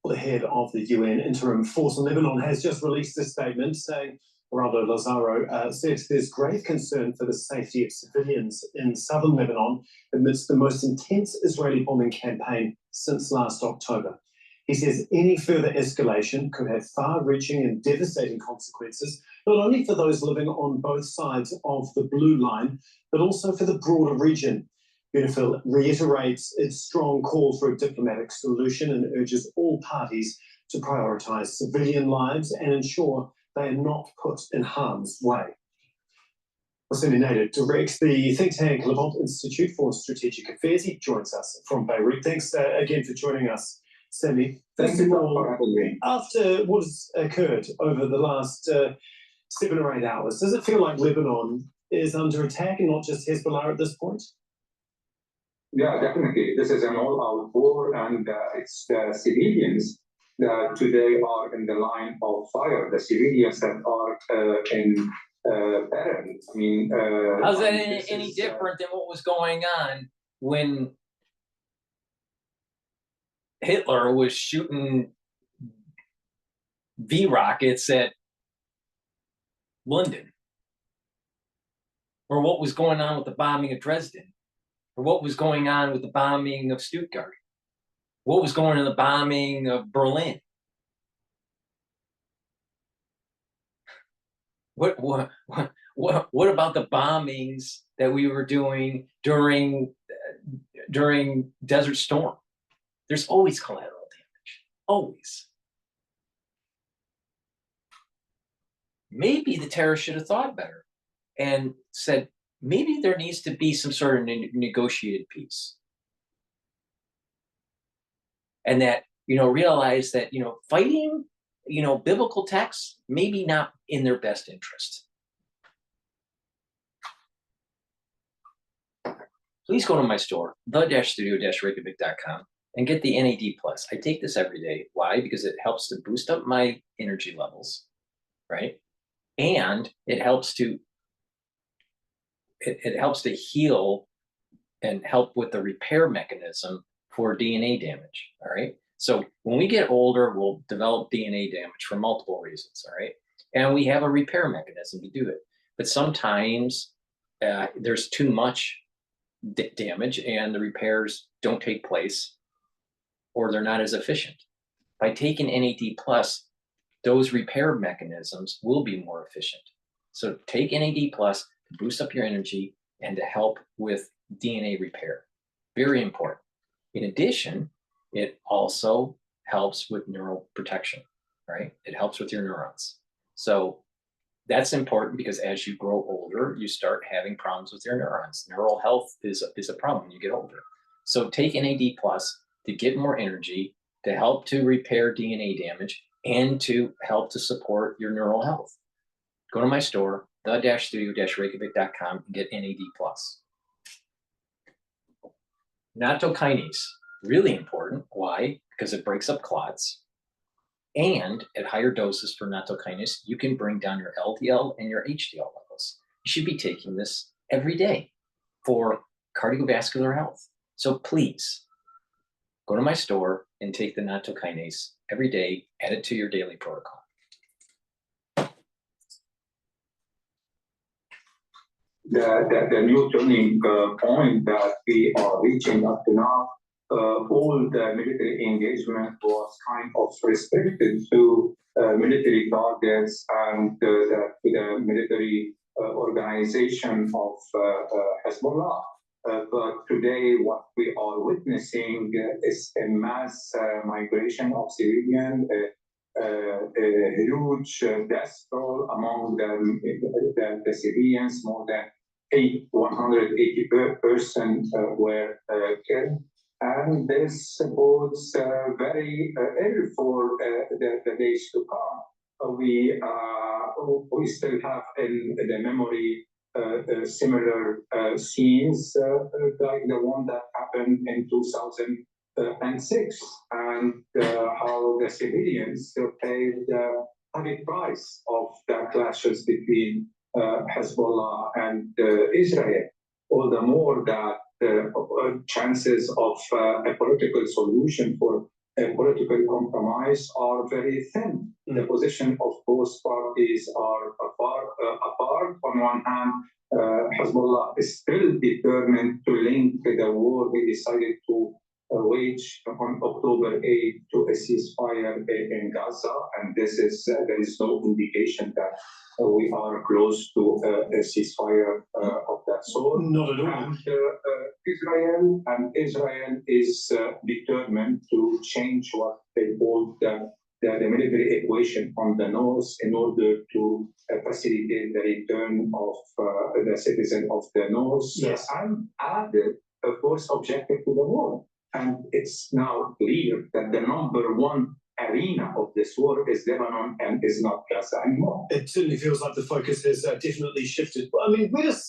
Well, the head of the UN interim force in Lebanon has just released a statement saying, Geraldo Lazaro said there's grave concern for the safety of civilians in southern Lebanon amidst the most intense Israeli bombing campaign since last October. He says any further escalation could have far-reaching and devastating consequences, not only for those living on both sides of the blue line, but also for the broader region. UNIFIL reiterates its strong call for a diplomatic solution and urges all parties to prioritise civilian lives and ensure they are not put in harm's way. Hosseini Nader directs the think tank Levant Institute for Strategic Affairs. He joins us from Beirut. Thanks again for joining us, Sami. Thank you for having me. After what has occurred over the last 7 or 8 hours, does it feel like Lebanon is under attack and not just Hezbollah at this point? Yeah, definitely. This is an all-out war, and it's the civilians that today are in the line of fire. The civilians that are in peril. I mean, how's that any different than what was going on when Hitler was shooting V rockets at London, or what was going on with the bombing of Dresden, or what was going on with the bombing of Stuttgart, what was going on in the bombing of Berlin. What about the bombings that we were doing during Desert Storm? There's always collateral damage, always. Maybe the terrorists should have thought better and said, maybe there needs to be some sort of negotiated peace. And that, realize that, fighting, biblical texts, maybe not in their best interest. Please go to my store, the-studio-reykjavik.com, and get the NAD+. I take this every day. Why? Because it helps to boost up my energy levels, right? And it helps to heal and help with the repair mechanism for DNA damage, all right? So when we get older, we'll develop DNA damage for multiple reasons, all right? And we have a repair mechanism to do it. But sometimes there's too much damage and the repairs don't take place, or they're not as efficient. By taking NAD+, those repair mechanisms will be more efficient. So take NAD+ to boost up your energy and to help with DNA repair. Very important. In addition, it also helps with neural protection, right? It helps with your neurons. So that's important because as you grow older, you start having problems with your neurons. Neural health is a problem when you get older. So take NAD+ to get more energy, to help to repair DNA damage, and to help to support your neural health. Go to my store, the-studio-reykjavik.com, and get NAD+. Nattokinase, really important. Why? Because it breaks up clots. And at higher doses for nattokinase, you can bring down your LDL and your HDL levels. You should be taking this every day for cardiovascular health. So please, go to my store and take the nattokinase every day, add it to your daily protocol. The new turning point that we are reaching up to now, all the military engagement was kind of restricted to military targets and the military organization of Hezbollah. But today, what we are witnessing is a mass migration of civilians, a huge death toll among the civilians. More than 180 persons were killed. And this bodes very ill for the days to come. We still have in the memory similar scenes like the one that happened in 2006, and how the civilians paid the heavy price of the clashes between Hezbollah and Israel. All the more that chances of a political solution for a political compromise are very thin. The position of both parties are apart. On one hand, Hezbollah is still determined to link the war we decided to wage on October 8 to a ceasefire in Gaza, and there is no indication that we are close to a ceasefire of that sort. Not at all. And Israel is determined to change what they call the military equation on the north in order to facilitate the return of the citizens of the north. Yes. And added a first objective to the war. And it's now clear that the number one arena of this war is Lebanon and is not Gaza anymore. It certainly feels like the focus has definitely shifted. I mean, where does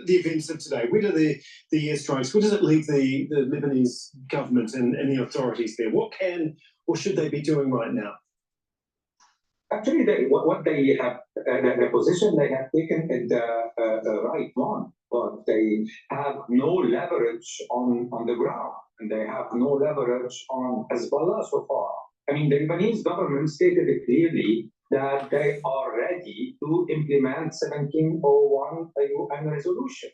the events of today, where do the airstrikes, where does it leave the Lebanese government and the authorities there? What can or should they be doing right now? Actually, what they have, the position they have taken is the right one, but they have no leverage on the ground, and they have no leverage on Hezbollah so far. I mean, the Lebanese government stated it clearly that they are ready to implement 1701 UN resolution.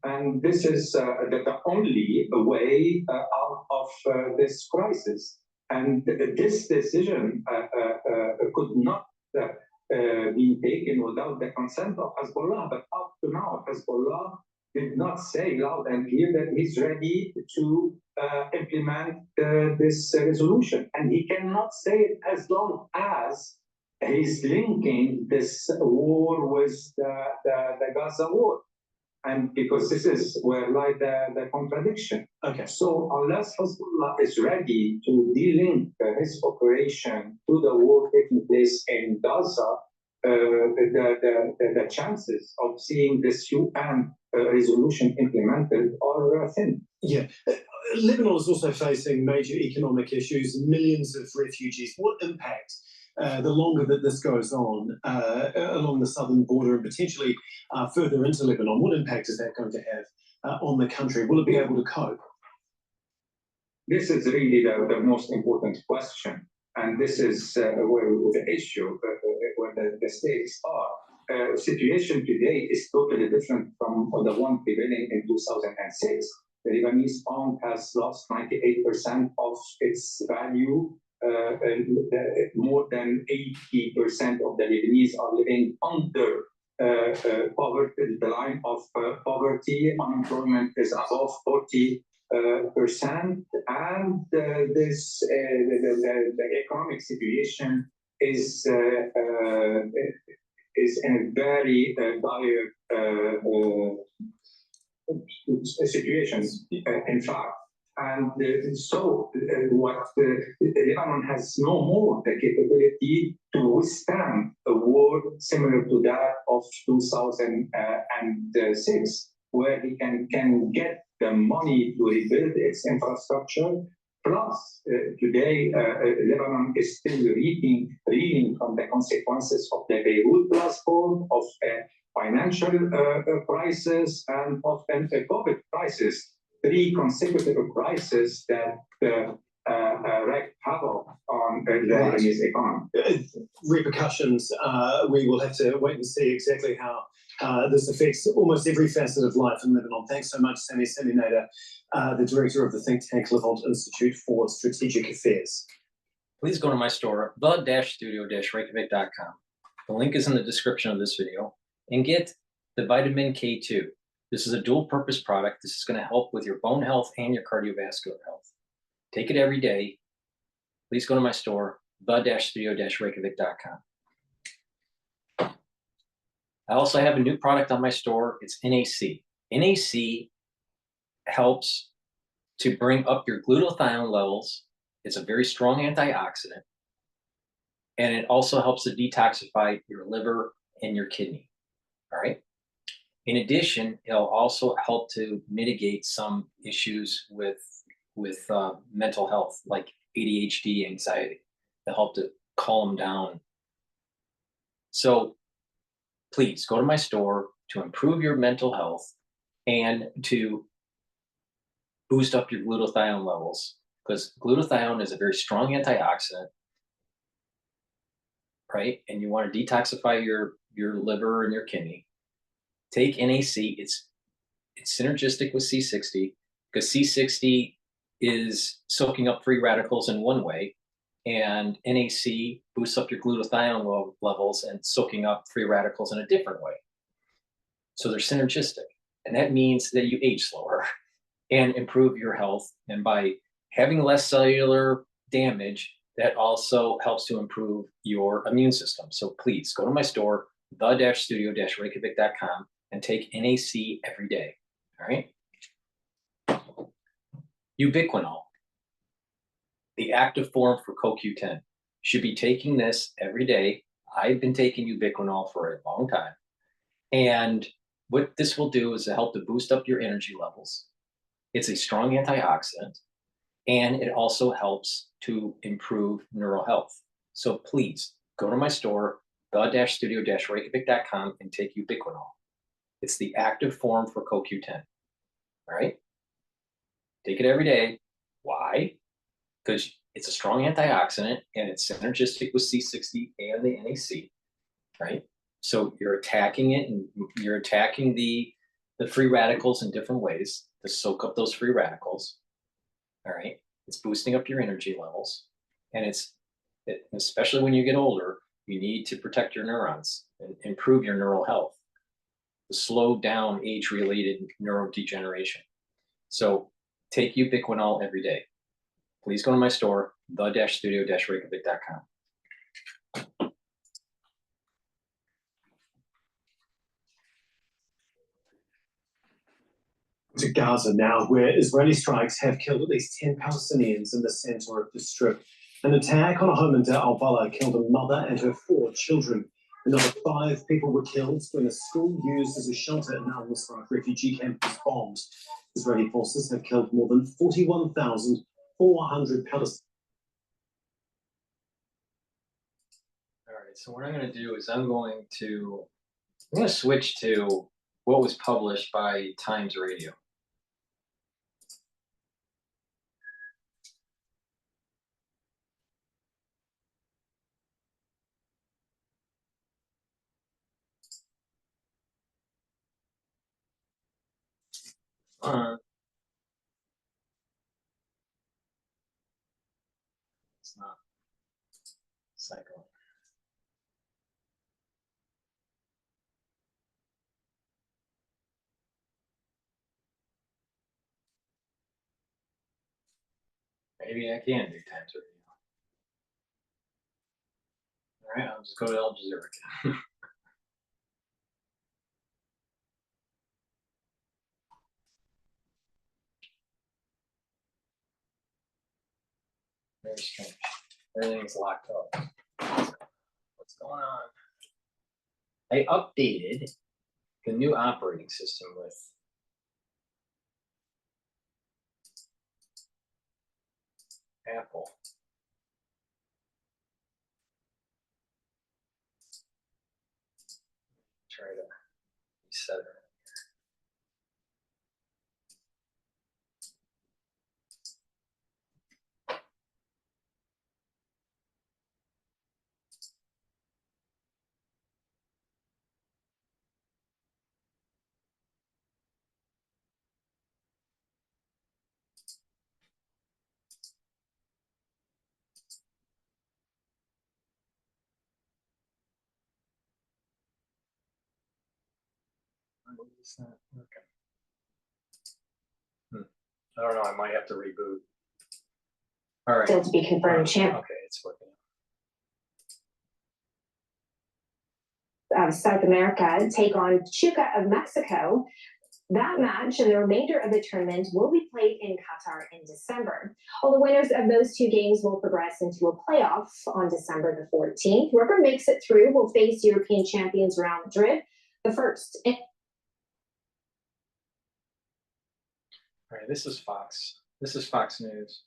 And this is the only way out of this crisis. And this decision could not be taken without the consent of Hezbollah. But up to now, Hezbollah did not say loud and clear that he's ready to implement this resolution. And he cannot say it as long as he's linking this war with the Gaza war. And because this is where lies the contradiction. Okay. So unless Hezbollah is ready to de-link his operation to the war taking place in Gaza, the chances of seeing this UN resolution implemented are thin. Yeah. Lebanon is also facing major economic issues, millions of refugees. What impact, the longer that this goes on along the southern border and potentially further into Lebanon, what impact is that going to have on the country? Will it be able to cope? This is really the most important question. And this is where the issue, where the stakes are. Situation today is totally different from the one prevailing in 2006. The Lebanese pound has lost 98% of its value. More than 80% of the Lebanese are living under poverty, the line of poverty. Unemployment is above 40%, and this the economic situation is in a very dire situation, in fact. And so what Lebanon has no more the capability to withstand a war similar to that of 2006, where he can get the money to rebuild its infrastructure. Plus, today, Lebanon is still reeling from the consequences of the Beirut platform, of a financial crisis, and of a COVID crisis. 3 consecutive crises that wreaked havoc on the Lebanese economy. Repercussions, we will have to wait and see exactly how this affects almost every facet of life in Lebanon. Thanks so much, Sami Nader, the director of the think tank Levant Institute for Strategic Affairs. Please go to my store, the-studio-reykjavik.com. The link is in the description of this video, and get the vitamin K2. This is a dual-purpose product. This is going to help with your bone health and your cardiovascular health. Take it every day. Please go to my store, the-studio-reykjavik.com. I also have a new product on my store. It's NAC. NAC helps to bring up your glutathione levels. It's a very strong antioxidant. And it also helps to detoxify your liver and your kidney. All right. In addition, it'll also help to mitigate some issues with mental health, like ADHD, anxiety. It'll help to calm down. So please go to my store to improve your mental health and to boost up your glutathione levels, because glutathione is a very strong antioxidant, right? And you want to detoxify your liver and your kidney. Take NAC. It's synergistic with C60, because C60 is soaking up free radicals in one way, and NAC boosts up your glutathione levels and soaking up free radicals in a different way. So they're synergistic, and that means that you age slower and improve your health. And by having less cellular damage, that also helps to improve your immune system. So please go to my store, the-studio-reykjavik.com, and take NAC every day. All right. Ubiquinol, the active form for CoQ10. You should be taking this every day. I've been taking Ubiquinol for a long time. And what this will do is to help to boost up your energy levels. It's a strong antioxidant, and it also helps to improve neural health. So please go to my store, the-studio-reykjavik.com, and take Ubiquinol. It's the active form for CoQ10. All right. Take it every day. Why? Because It's a strong antioxidant, and it's synergistic with C60 and the NAC, right? So you're attacking it, and you're attacking the free radicals in different ways to soak up those free radicals. All right, it's boosting up your energy levels, and especially when you get older, you need to protect your neurons and improve your neural health to slow down age-related neurodegeneration. So take ubiquinol every day. Please go to my store, the-studio-reykjavik.com. To Gaza now, where Israeli strikes have killed at least 10 Palestinians in the center of the Strip. An attack on a home in Al-Bala killed a mother and her 4 children. Another 5 people were killed when a school used as a shelter in Al-Nusra refugee camp was bombed. Israeli forces have killed more than 41,400 Palestinians. All right, so what I'm going to do is I'm going to switch to what was published by Times Radio. It's not cycling. Maybe I can do Times Radio. All right, I'll just go to Al Jazeera again. Very strange. Everything's locked up. What's going on? I updated the new operating system with Apple. Try to reset it. It's not working. I don't know. I might have to reboot. All right. Still to be confirmed, champ. Okay, it's working. South America take on Chuca of Mexico. That match and the remainder of the tournament will be played in Qatar in December. All the winners of those 2 games will progress into a playoff on December the 14th. Whoever makes it through will face European champions Real Madrid, the first. All right, this is Fox. This is Fox News.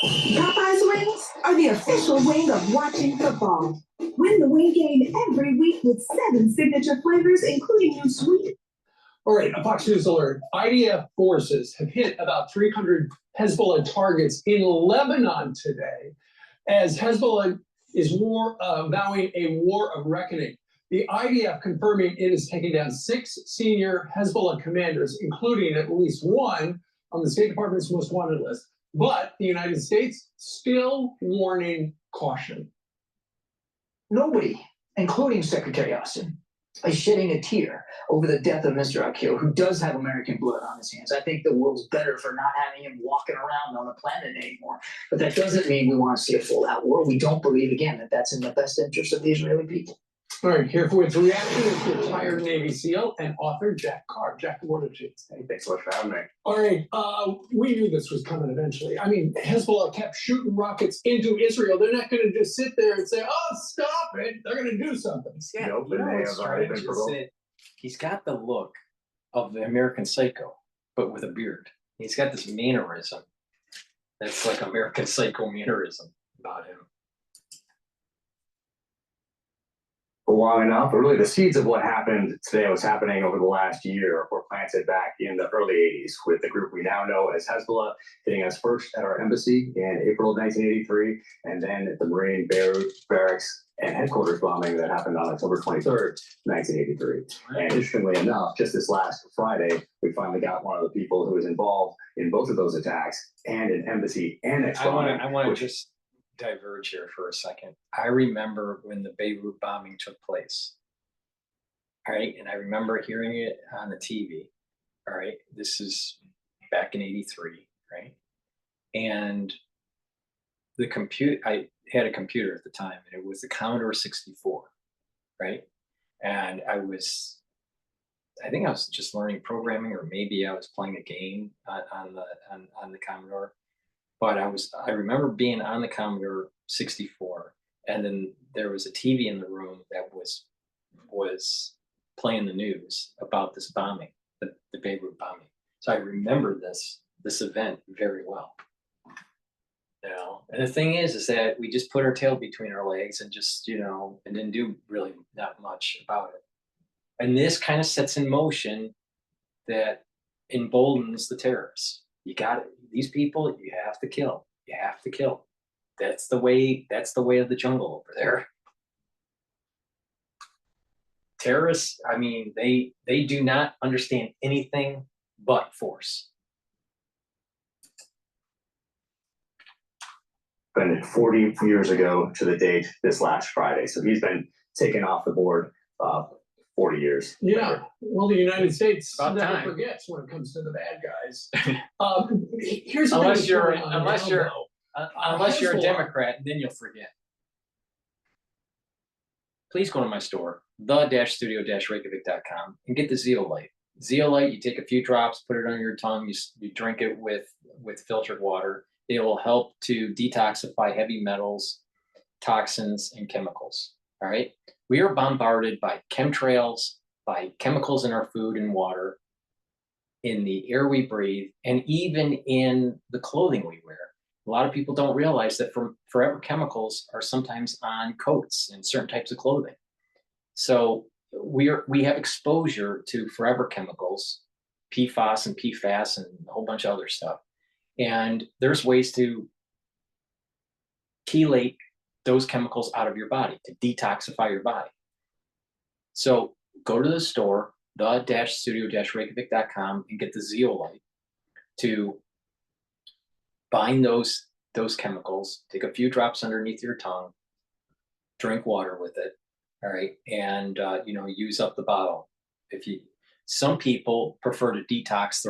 Popeye's wings are the official wing of watching football. Win the wing game every week with 7 signature flavors, including new sweet. All right, a Fox News alert. IDF forces have hit about 300 Hezbollah targets in Lebanon today, as Hezbollah is vowing a war of reckoning. The IDF confirming it has taken down 6 senior Hezbollah commanders, including at least 1 on the State Department's most wanted list. But the United States still warning caution. Nobody, including Secretary Austin, is shedding a tear over the death of Mr. Akil, who does have American blood on his hands. I think the world's better for not having him walking around on the planet anymore. But that doesn't mean we want to see a full-out war. We don't believe, again, that that's in the best interest of the Israeli people. All right, here for its reaction is retired Navy SEAL and author Jack Carr. Jack, what did you say? Thanks so much for having me. All right, we knew this was coming eventually. I mean, Hezbollah kept shooting rockets into Israel. They're not going to just sit there and say, "Oh, stop it." They're going to do something. Yeah, nope, you know what's strange is that he's got the look of the American Psycho, but with a beard. He's got this mannerism that's like American Psycho mannerism about him. for long enough, but really the seeds of what happened today, was happening over the last year, were planted back in the early 80s with the group we now know as Hezbollah, hitting us first at our embassy in April of 1983, and then at the Marine Beirut barracks and headquarters bombing that happened on October 23rd, 1983. And interestingly enough, just this last Friday, we finally got one of the people who was involved in both of those attacks and an embassy annex bombing. I want to just diverge here for a second. I remember when the Beirut bombing took place. All right, and I remember hearing it on the TV. All right, this is back in '83, right? And the I had a computer at the time, and it was the Commodore 64, right? And I think I was just learning programming, or maybe I was playing a game on the Commodore. But I remember being on the Commodore 64, and then there was a TV in the room that was playing the news about this bombing, the Beirut bombing. So I remember this event very well. You know, and the thing is that we just put our tail between our legs and just, you know, and didn't do really not much about it. And this kind of sets in motion that emboldens the terrorists. You got it. These people, you have to kill. You have to kill. That's the way of the jungle over there. Terrorists, I mean, they do not understand anything but force. Been 40 years ago to the date this last Friday. So he's been taken off the board 40 years. Yeah. later. Well, the United States About never time. forgets when it comes to the bad guys. Here's the Unless thing you're that's going on now, unless you're a Hezbollah- Democrat, then you'll forget. Please go to my store, the-studio-reykjavik.com, and get the zeolite. Zeolite, you take a few drops, put it on your tongue, you drink it with filtered water. It will help to detoxify heavy metals, toxins, and chemicals. All right. We are bombarded by chemtrails, by chemicals in our food and water, in the air we breathe, and even in the clothing we wear. A lot of people don't realize that forever chemicals are sometimes on coats and certain types of clothing. So we have exposure to forever chemicals, PFAS and PFAS and a whole bunch of other stuff. And there's ways to chelate those chemicals out of your body, to detoxify your body. So go to the store, the-studio-reykjavik.com, and get the zeolite to bind those chemicals. Take a few drops underneath your tongue, drink water with it. All right. And, use up the bottle. Some people prefer to detox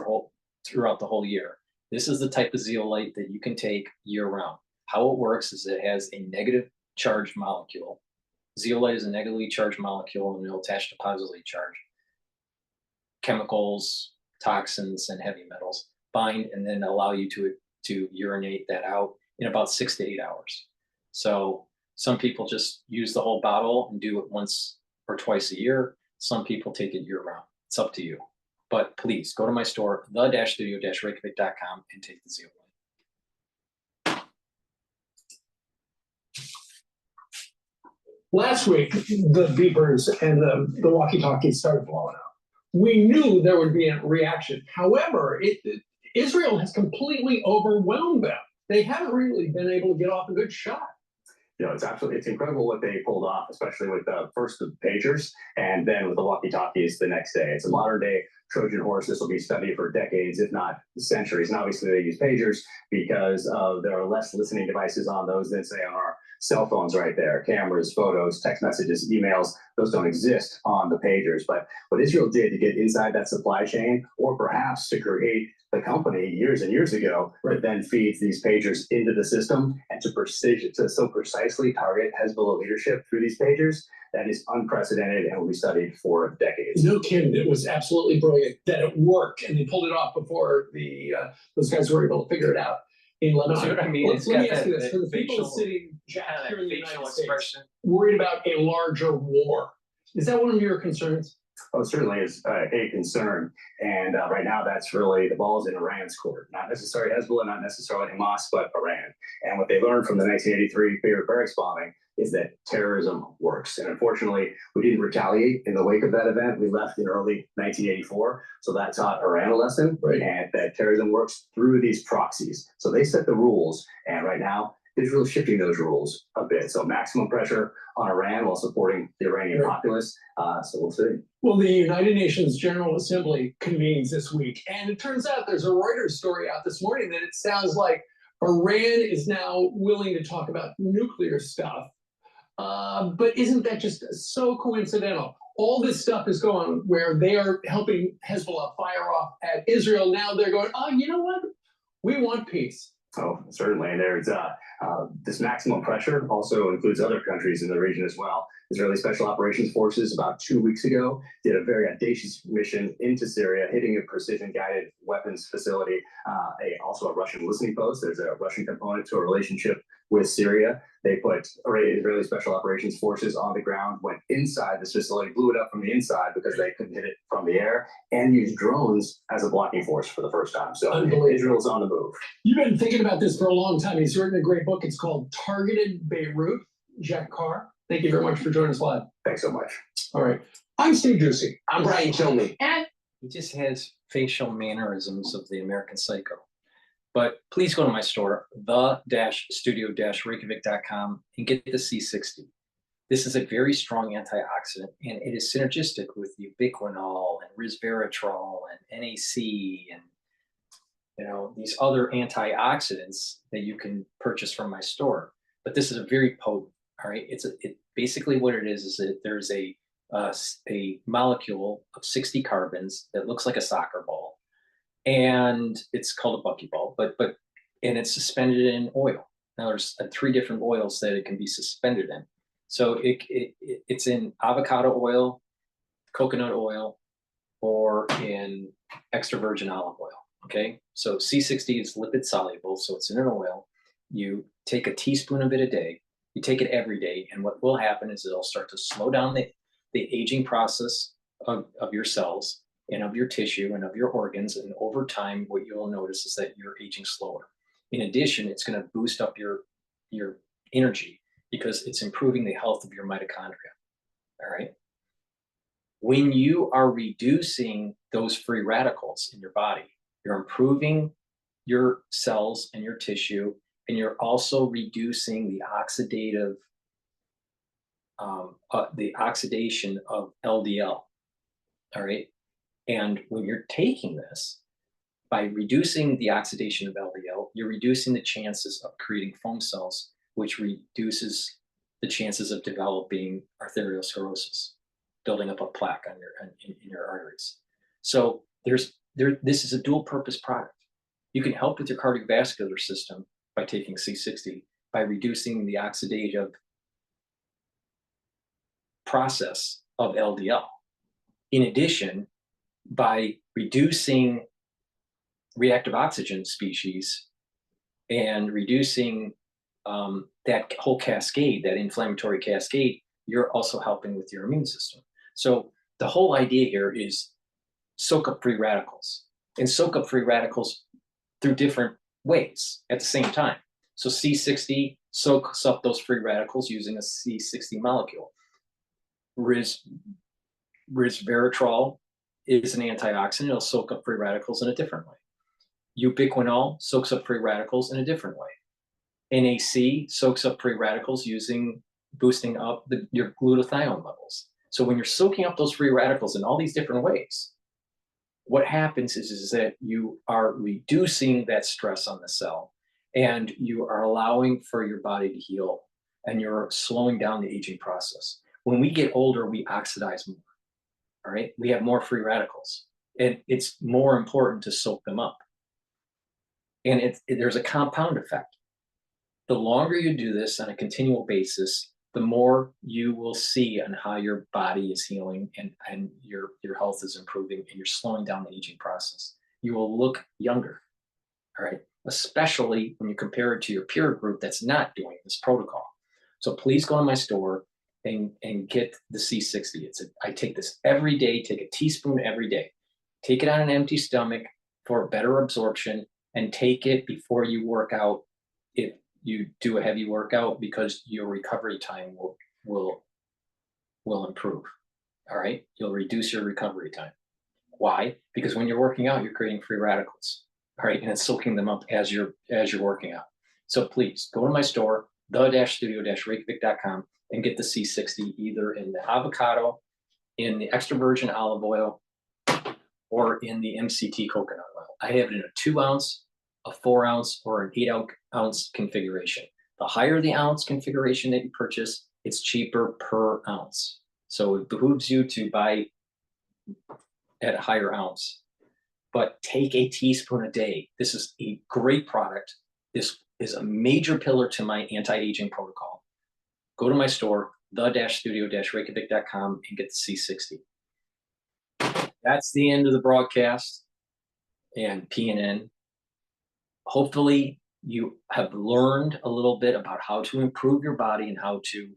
throughout the whole year. This is the type of zeolite that you can take year round. How it works is it has a negative charged molecule. Zeolite is a negatively charged molecule, and it'll attach to positively charged chemicals, toxins, and heavy metals, bind, and then allow you to urinate that out in about 6 to 8 hours. So some people just use the whole bottle and do it once or twice a year. Some people take it year round. It's up to you. But please go to my store, the-studio-reykjavik.com, and take the zeolite. Last week, the beepers and the walkie-talkies started blowing up. We knew there would be a reaction. However, Israel has completely overwhelmed them. They haven't really been able to get off a good shot. It's incredible what they pulled off, especially with first the pagers and then with the walkie-talkies the next day. It's a modern day Trojan horse. This will be studied for decades, if not centuries. And obviously they use pagers because there are less listening devices on those than say on our cell phones right there. Cameras, photos, text messages, emails, those don't exist on the pagers. But what Israel did to get inside that supply chain, or perhaps to create the company years and years ago, that then feeds these pagers into the system, and to so precisely target Hezbollah leadership through these pagers, that is unprecedented and will be studied for decades. No kidding. It was absolutely brilliant that it worked, and they pulled it off before those guys were able to figure it out in Lebanon. I mean, let me ask you this: for the people sitting here in the United States, worried about a larger war, is that one of your concerns? Oh, it certainly is a concern. And right now, that's really the ball's in Iran's court. Not necessarily Hezbollah, not necessarily Hamas, but Iran. And what they learned from the 1983 Beirut barracks bombing is that terrorism works. And unfortunately, we didn't retaliate in the wake of that event. We left in early 1984. So that taught Iran a lesson, and that terrorism works through these proxies. So they set the rules. And right now, Israel is shifting those rules a bit. So maximum pressure on Iran while supporting the Iranian populace. So we'll see. Well, the United Nations General Assembly convenes this week. And it turns out there's a Reuters story out this morning that it sounds like Iran is now willing to talk about nuclear stuff. But isn't that just so coincidental? All this stuff is going on where they are helping Hezbollah fire off at Israel. Now they're going, oh, you know what? We want peace. Oh, certainly. And there's this maximum pressure also includes other countries in the region as well. Israeli Special Operations Forces about 2 weeks ago did a very audacious mission into Syria, hitting a precision-guided weapons facility, also a Russian listening post. There's a Russian component to a relationship with Syria. They put Israeli Special Operations Forces on the ground, went inside this facility, blew it up from the inside because they couldn't hit it from the air, and used drones as a blocking force for the first time. So Israel's on the move. You've been thinking about this for a long time. He's written a great book. It's called Targeted Beirut. Jack Carr, thank you very much for joining us live. Thanks so much. All right. I'm Steve Ducey. I'm Brian Kilmeade. And he just has facial mannerisms of the American Psycho. But please go to my store, the-studio-reykjavik.com, and get the C60. This is a very strong antioxidant, and it is synergistic with ubiquinol and resveratrol and NAC and these other antioxidants that you can purchase from my store. But this is a very potent. All right, basically what it is that there's a molecule of 60 carbons that looks like a soccer ball, and it's called a buckyball, and it's suspended in oil. Now there's 3 different oils that it can be suspended in. So it's in avocado oil, coconut oil, or in extra virgin olive oil. Okay, so C60 is lipid soluble, so it's in an oil. You take a teaspoon of it a day. You take it every day, and what will happen is it'll start to slow down the aging process of your cells and of your tissue and of your organs. And over time, what you'll notice is that you're aging slower. In addition, it's going to boost up your energy because it's improving the health of your mitochondria. All right. When you are reducing those free radicals in your body, you're improving your cells and your tissue, and you're also reducing the oxidation of LDL. All right. And when you're taking this, by reducing the oxidation of LDL, you're reducing the chances of creating foam cells, which reduces the chances of developing arteriosclerosis, building up a plaque on in your arteries. So this is a dual purpose product. You can help with your cardiovascular system by taking C60, by reducing the oxidative process of LDL. In addition, by reducing reactive oxygen species and reducing that whole cascade, that inflammatory cascade, you're also helping with your immune system. So the whole idea here is soak up free radicals, and soak up free radicals through different ways at the same time. So C60 soaks up those free radicals using a C60 molecule. Resveratrol is an antioxidant. It'll soak up free radicals in a different way. Ubiquinol soaks up free radicals in a different way. NAC soaks up free radicals boosting up your glutathione levels. So when you're soaking up those free radicals in all these different ways, what happens is that you are reducing that stress on the cell, and you are allowing for your body to heal, and you're slowing down the aging process. When we get older, we oxidize more. All right, we have more free radicals, and it's more important to soak them up. And there's a compound effect. The longer you do this on a continual basis, the more you will see on how your body is healing and your health is improving, and you're slowing down the aging process. You will look younger, all right? Especially when you compare it to your peer group that's not doing this protocol. So please go to my store and get the C60. I take this every day, take a teaspoon every day. Take it on an empty stomach for better absorption, and take it before you work out. you do a heavy workout, because your recovery time will improve. All right, you'll reduce your recovery time. Why? Because when you're working out, you're creating free radicals. All right, and it's soaking them up as you're working out. So please go to my store, the-studio-reykjavik.com, and get the C60 either in the avocado, in the extra virgin olive oil, or in the MCT coconut oil. I have it in a 2 ounce, a 4 ounce, or an 8 ounce configuration. The higher the ounce configuration that you purchase, it's cheaper per ounce. So it behooves you to buy at a higher ounce, but take a teaspoon a day. This is a great product. This is a major pillar to my anti-aging protocol. Go to my store, the-studio-reykjavik.com, and get the C60. That's the end of the broadcast and PNN. Hopefully you have learned a little bit about how to improve your body and how to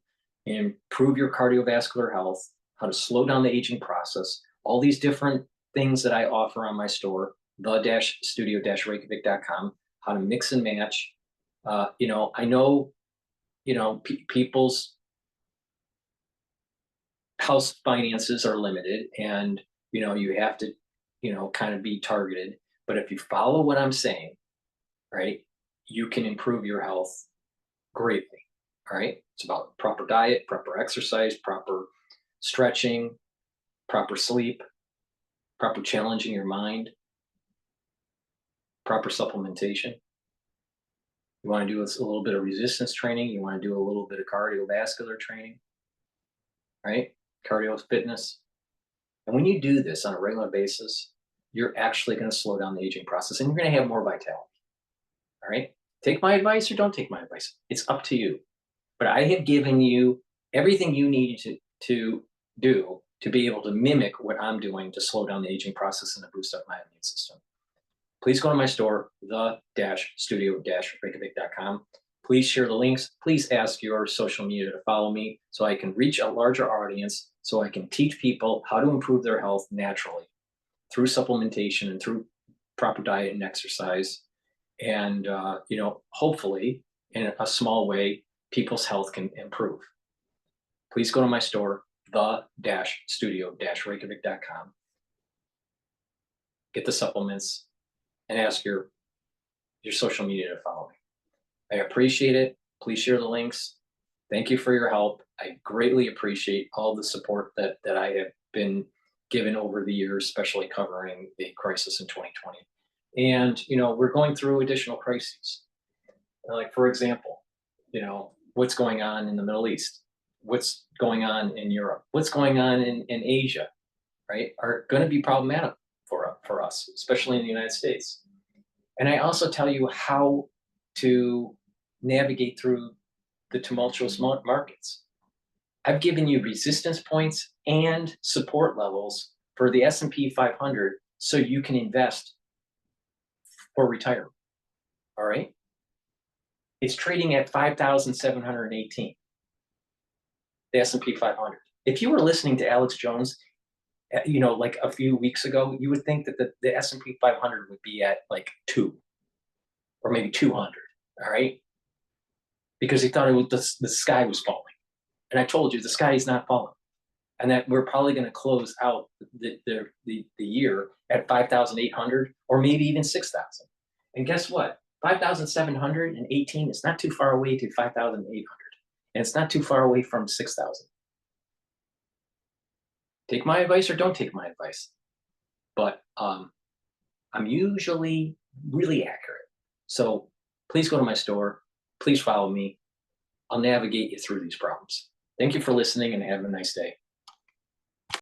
improve your cardiovascular health, how to slow down the aging process, all these different things that I offer on my store, the-studio-reykjavik.com, how to mix and match. I know, people's house finances are limited, and you have to, kind of be targeted. But if you follow what I'm saying, right, you can improve your health greatly. All right. It's about proper diet, proper exercise, proper stretching, proper sleep, proper challenging your mind, proper supplementation. You want to do a little bit of resistance training. You want to do a little bit of cardiovascular training, right? Cardio fitness. And when you do this on a regular basis, you're actually going to slow down the aging process, and you're going to have more vitality. All right. Take my advice or don't take my advice. It's up to you. But I have given you everything you need to do to be able to mimic what I'm doing to slow down the aging process and to boost up my immune system. Please go to my store, the-studio-reykjavik.com. Please share the links. Please ask your social media to follow me so I can reach a larger audience, so I can teach people how to improve their health naturally through supplementation and through proper diet and exercise. And, hopefully in a small way, people's health can improve. Please go to my store, the-studio-reykjavik.com. Get the supplements and ask your social media to follow me. I appreciate it. Please share the links. Thank you for your help. I greatly appreciate all the support that I have been given over the years, especially covering the crisis in 2020. And, we're going through additional crises. Like, for example, what's going on in the Middle East, what's going on in Europe, what's going on in Asia, right, are going to be problematic for us, especially in the United States. And I also tell you how to navigate through the tumultuous markets. I've given you resistance points and support levels for the S&P 500 so you can invest for retirement. All right. It's trading at 5,718. The S&P 500. If you were listening to Alex Jones, like a few weeks ago, you would think that the S&P 500 would be at like 2 or maybe 200. All right. Because he thought the sky was falling. And I told you the sky is not falling. And that we're probably going to close out the year at 5,800 or maybe even 6,000. And guess what? 5,718 is not too far away to 5,800. And it's not too far away from 6,000. Take my advice or don't take my advice. But I'm usually really accurate. So please go to my store. Please follow me. I'll navigate you through these problems. Thank you for listening and have a nice day.